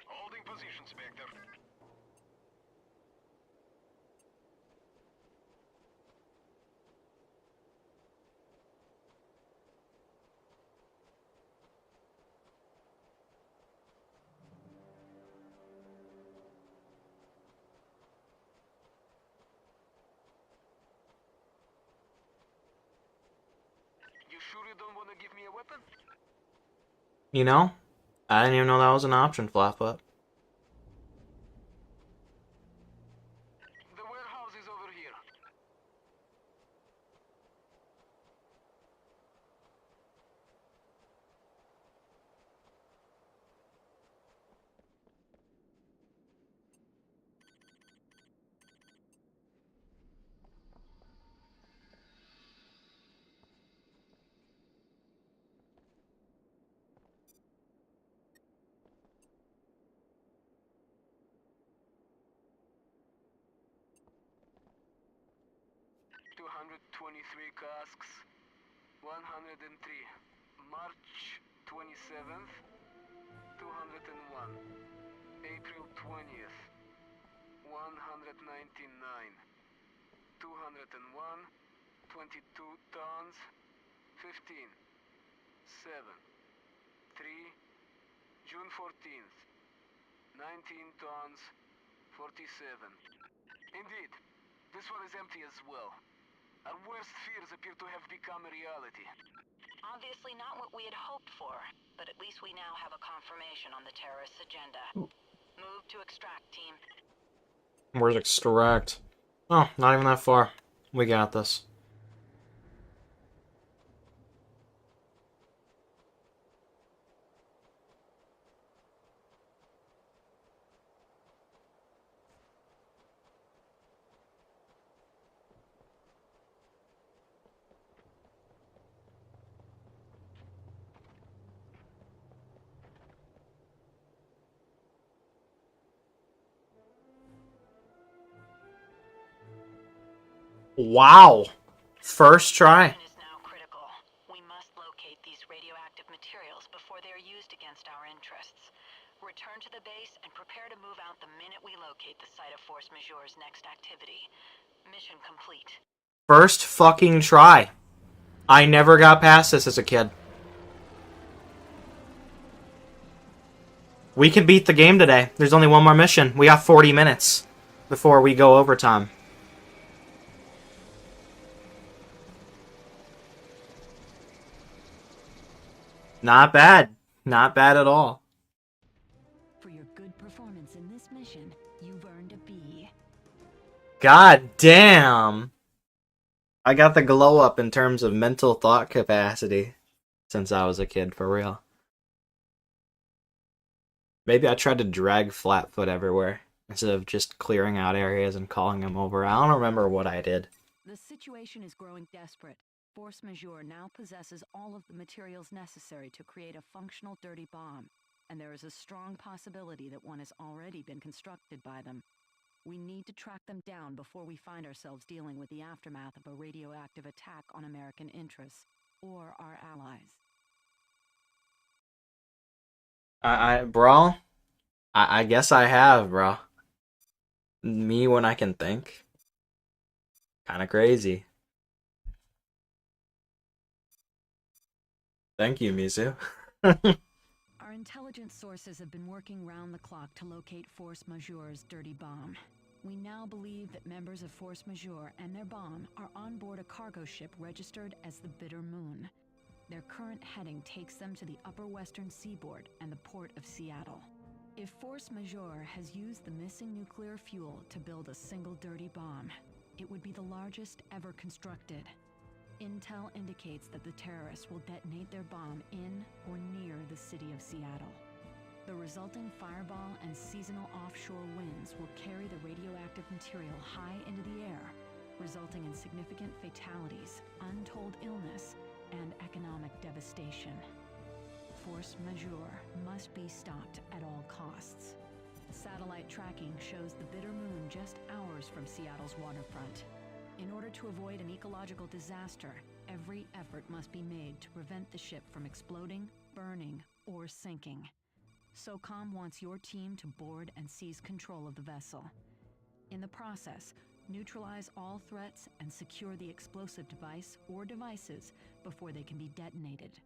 Holding position, Spectre. You sure you don't want to give me a weapon? You know, I didn't even know that was an option, Flatfoot. The warehouse is over here. $223 casks. 103. March 27th. 201. April 20th. 199. 201. 22 tons. 15. 7. 3. June 14th. 19 tons. 47. Indeed, this one is empty as well. Our worst fears appear to have become a reality. Obviously not what we had hoped for, but at least we now have a confirmation on the terrorists' agenda. Move to extract, team. Where's extract? Oh, not even that far. We got this. Wow. First try. Is now critical. We must locate these radioactive materials before they are used against our interests. Return to the base and prepare to move out the minute we locate the site of Force Majeure's next activity. Mission complete. First fucking try. I never got past this as a kid. We can beat the game today. There's only one more mission. We got 40 minutes before we go overtime. Not bad. Not bad at all. For your good performance in this mission, you've earned a B. God damn. I got the glow up in terms of mental thought capacity since I was a kid, for real. Maybe I tried to drag Flatfoot everywhere instead of just clearing out areas and calling him over. I don't remember what I did. The situation is growing desperate. Force Majeure now possesses all of the materials necessary to create a functional dirty bomb, and there is a strong possibility that one has already been constructed by them. We need to track them down before we find ourselves dealing with the aftermath of a radioactive attack on American interests or our allies. Bro, I guess I have, bro. Me when I can think. Kinda crazy. Thank you, Mizu. Our intelligence sources have been working round the clock to locate Force Majeure's dirty bomb. We now believe that members of Force Majeure and their bomb are on board a cargo ship registered as the Bitter Moon. Their current heading takes them to the upper western seaboard and the port of Seattle. If Force Majeure has used the missing nuclear fuel to build a single dirty bomb, it would be the largest ever constructed. Intel indicates that the terrorists will detonate their bomb in or near the city of Seattle. The resulting fireball and seasonal offshore winds will carry the radioactive material high into the air, resulting in significant fatalities, untold illness, and economic devastation. Force majeure must be stopped at all costs. Satellite tracking shows the bitter moon just hours from Seattle's waterfront. In order to avoid an ecological disaster, every effort must be made to prevent the ship from exploding, burning, or sinking. Socom wants your team to board and seize control of the vessel. In the process, neutralize all threats and secure the explosive device or devices before they can be detonated.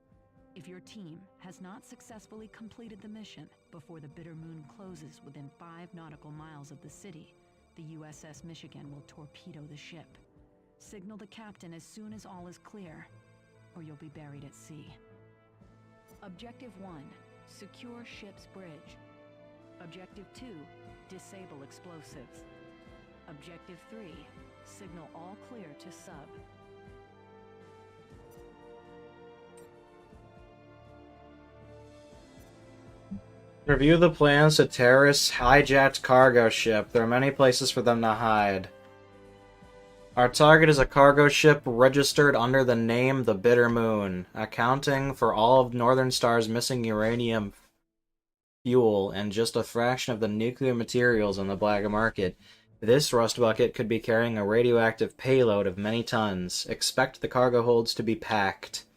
If your team has not successfully completed the mission before the bitter moon closes within 5 nautical miles of the city, the USS Michigan will torpedo the ship. Signal the captain as soon as all is clear, or you'll be buried at sea. Objective 1. Secure ship's bridge. Objective 2. Disable explosives. Objective 3. Signal all clear to sub. Review the plans to terrorists' hijacked cargo ship. There are many places for them to hide. Our target is a cargo ship registered under the name The Bitter Moon, accounting for all of Northern Star's missing uranium fuel and just a fraction of the nuclear materials on the black market. This rust bucket could be carrying a radioactive payload of many tons. Expect the cargo holds to be packed.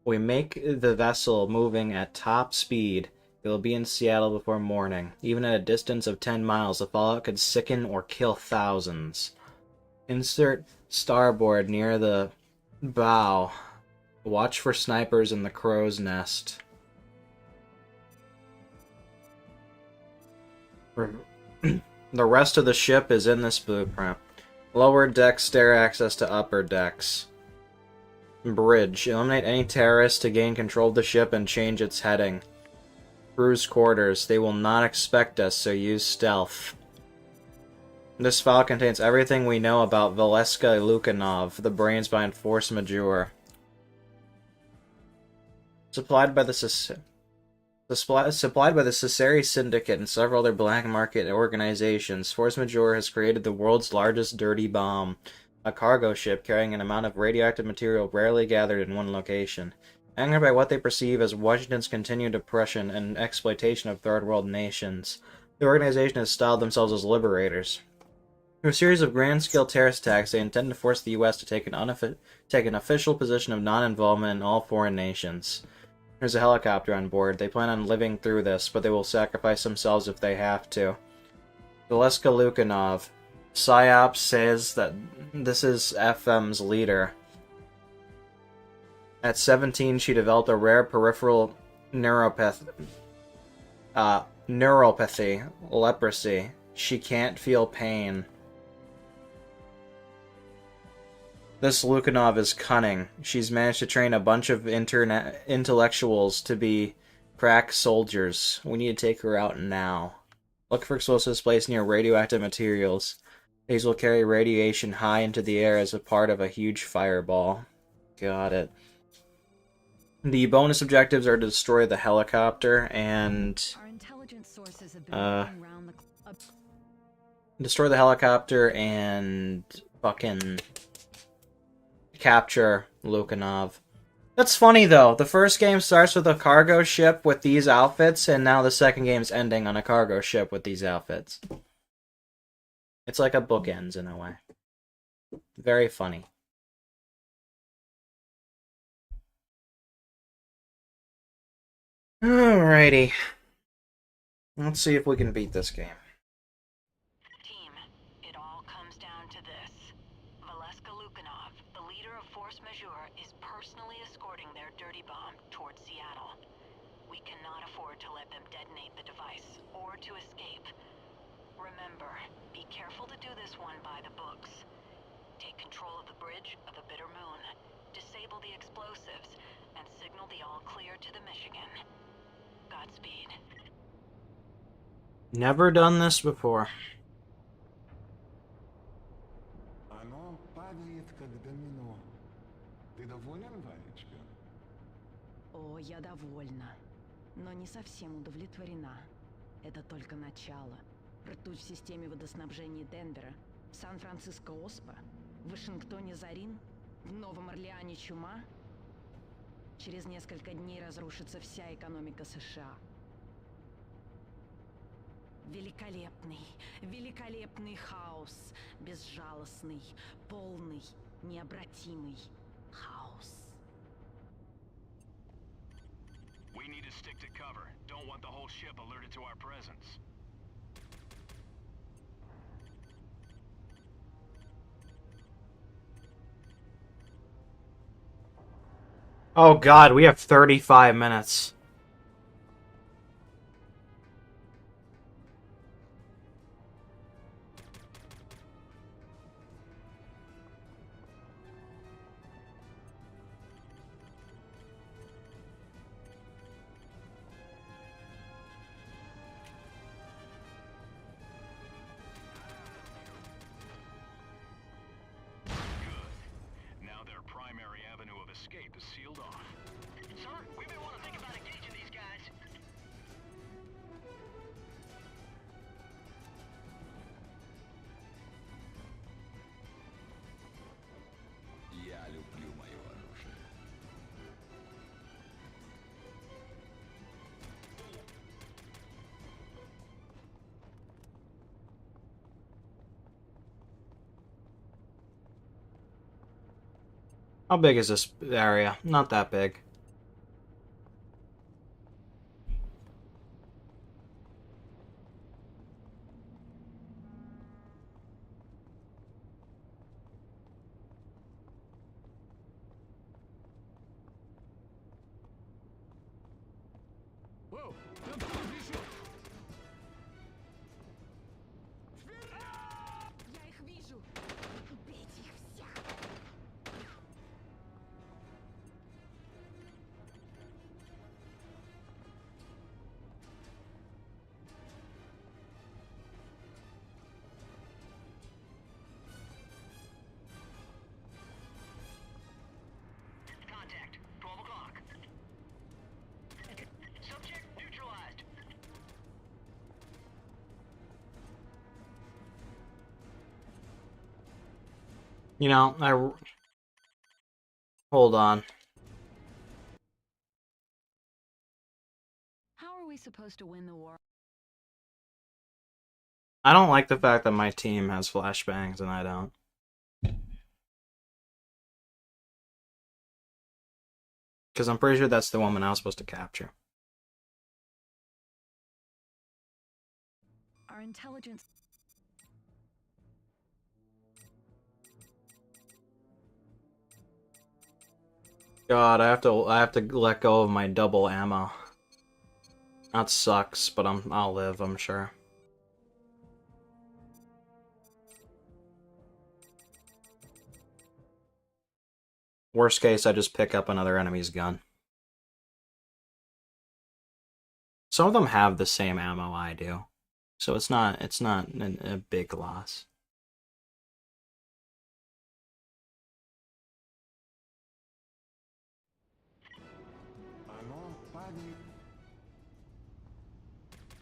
We make the vessel moving at top speed. It will be in Seattle before morning. Even at a distance of 10 miles, the fallout could sicken or kill thousands. Insert starboard near the bow. Watch for snipers in the crow's nest. The rest of the ship is in this blueprint. Lower decks stair access to upper decks. Bridge. Eliminate any terrorists to gain control of the ship and change its heading. Crew's quarters. They will not expect us, so use stealth. This file contains everything we know about Valeska Lukanov, the brains behind Force Majeure. Supplied by the Cesare Syndicate and several other black market organizations, Force Majeure has created the world's largest dirty bomb, a cargo ship carrying an amount of radioactive material rarely gathered in one location. Angered by what they perceive as Washington's continued oppression and exploitation of third world nations, the organization has styled themselves as liberators. Through a series of grand-scale terrorist attacks, they intend to force the U.S. to take an official position of non-involvement in all foreign nations. There's a helicopter on board. They plan on living through this, but they will sacrifice themselves if they have to. Valeska Lukanov. PSYOP says that this is FM's leader. At 17, she developed a rare peripheral neuropathy, leprosy. She can't feel pain. This Lukanov is cunning. She's managed to train a bunch of intellectuals to be crack soldiers. We need to take her out now. Look for explosives placed near radioactive materials. These will carry radiation high into the air as a part of a huge fireball. Got it. The bonus objectives are to destroy the helicopter and destroy the helicopter and fucking capture Lukanov. That's funny though. The first game starts with a cargo ship with these outfits, and now the second game's ending on a cargo ship with these outfits. It's like a bookends in a way. Very funny. Alrighty. Let's see if we can beat this game. Team, it all comes down to this. Valeska Lukanov, the leader of Force Majeure, is personally escorting their dirty bomb towards Seattle. We cannot afford to let them detonate the device, or to escape. Remember, be careful to do this one by the books. Take control of the bridge of the Bitter Moon, disable the explosives, and signal the all clear to the Michigan. Godspeed. Never done this before. Оно падает как домино. Ты доволен, Валечка? О, я довольна. но не совсем удовлетворена. Это только начало. Ртуть в системе водоснабжения Денвера, в Сан-Франциско оспа, в Вашингтоне Зарин, в Новом Орлеане чума. Через несколько дней разрушится вся экономика США. Великолепный, великолепный хаос. Безжалостный, полный, необратимый хаос. We need to stick to cover. Don't want the whole ship alerted to our presence. Oh god, we have 35 minutes. Now their primary avenue of escape is sealed off. Sir, we may want to think about engaging these guys. Я люблю мое оружие. How big is this area? Not that big. Whoa! Там кто-то пришел! Я их вижу! Убейте их всех! Contact, 12 o'clock. Subject neutralized. You know, hold on. How are we supposed to win the war? I don't like the fact that my team has flashbangs and I don't. Because I'm pretty sure that's the woman I was supposed to capture. Our intelligence... God, I have to let go of my double ammo. That sucks, but I'll live, I'm sure. Worst case, I just pick up another enemy's gun. Some of them have the same ammo I do, so it's not a big loss.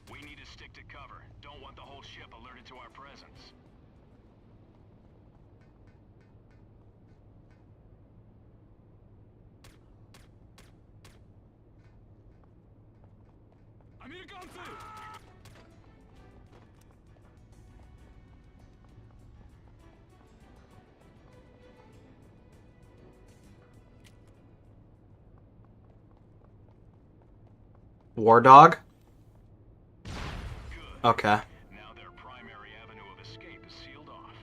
We need to stick to cover. Don't want the whole ship alerted to our presence. Американцы! War Dog? Okay. Now their primary avenue of escape is sealed off.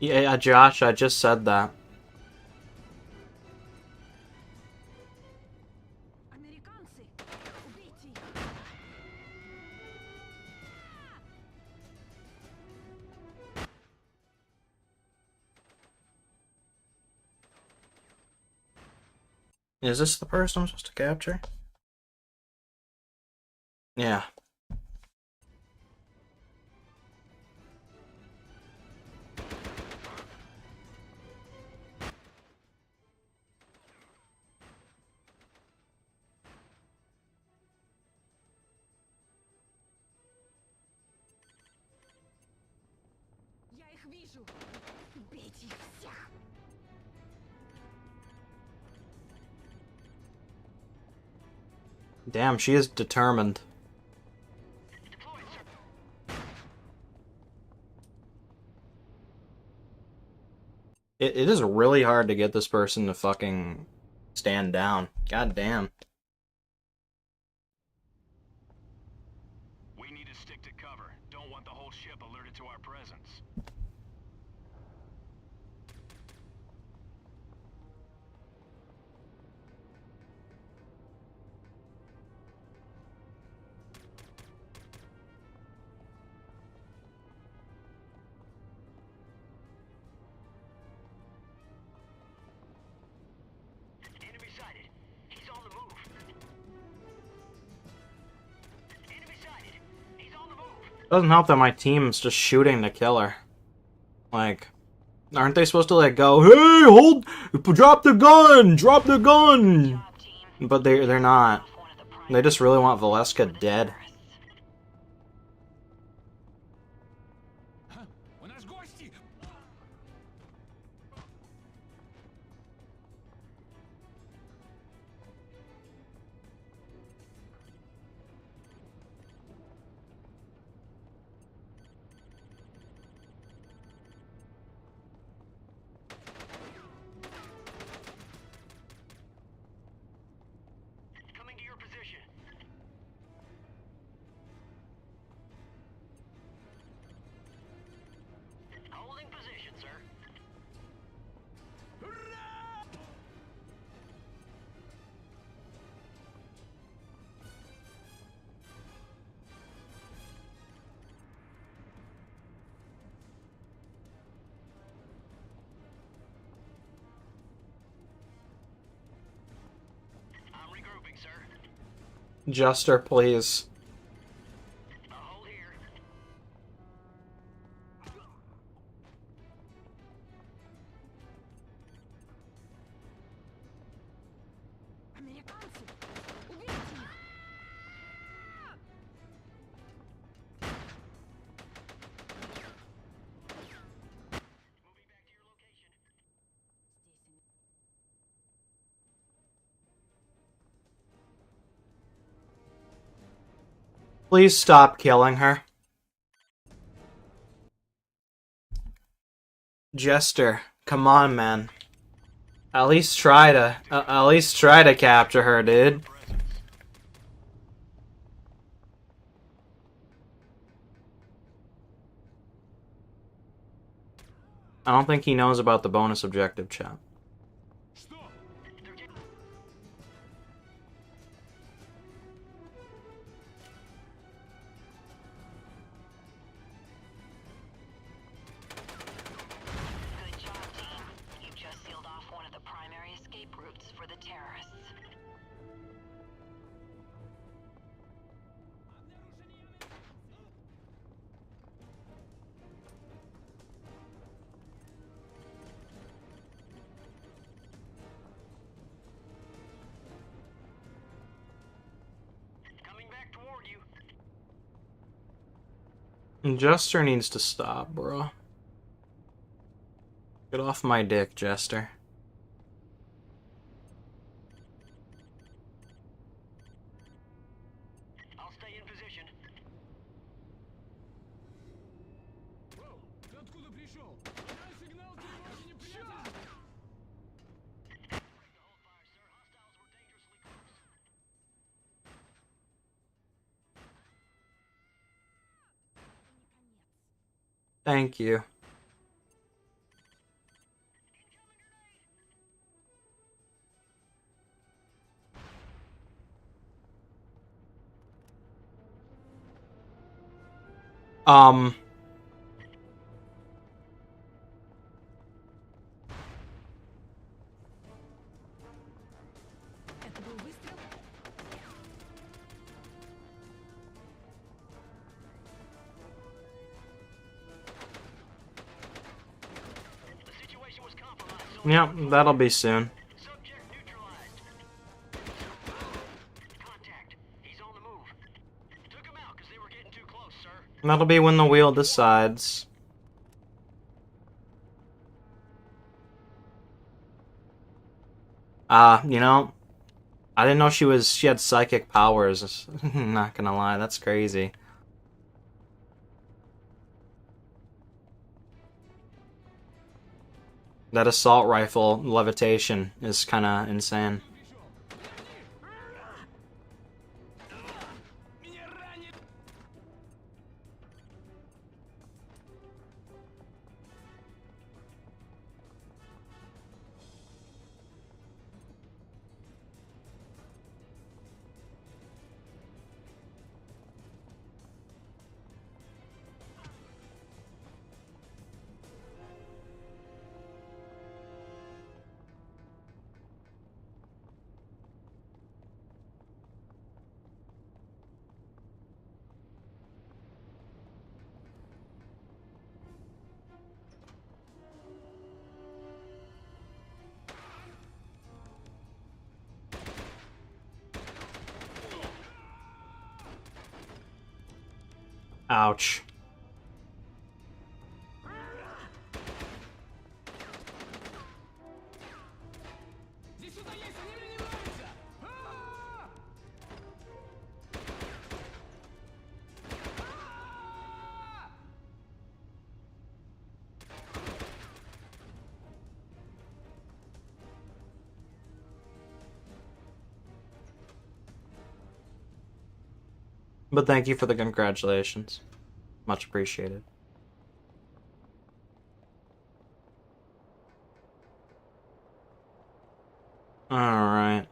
Yeah, Josh, I just said that. Is this the person I'm supposed to capture? Yeah. Damn, she is determined. It is really hard to get this person to fucking stand down. God damn. We need to stick to cover. Don't want the whole ship alerted to our presence. Enemy sighted. He's on the move. Enemy sighted. He's on the move. Doesn't help that my team's just shooting to kill her. Like, aren't they supposed to like go, hey, hold, drop the gun, drop the gun? But they're not. They just really want Valeska dead. Coming to your position. Holding position, sir. I'm regrouping, sir. Jester, please. I'll hold here. Please stop killing her. Jester, come on, man. At least try to capture her, dude. I don't think he knows about the bonus objective, chat. Good job, team. You just sealed off one of the primary escape routes for the terrorists. Coming back toward you. Jester needs to stop, bro. Get off my dick, Jester. I'll stay in position. Thank you. Yeah, that'll be soon. That'll be when the wheel decides. You know, I didn't know she had psychic powers. Not gonna lie, that's crazy. That assault rifle levitation is kinda insane. Ouch. But thank you for the congratulations. Much appreciated. Alright.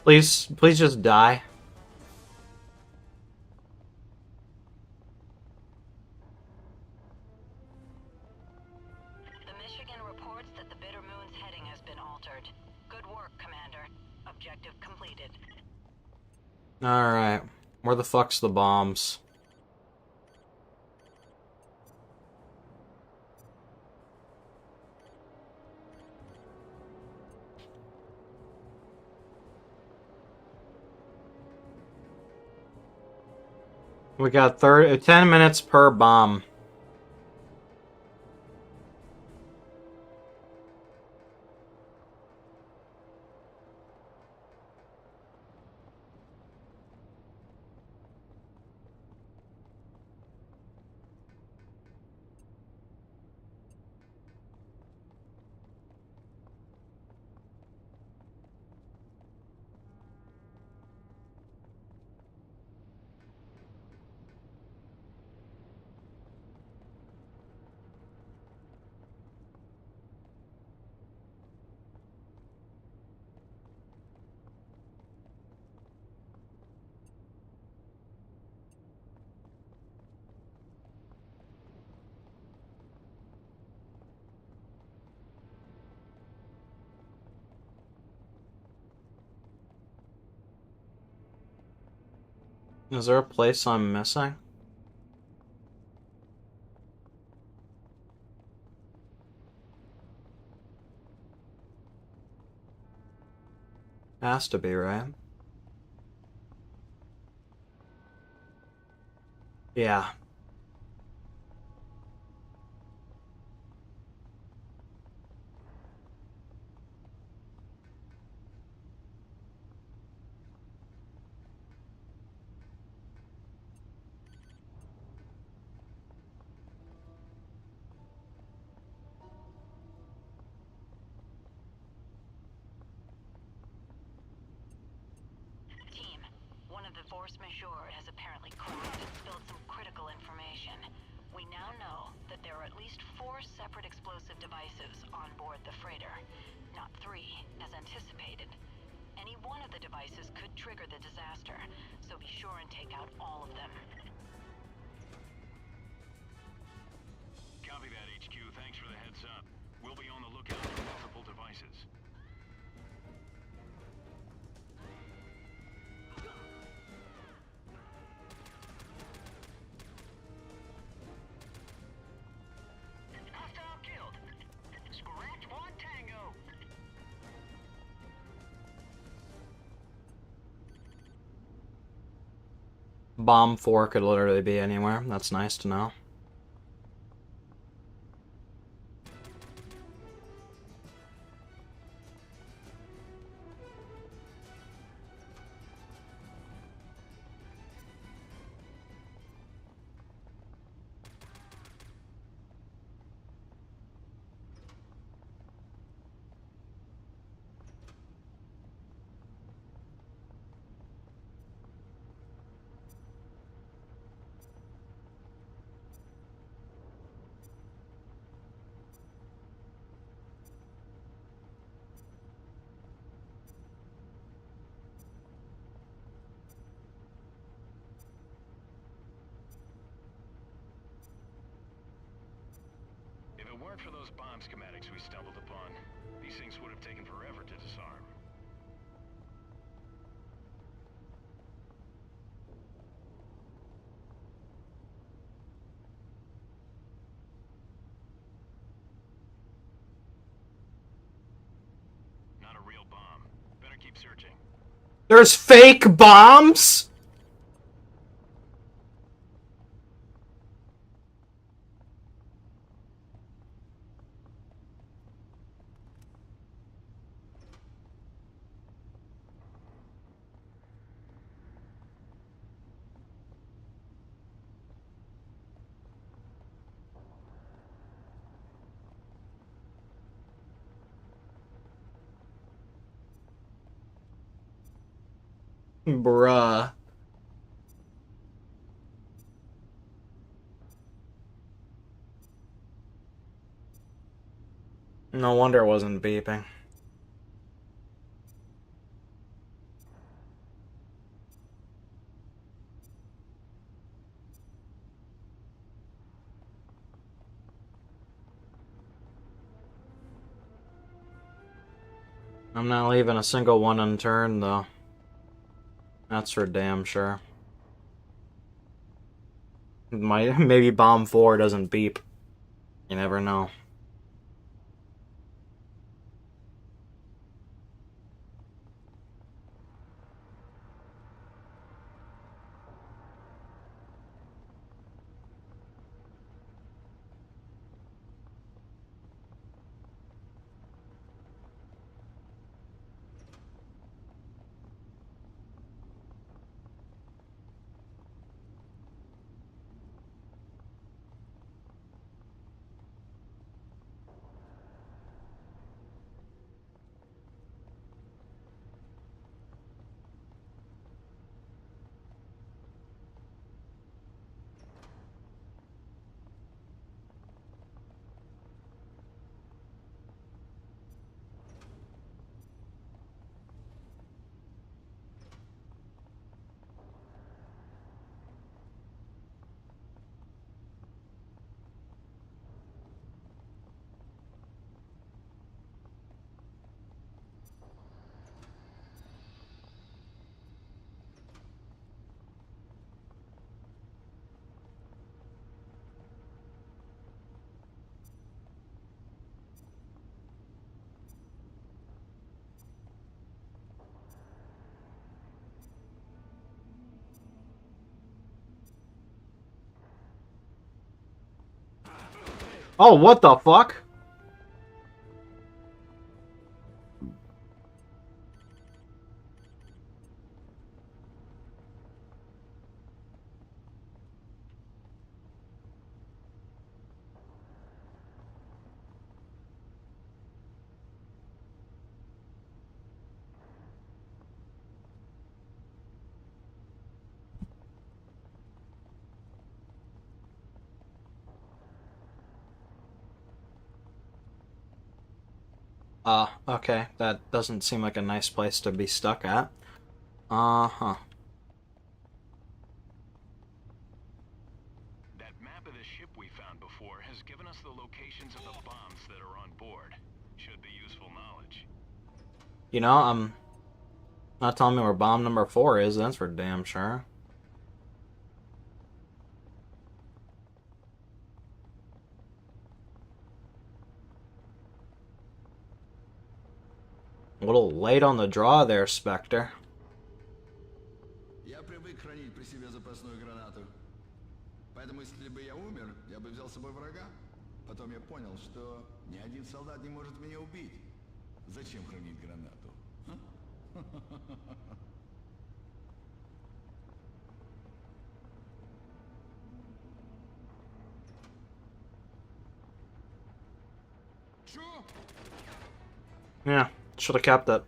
Please just die. The Michigan reports that the Bitter Moon's heading has been altered. Good work, Commander. Objective completed. Alright. Where the fuck's the bombs? We got 10 minutes per bomb. Is there a place I'm missing? Has to be, right? Yeah. force majeure has apparently cracked and spilled some critical information. We now know that there are at least 4 separate explosive devices on board the freighter. Not 3, as anticipated. Any one of the devices could trigger the disaster, so be sure and take out all of them. Copy that, HQ. Thanks for the heads up. We'll be on the lookout for multiple devices. Hostile killed. Scratch 1 tango. Bomb 4 could literally be anywhere. That's nice to know. If it weren't for those bomb schematics we stumbled upon, these things would have taken forever to disarm. Not a real bomb. Better keep searching. There's fake bombs? Bruh. No wonder it wasn't beeping. I'm not leaving a single one unturned, though. That's for damn sure. Maybe bomb 4 doesn't beep. You never know. Oh, what the fuck? Okay. That doesn't seem like a nice place to be stuck at. Uh-huh. That map of the ship we found before has given us the locations of the bombs that are on board. Should be useful knowledge. You know, not telling me where bomb number 4 is, that's for damn sure. A little late on the draw there, Spectre. Я привык хранить при себе запасную гранату. Поэтому, если бы я умер, я бы взял с собой врага. Потом я понял, что ни один солдат не может меня убить. Зачем хранить гранату? Yeah, should have kept it.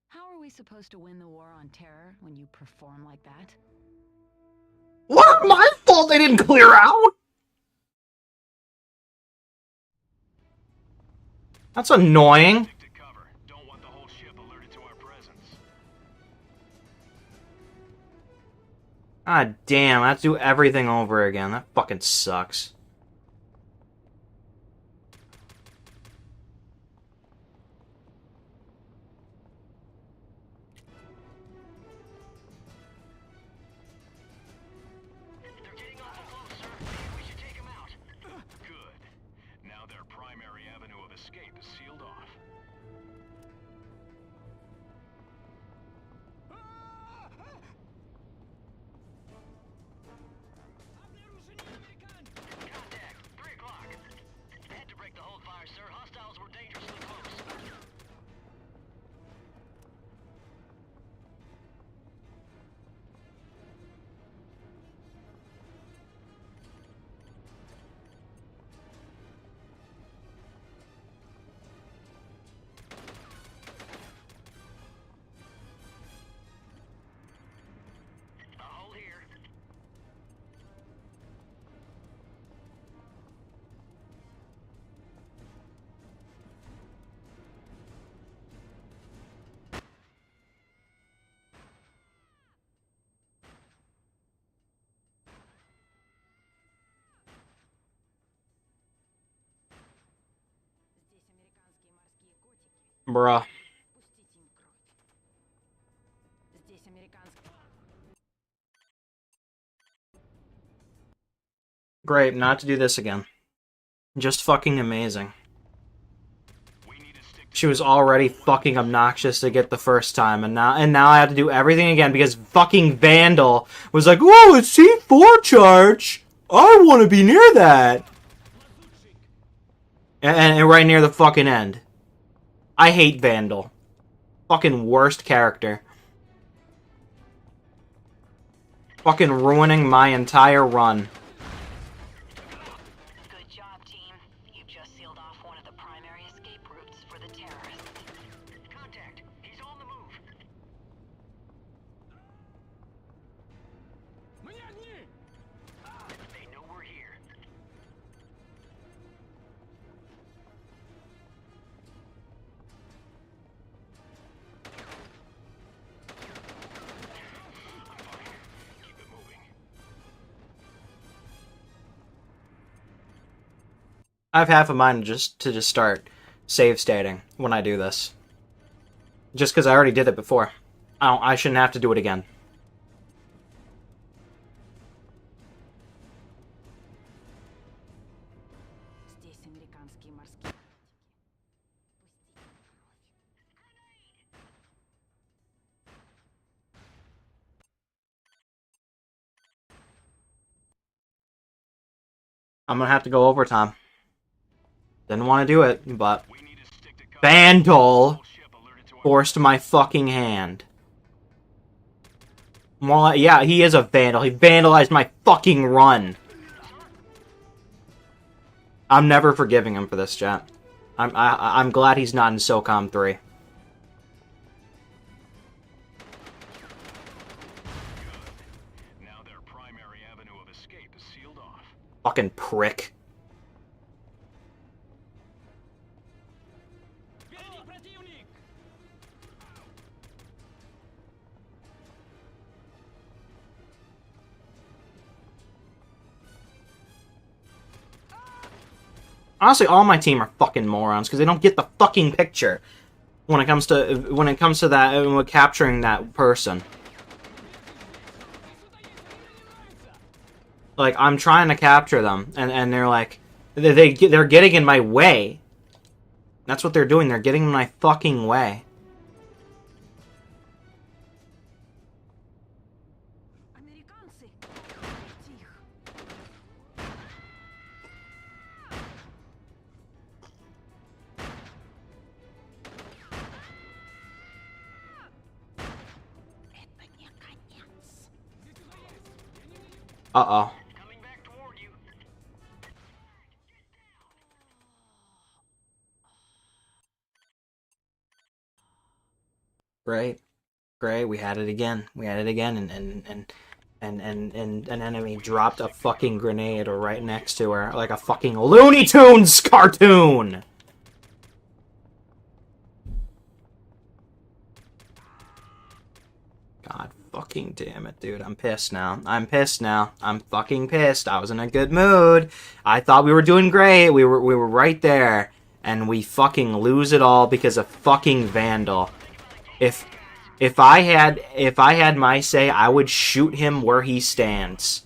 How are we supposed to win the war on terror when you perform like that? What? My fault they didn't clear out? That's annoying. Stick to cover. Don't want the whole ship alerted to our presence. God damn, I have to do everything over again. That fucking sucks. They're getting awful close, sir. We should take them out. Good. Now their primary avenue of escape is sealed off. Contact. 3 o'clock. Had to break the hold fire, sir. Hostiles were dangerously close. I'll hold here. Bruh. Great, not to do this again. Just fucking amazing. She was already fucking obnoxious to get the first time, and now I have to do everything again because fucking Vandal was like, "Oh, it's C4 charge. I want to be near that." And right near the fucking end. I hate Vandal. Fucking worst character. Fucking ruining my entire run. Good job, team. You've just sealed off one of the primary escape routes for the terrorists. Contact. He's on the move. They know we're here. I have half a mind to just start save stating when I do this. Just because I already did it before. I shouldn't have to do it again. I'm gonna have to go overtime. Didn't want to do it, but Vandal forced my fucking hand. More like, yeah, he is a vandal. He vandalized my fucking run. I'm never forgiving him for this, chat. I'm glad he's not in Socom 3. Now their primary avenue of escape is sealed off. Fucking prick. Honestly, all my team are fucking morons because they don't get the fucking picture when it comes to that capturing that person. Like, I'm trying to capture them, and they're like, they're getting in my way. That's what they're doing. They're getting in my fucking way. Uh-oh. Great. Great, we had it again. We had it again, and an enemy dropped a fucking grenade right next to her, like a fucking Looney Tunes cartoon! God fucking damn it, dude. I'm pissed now. I'm pissed now. I'm fucking pissed. I was in a good mood. I thought we were doing great. We were right there. And we fucking lose it all because of fucking Vandal. If I had my say, I would shoot him where he stands.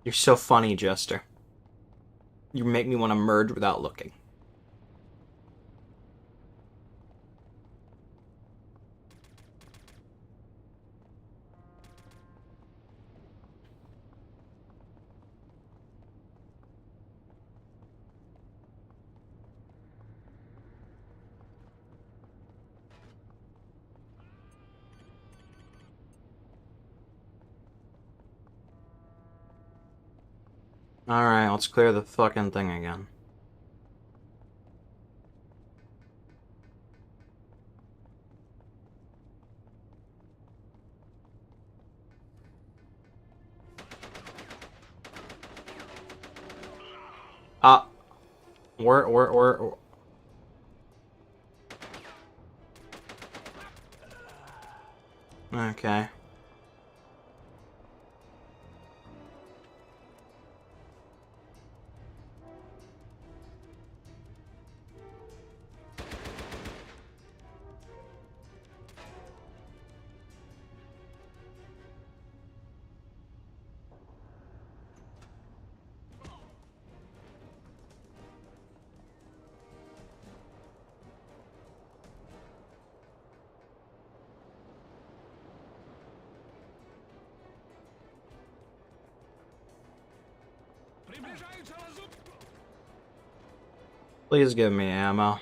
You're so funny, Jester. You make me want to merge without looking. Alright, let's clear the fucking thing again. We're... Okay. Please give me ammo.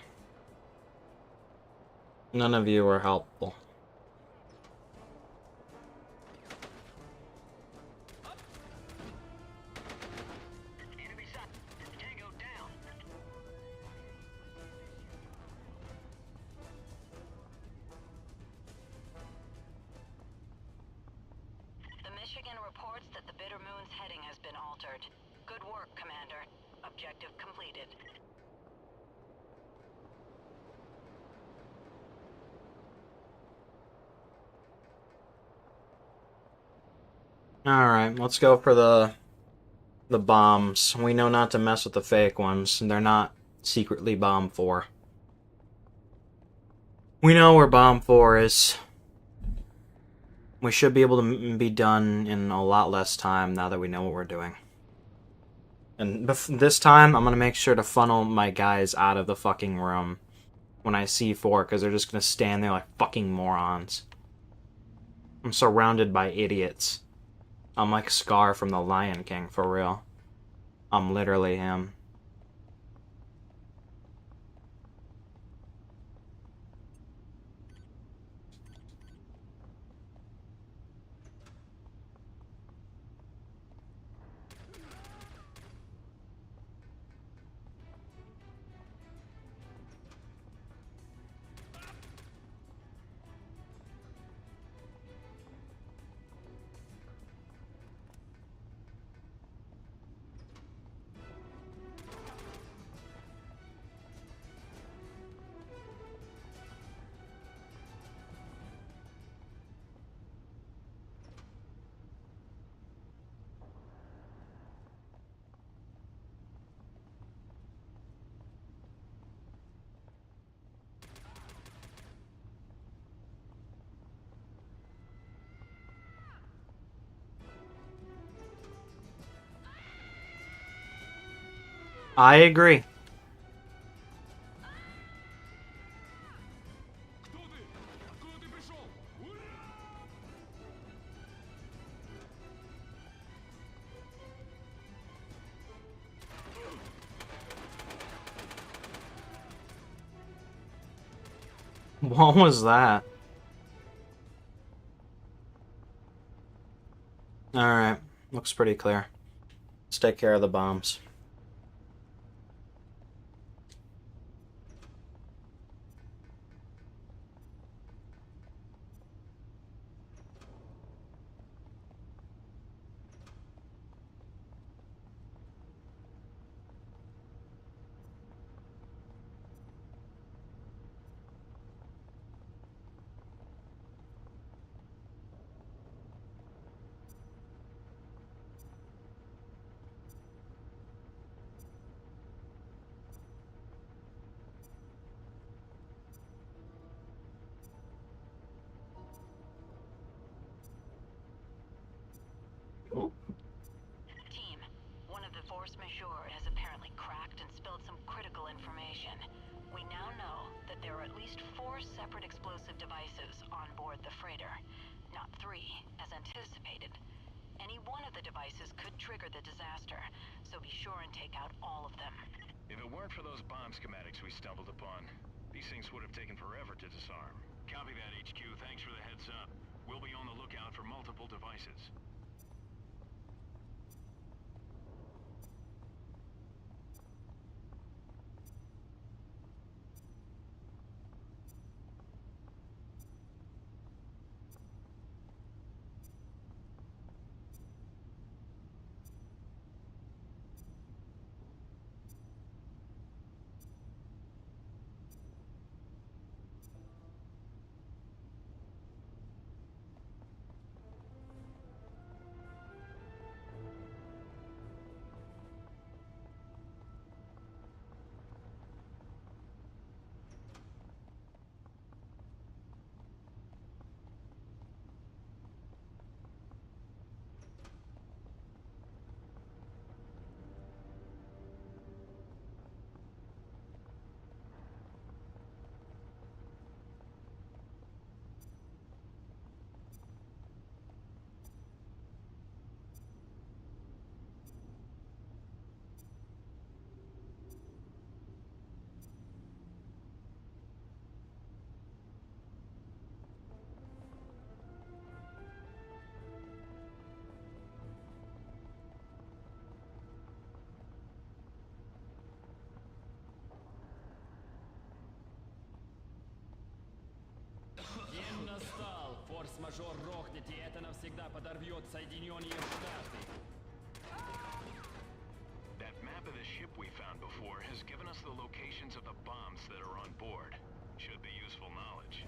None of you are helpful. Michigan reports that the Bitter Moon's heading has been altered. Good work, Commander. Objective completed. Alright, let's go for the bombs. We know not to mess with the fake ones. They're not secretly Bomb 4. We know where Bomb 4 is. We should be able to be done in a lot less time now that we know what we're doing. And this time, I'm going to make sure to funnel my guys out of the fucking room when I see 4, because they're just going to stand there like fucking morons. I'm surrounded by idiots. I'm like Scar from The Lion King, for real. I'm literally him. I agree. What was that? Alright, looks pretty clear. Let's take care of the bombs. Team, one of the force majeure has apparently cracked and spilled some critical information. We now know that there are at least 4 separate explosive devices on board the freighter. Not 3, as anticipated. Any one of the devices could trigger the disaster, so be sure and take out all of them. If it weren't for those bomb schematics we stumbled upon, these things would have taken forever to disarm. Copy that, HQ. Thanks for the heads up. We'll be on the lookout for multiple devices. мажор рухнет, и это навсегда подорвет Соединенные Штаты. That map of the ship we found before has given us the locations of the bombs that are on board. Should be useful knowledge.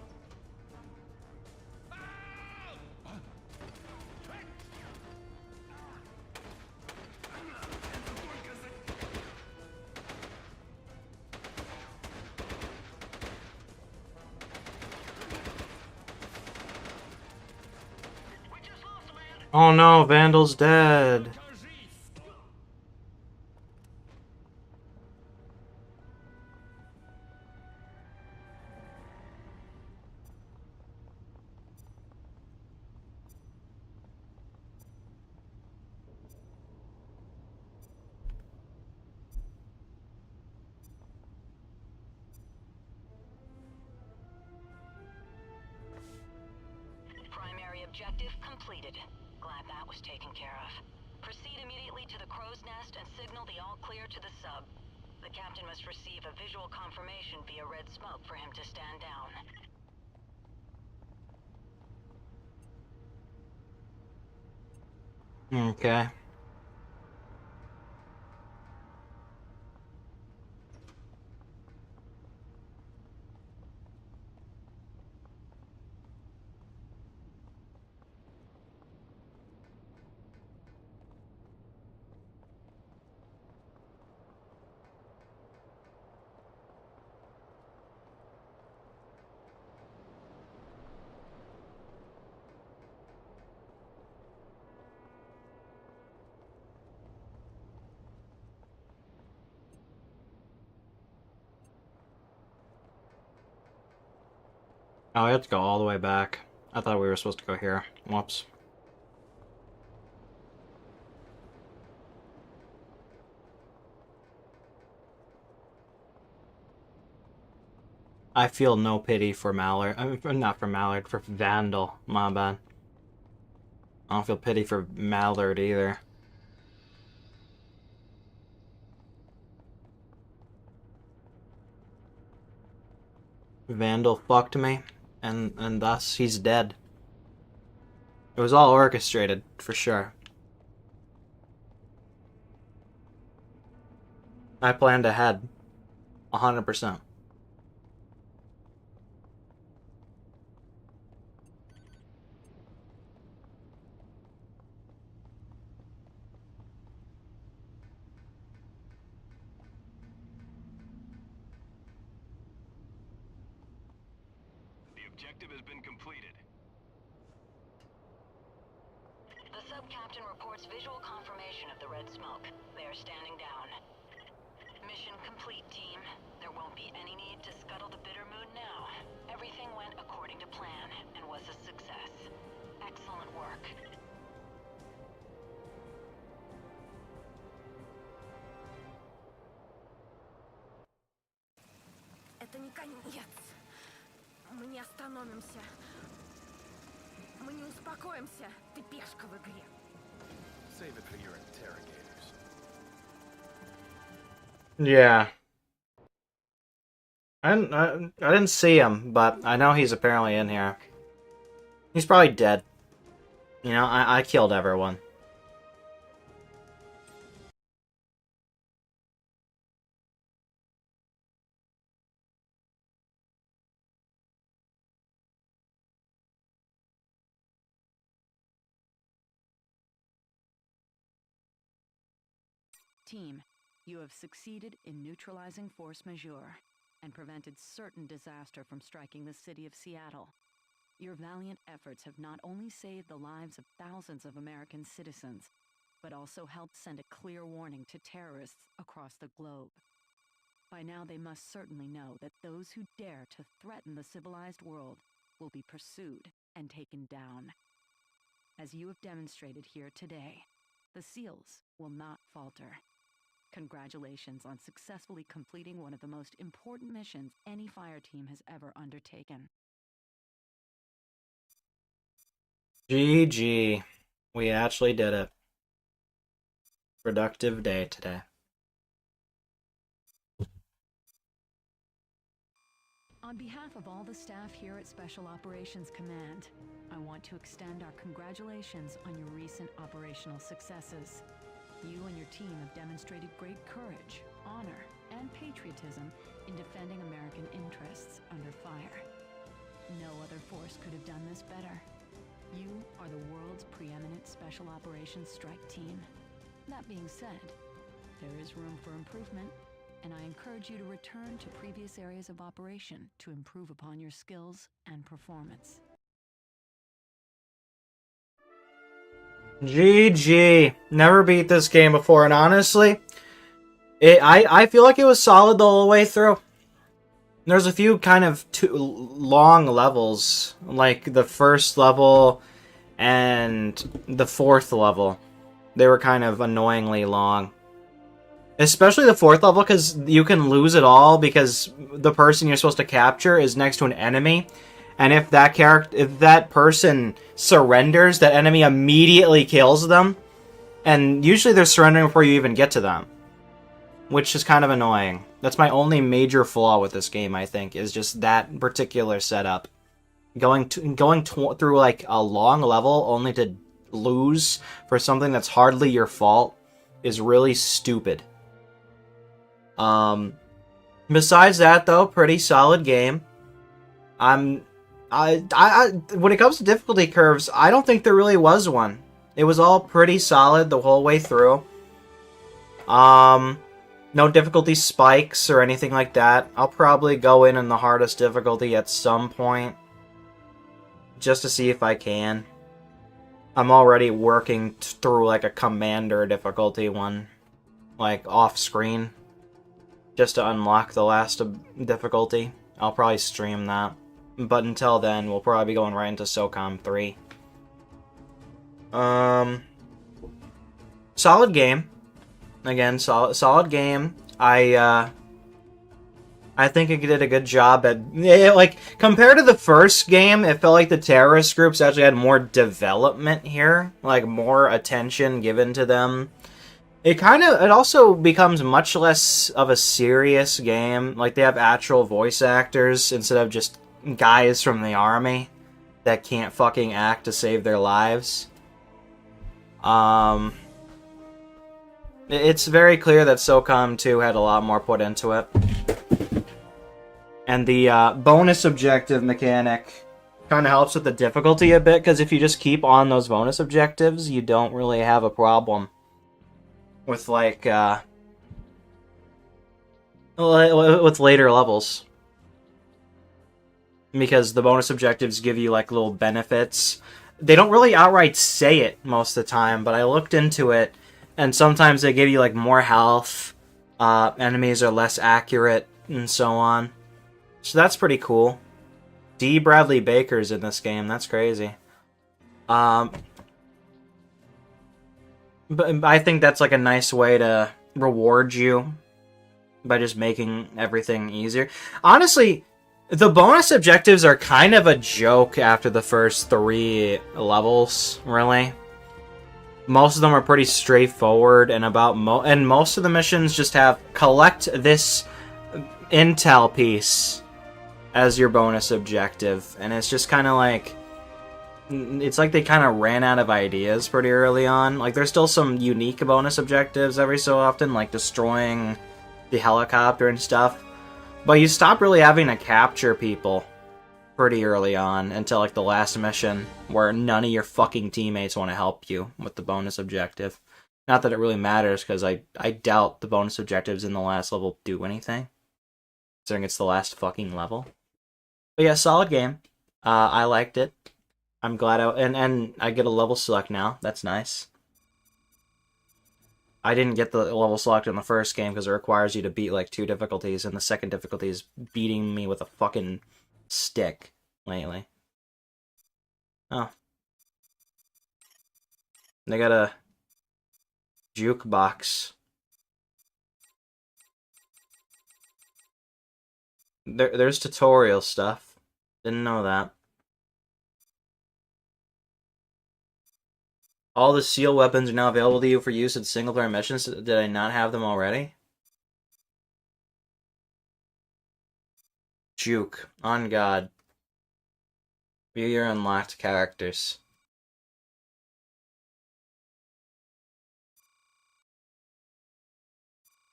Oh no, Vandal's dead. Primary objective completed. Glad that was taken care of. Proceed immediately to the crow's nest and signal the all clear to the sub. The captain must receive a visual confirmation via red smoke for him to stand down. Okay. Oh, we have to go all the way back. I thought we were supposed to go here. Whoops. I feel no pity for Mallard. I mean, not for Mallard, for Vandal. My bad. I don't feel pity for Mallard either. Vandal fucked me, and thus he's dead. It was all orchestrated, for sure. I planned ahead. 100%. The objective has been completed. The sub-captain reports visual confirmation of the red smoke. They are standing down. Mission complete, team. There won't be any need to scuttle the bitter moon now. Everything went according to plan and was a success. Excellent work. Это не конец. Мы не остановимся. Мы не успокоимся. Ты пешка в игре. Save it for your interrogators. Yeah. I didn't see him, but I know he's apparently in here. He's probably dead. You know, I killed everyone. Team, you have succeeded in neutralizing force majeure and prevented certain disaster from striking the city of Seattle. Your valiant efforts have not only saved the lives of thousands of American citizens, but also helped send a clear warning to terrorists across the globe. By now they must certainly know that those who dare to threaten the civilized world will be pursued and taken down. As you have demonstrated here today, the SEALs will not falter. Congratulations on successfully completing one of the most important missions any fire team has ever undertaken. GG. We actually did it. Productive day today. On behalf of all the staff here at Special Operations Command, I want to extend our congratulations on your recent operational successes. You and your team have demonstrated great courage, honor, and patriotism in defending American interests under fire. No other force could have done this better. You are the world's preeminent Special Operations Strike Team. That being said, there is room for improvement, and I encourage you to return to previous areas of operation to improve upon your skills and performance. GG. Never beat this game before, and honestly, I feel like it was solid the whole way through. There's a few kind of too long levels, like the first level and the fourth level. They were kind of annoyingly long. Especially the fourth level, because you can lose it all because the person you're supposed to capture is next to an enemy. And if that person surrenders, that enemy immediately kills them. And usually they're surrendering before you even get to them. Which is kind of annoying. That's my only major flaw with this game, I think, is just that particular setup. Going through like a long level only to lose for something that's hardly your fault is really stupid. Besides that, though, pretty solid game. When it comes to difficulty curves, I don't think there really was one. It was all pretty solid the whole way through. No difficulty spikes or anything like that. I'll probably go in the hardest difficulty at some point, just to see if I can. I'm already working through like a commander difficulty one, like off screen, just to unlock the last difficulty. I'll probably stream that. But until then, we'll probably be going right into Socom 3. Solid game. Again, solid game. I think it did a good job at... like, compared to the first game, it felt like the terrorist groups actually had more development here. Like, more attention given to them. It also becomes much less of a serious game. Like, they have actual voice actors instead of just guys from the army that can't fucking act to save their lives. It's very clear that Socom 2 had a lot more put into it. And the bonus objective mechanic kind of helps with the difficulty a bit, because if you just keep on those bonus objectives, you don't really have a problem with, like, with later levels. Because the bonus objectives give you, like, little benefits. They don't really outright say it most of the time, but I looked into it, and sometimes they give you, like, more health, enemies are less accurate, and so on. So that's pretty cool. D. Bradley Baker's in this game, that's crazy. But I think that's, like, a nice way to reward you by just making everything easier. Honestly, the bonus objectives are kind of a joke after the first 3 levels, really. Most of them are pretty straightforward, and and most of the missions just have collect this intel piece as your bonus objective, and it's just kind of like, it's like they kind of ran out of ideas pretty early on. Like, there's still some unique bonus objectives every so often, like destroying the helicopter and stuff, but you stop really having to capture people pretty early on until, like, the last mission, where none of your fucking teammates want to help you with the bonus objective. Not that it really matters, because I doubt the bonus objectives in the last level do anything, considering it's the last fucking level. But yeah, solid game. I liked it. I'm glad and I get a level select now. That's nice. I didn't get the level select in the first game because it requires you to beat, like, 2 difficulties, and the second difficulty is beating me with a fucking stick lately. Oh. They got a jukebox. There's tutorial stuff. Didn't know that. All the SEAL weapons are now available to you for use in single-player missions. Did I not have them already? Juke. On God. View your unlocked characters.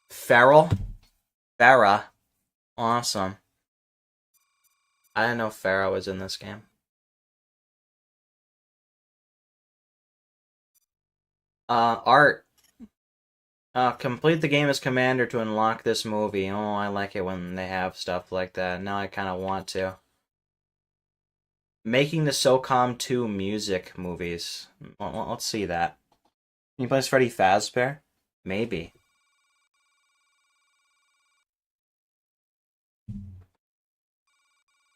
Farrah. Awesome. I didn't know Farrah was in this game. Art. Complete the game as commander to unlock this movie. Oh, I like it when they have stuff like that. Now I kind of want to. Making the Socom 2 music movies. Well, let's see that. Can you play as Freddy Fazbear? Maybe.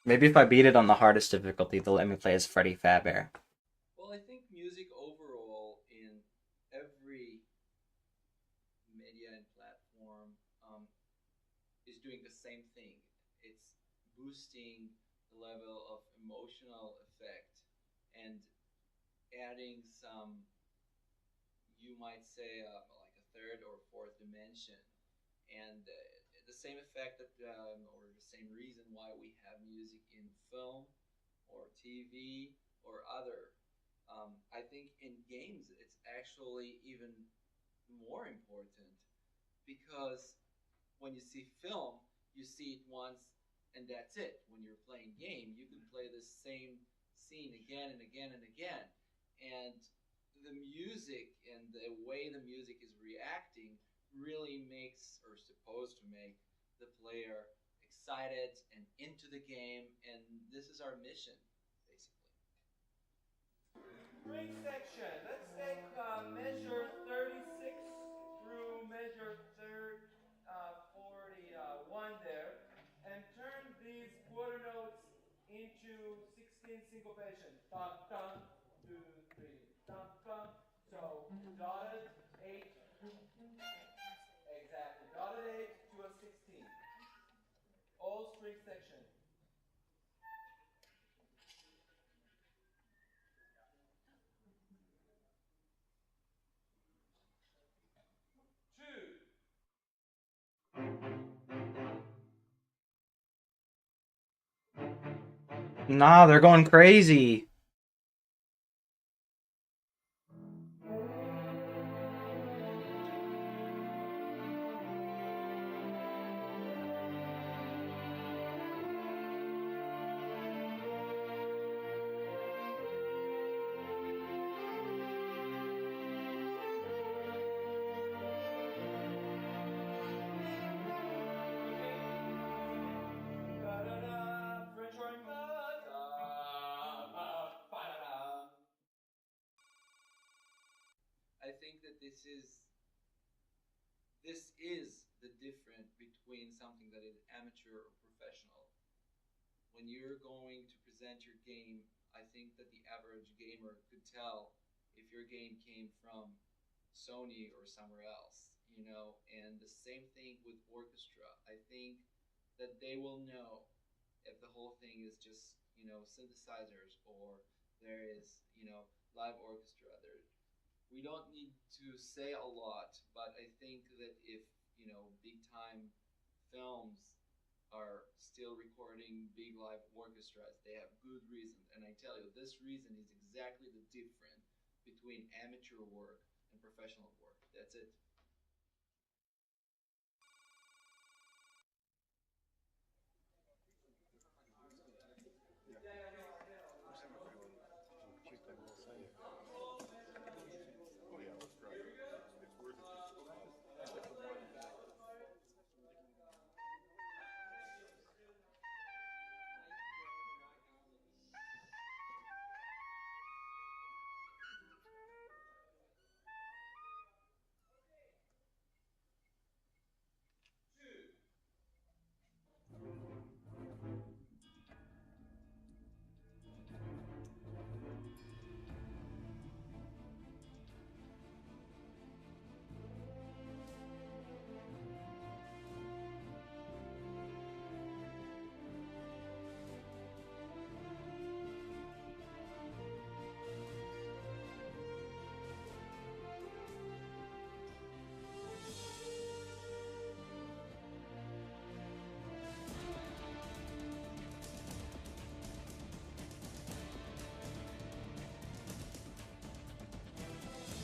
Maybe if I beat it on the hardest difficulty, they'll let me play as Freddy Fazbear. Well, I think music overall in every media and platform is doing the same thing. It's boosting the level of emotional effect and adding some, you might say, like a third or fourth dimension. And the same effect that, or the same reason why we have music in film or TV or other. I think in games it's actually even more important because when you see film, you see it once and that's it. When you're playing game, you can play the same scene again and again and again. And the music and the way the music is reacting really makes, or supposed to make, the player excited and into the game. And this is our mission, basically. String section. Let's take measure 36 through measure 41 there, and turn these quarter notes into 16 syncopation. Dun dun, 2, 3, dun dun. So dotted 8. Exactly. Dotted 8 to a 16. All string section. Nah, they're going crazy. French horn cut. I think that this is the difference between something that is amateur or professional. When you're going to present your game, I think that the average gamer could tell if your game came from Sony or somewhere else, you know. And the same thing with orchestra. I think that they will know if the whole thing is just, you know, synthesizers or there is, you know, live orchestra. We don't need to say a lot, but I think that if, you know, big time films are still recording big live orchestras, they have good reason. And I tell you, this reason is exactly the difference between amateur work and professional work. That's it.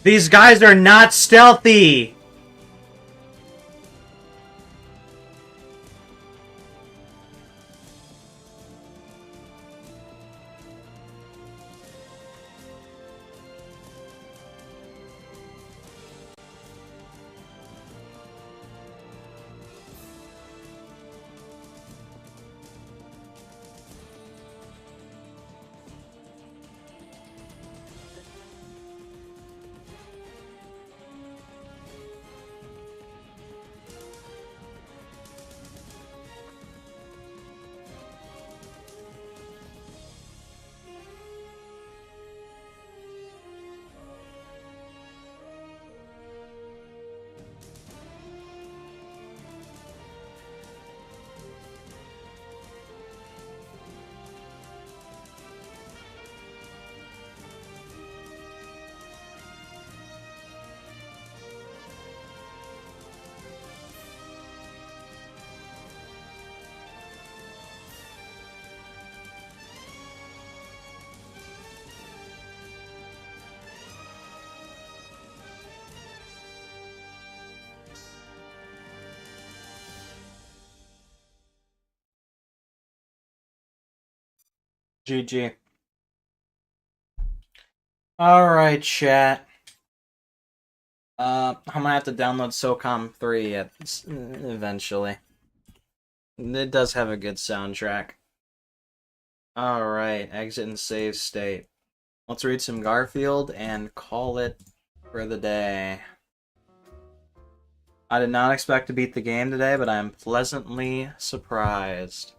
These guys are not stealthy! GG. Alright, chat. I'm gonna have to download Socom 3 eventually. It does have a good soundtrack. Alright, exit and save state. Let's read some Garfield and call it for the day. I did not expect to beat the game today, but I am pleasantly surprised.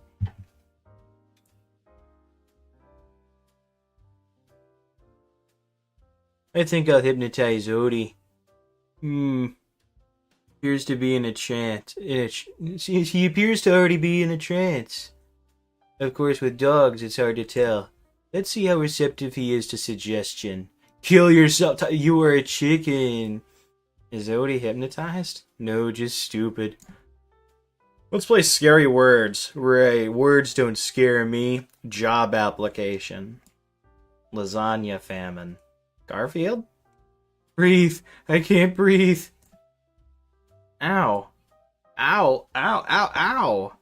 I think I'll hypnotize Odie. Appears to be in a trance. He appears to already be in a trance. Of course, with dogs, it's hard to tell. Let's see how receptive he is to suggestion. Kill yourself, you are a chicken. Is Odie hypnotized? No, just stupid. Let's play Scary Words. Ray, words don't scare me. Job application. Lasagna famine. Garfield? Breathe. I can't breathe. Ow. Ow. Ow. Ow. Ow.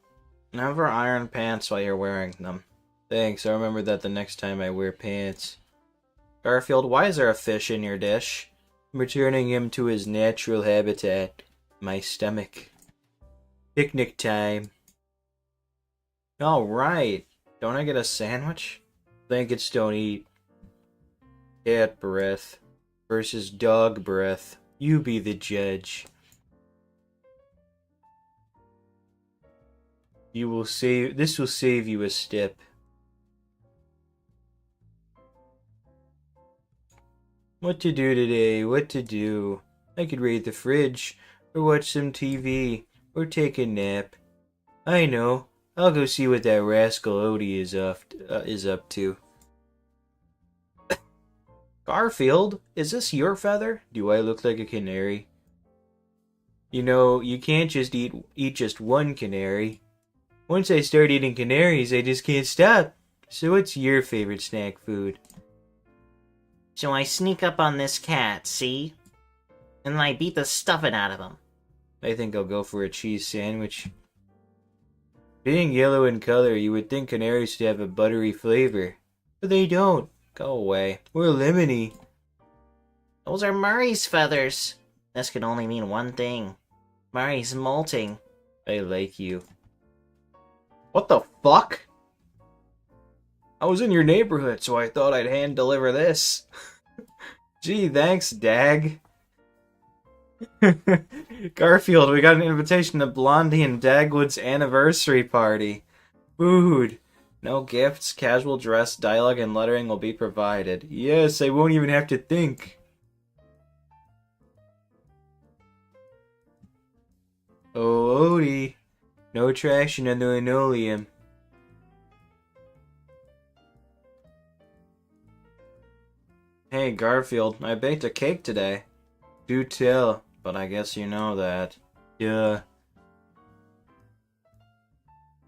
Never iron pants while you're wearing them. Thanks, I'll remember that the next time I wear pants. Garfield, why is there a fish in your dish? I'm returning him to his natural habitat. My stomach. Picnic time. Alright. Don't I get a sandwich? Blankets don't eat. Cat breath versus dog breath. You be the judge. You will save. This will save you a step. What to do today? What to do? I could raid the fridge, or watch some TV, or take a nap. I know. I'll go see what that rascal Odie is up to. Garfield, is this your feather? Do I look like a canary? You know, you can't just eat just one canary. Once I start eating canaries, I just can't stop. So what's your favorite snack food? So I sneak up on this cat, see? And I beat the stuffing out of him. I think I'll go for a cheese sandwich. Being yellow in color, you would think canaries should have a buttery flavor. But they don't. Go away. We're lemony. Those are Murray's feathers. This can only mean one thing. Murray's molting. I like you. What the fuck? I was in your neighborhood, so I thought I'd hand deliver this. Gee, thanks, Dag. Garfield, we got an invitation to Blondie and Dagwood's anniversary party. Food. No gifts, casual dress, dialogue, and lettering will be provided. Yes, I won't even have to think. Oh, Odie. No traction on the linoleum. Hey, Garfield, I baked a cake today. Do tell, but I guess you know that. Duh.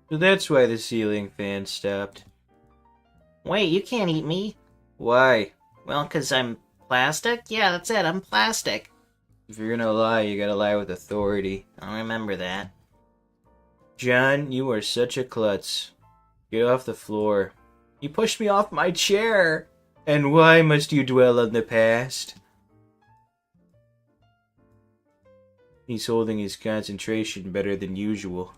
So that's why the ceiling fan stopped. Wait, you can't eat me. Why? Well, 'cause I'm Plastic? Yeah, that's it, I'm plastic. If you're gonna lie, you gotta lie with authority. I'll remember that. John, you are such a klutz. Get off the floor. You pushed me off my chair! And why must you dwell on the past? He's holding his concentration better than usual.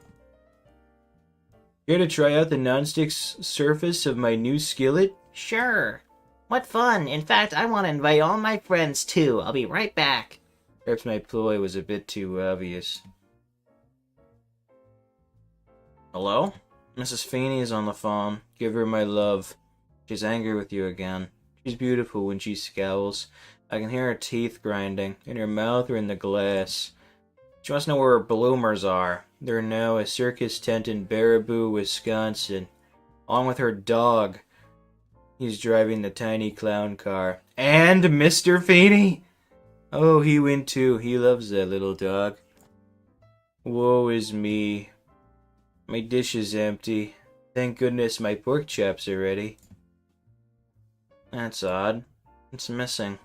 Here to try out the nonstick surface of my new skillet? Sure. What fun. In fact, I want to invite all my friends too. I'll be right back. Perhaps my ploy was a bit too obvious. Hello? Mrs. Feeney is on the phone. Give her my love. She's angry with you again. She's beautiful when she scowls. I can hear her teeth grinding, in her mouth or in the glass. She wants to know where her bloomers are. They're now a circus tent in Baraboo, Wisconsin, along with her dog. He's driving the tiny clown car. And Mr. Feeney? Oh, he went too. He loves that little dog. Woe is me. My dish is empty. Thank goodness my pork chops are ready. That's odd. It's missing.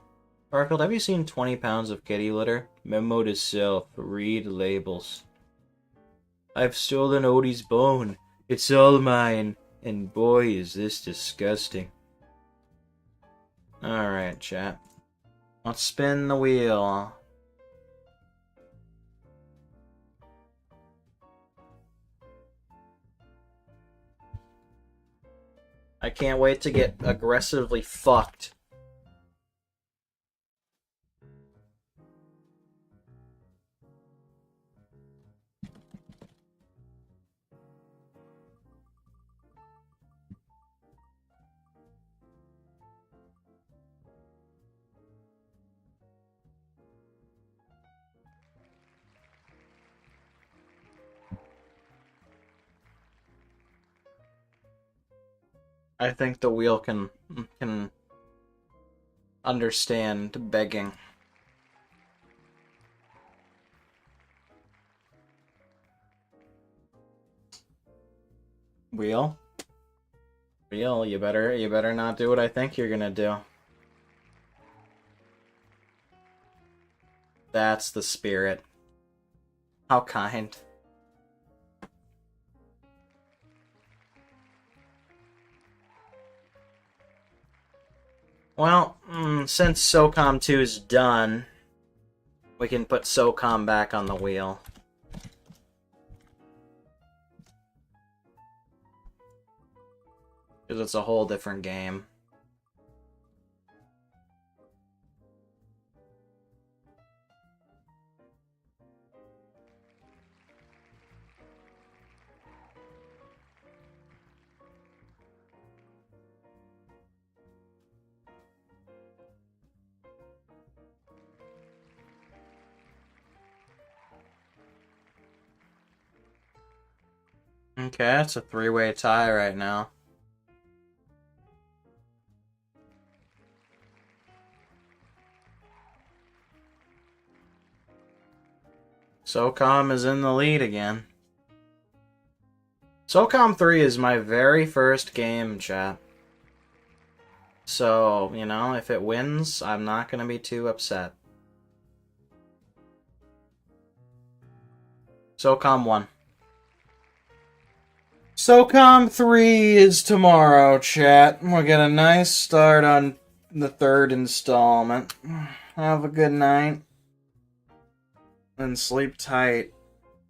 Garfield, have you seen 20 pounds of kitty litter? Memo to self. Read labels. I've stolen Odie's bone. It's all mine. And boy, is this disgusting. Alright, chat. Let's spin the wheel. I can't wait to get aggressively fucked. I think the wheel can understand begging. Wheel? Wheel, you better not do what I think you're gonna do. That's the spirit. How kind. Well, since Socom 2 is done, we can put Socom back on the wheel. Because it's a whole different game. Okay, it's a three-way tie right now. Socom is in the lead again. Socom 3 is my very first game, chat. So, you know, if it wins, I'm not gonna be too upset. Socom 1. Socom 3 is tomorrow, chat. We'll get a nice start on the third installment. Have a good night. And sleep tight.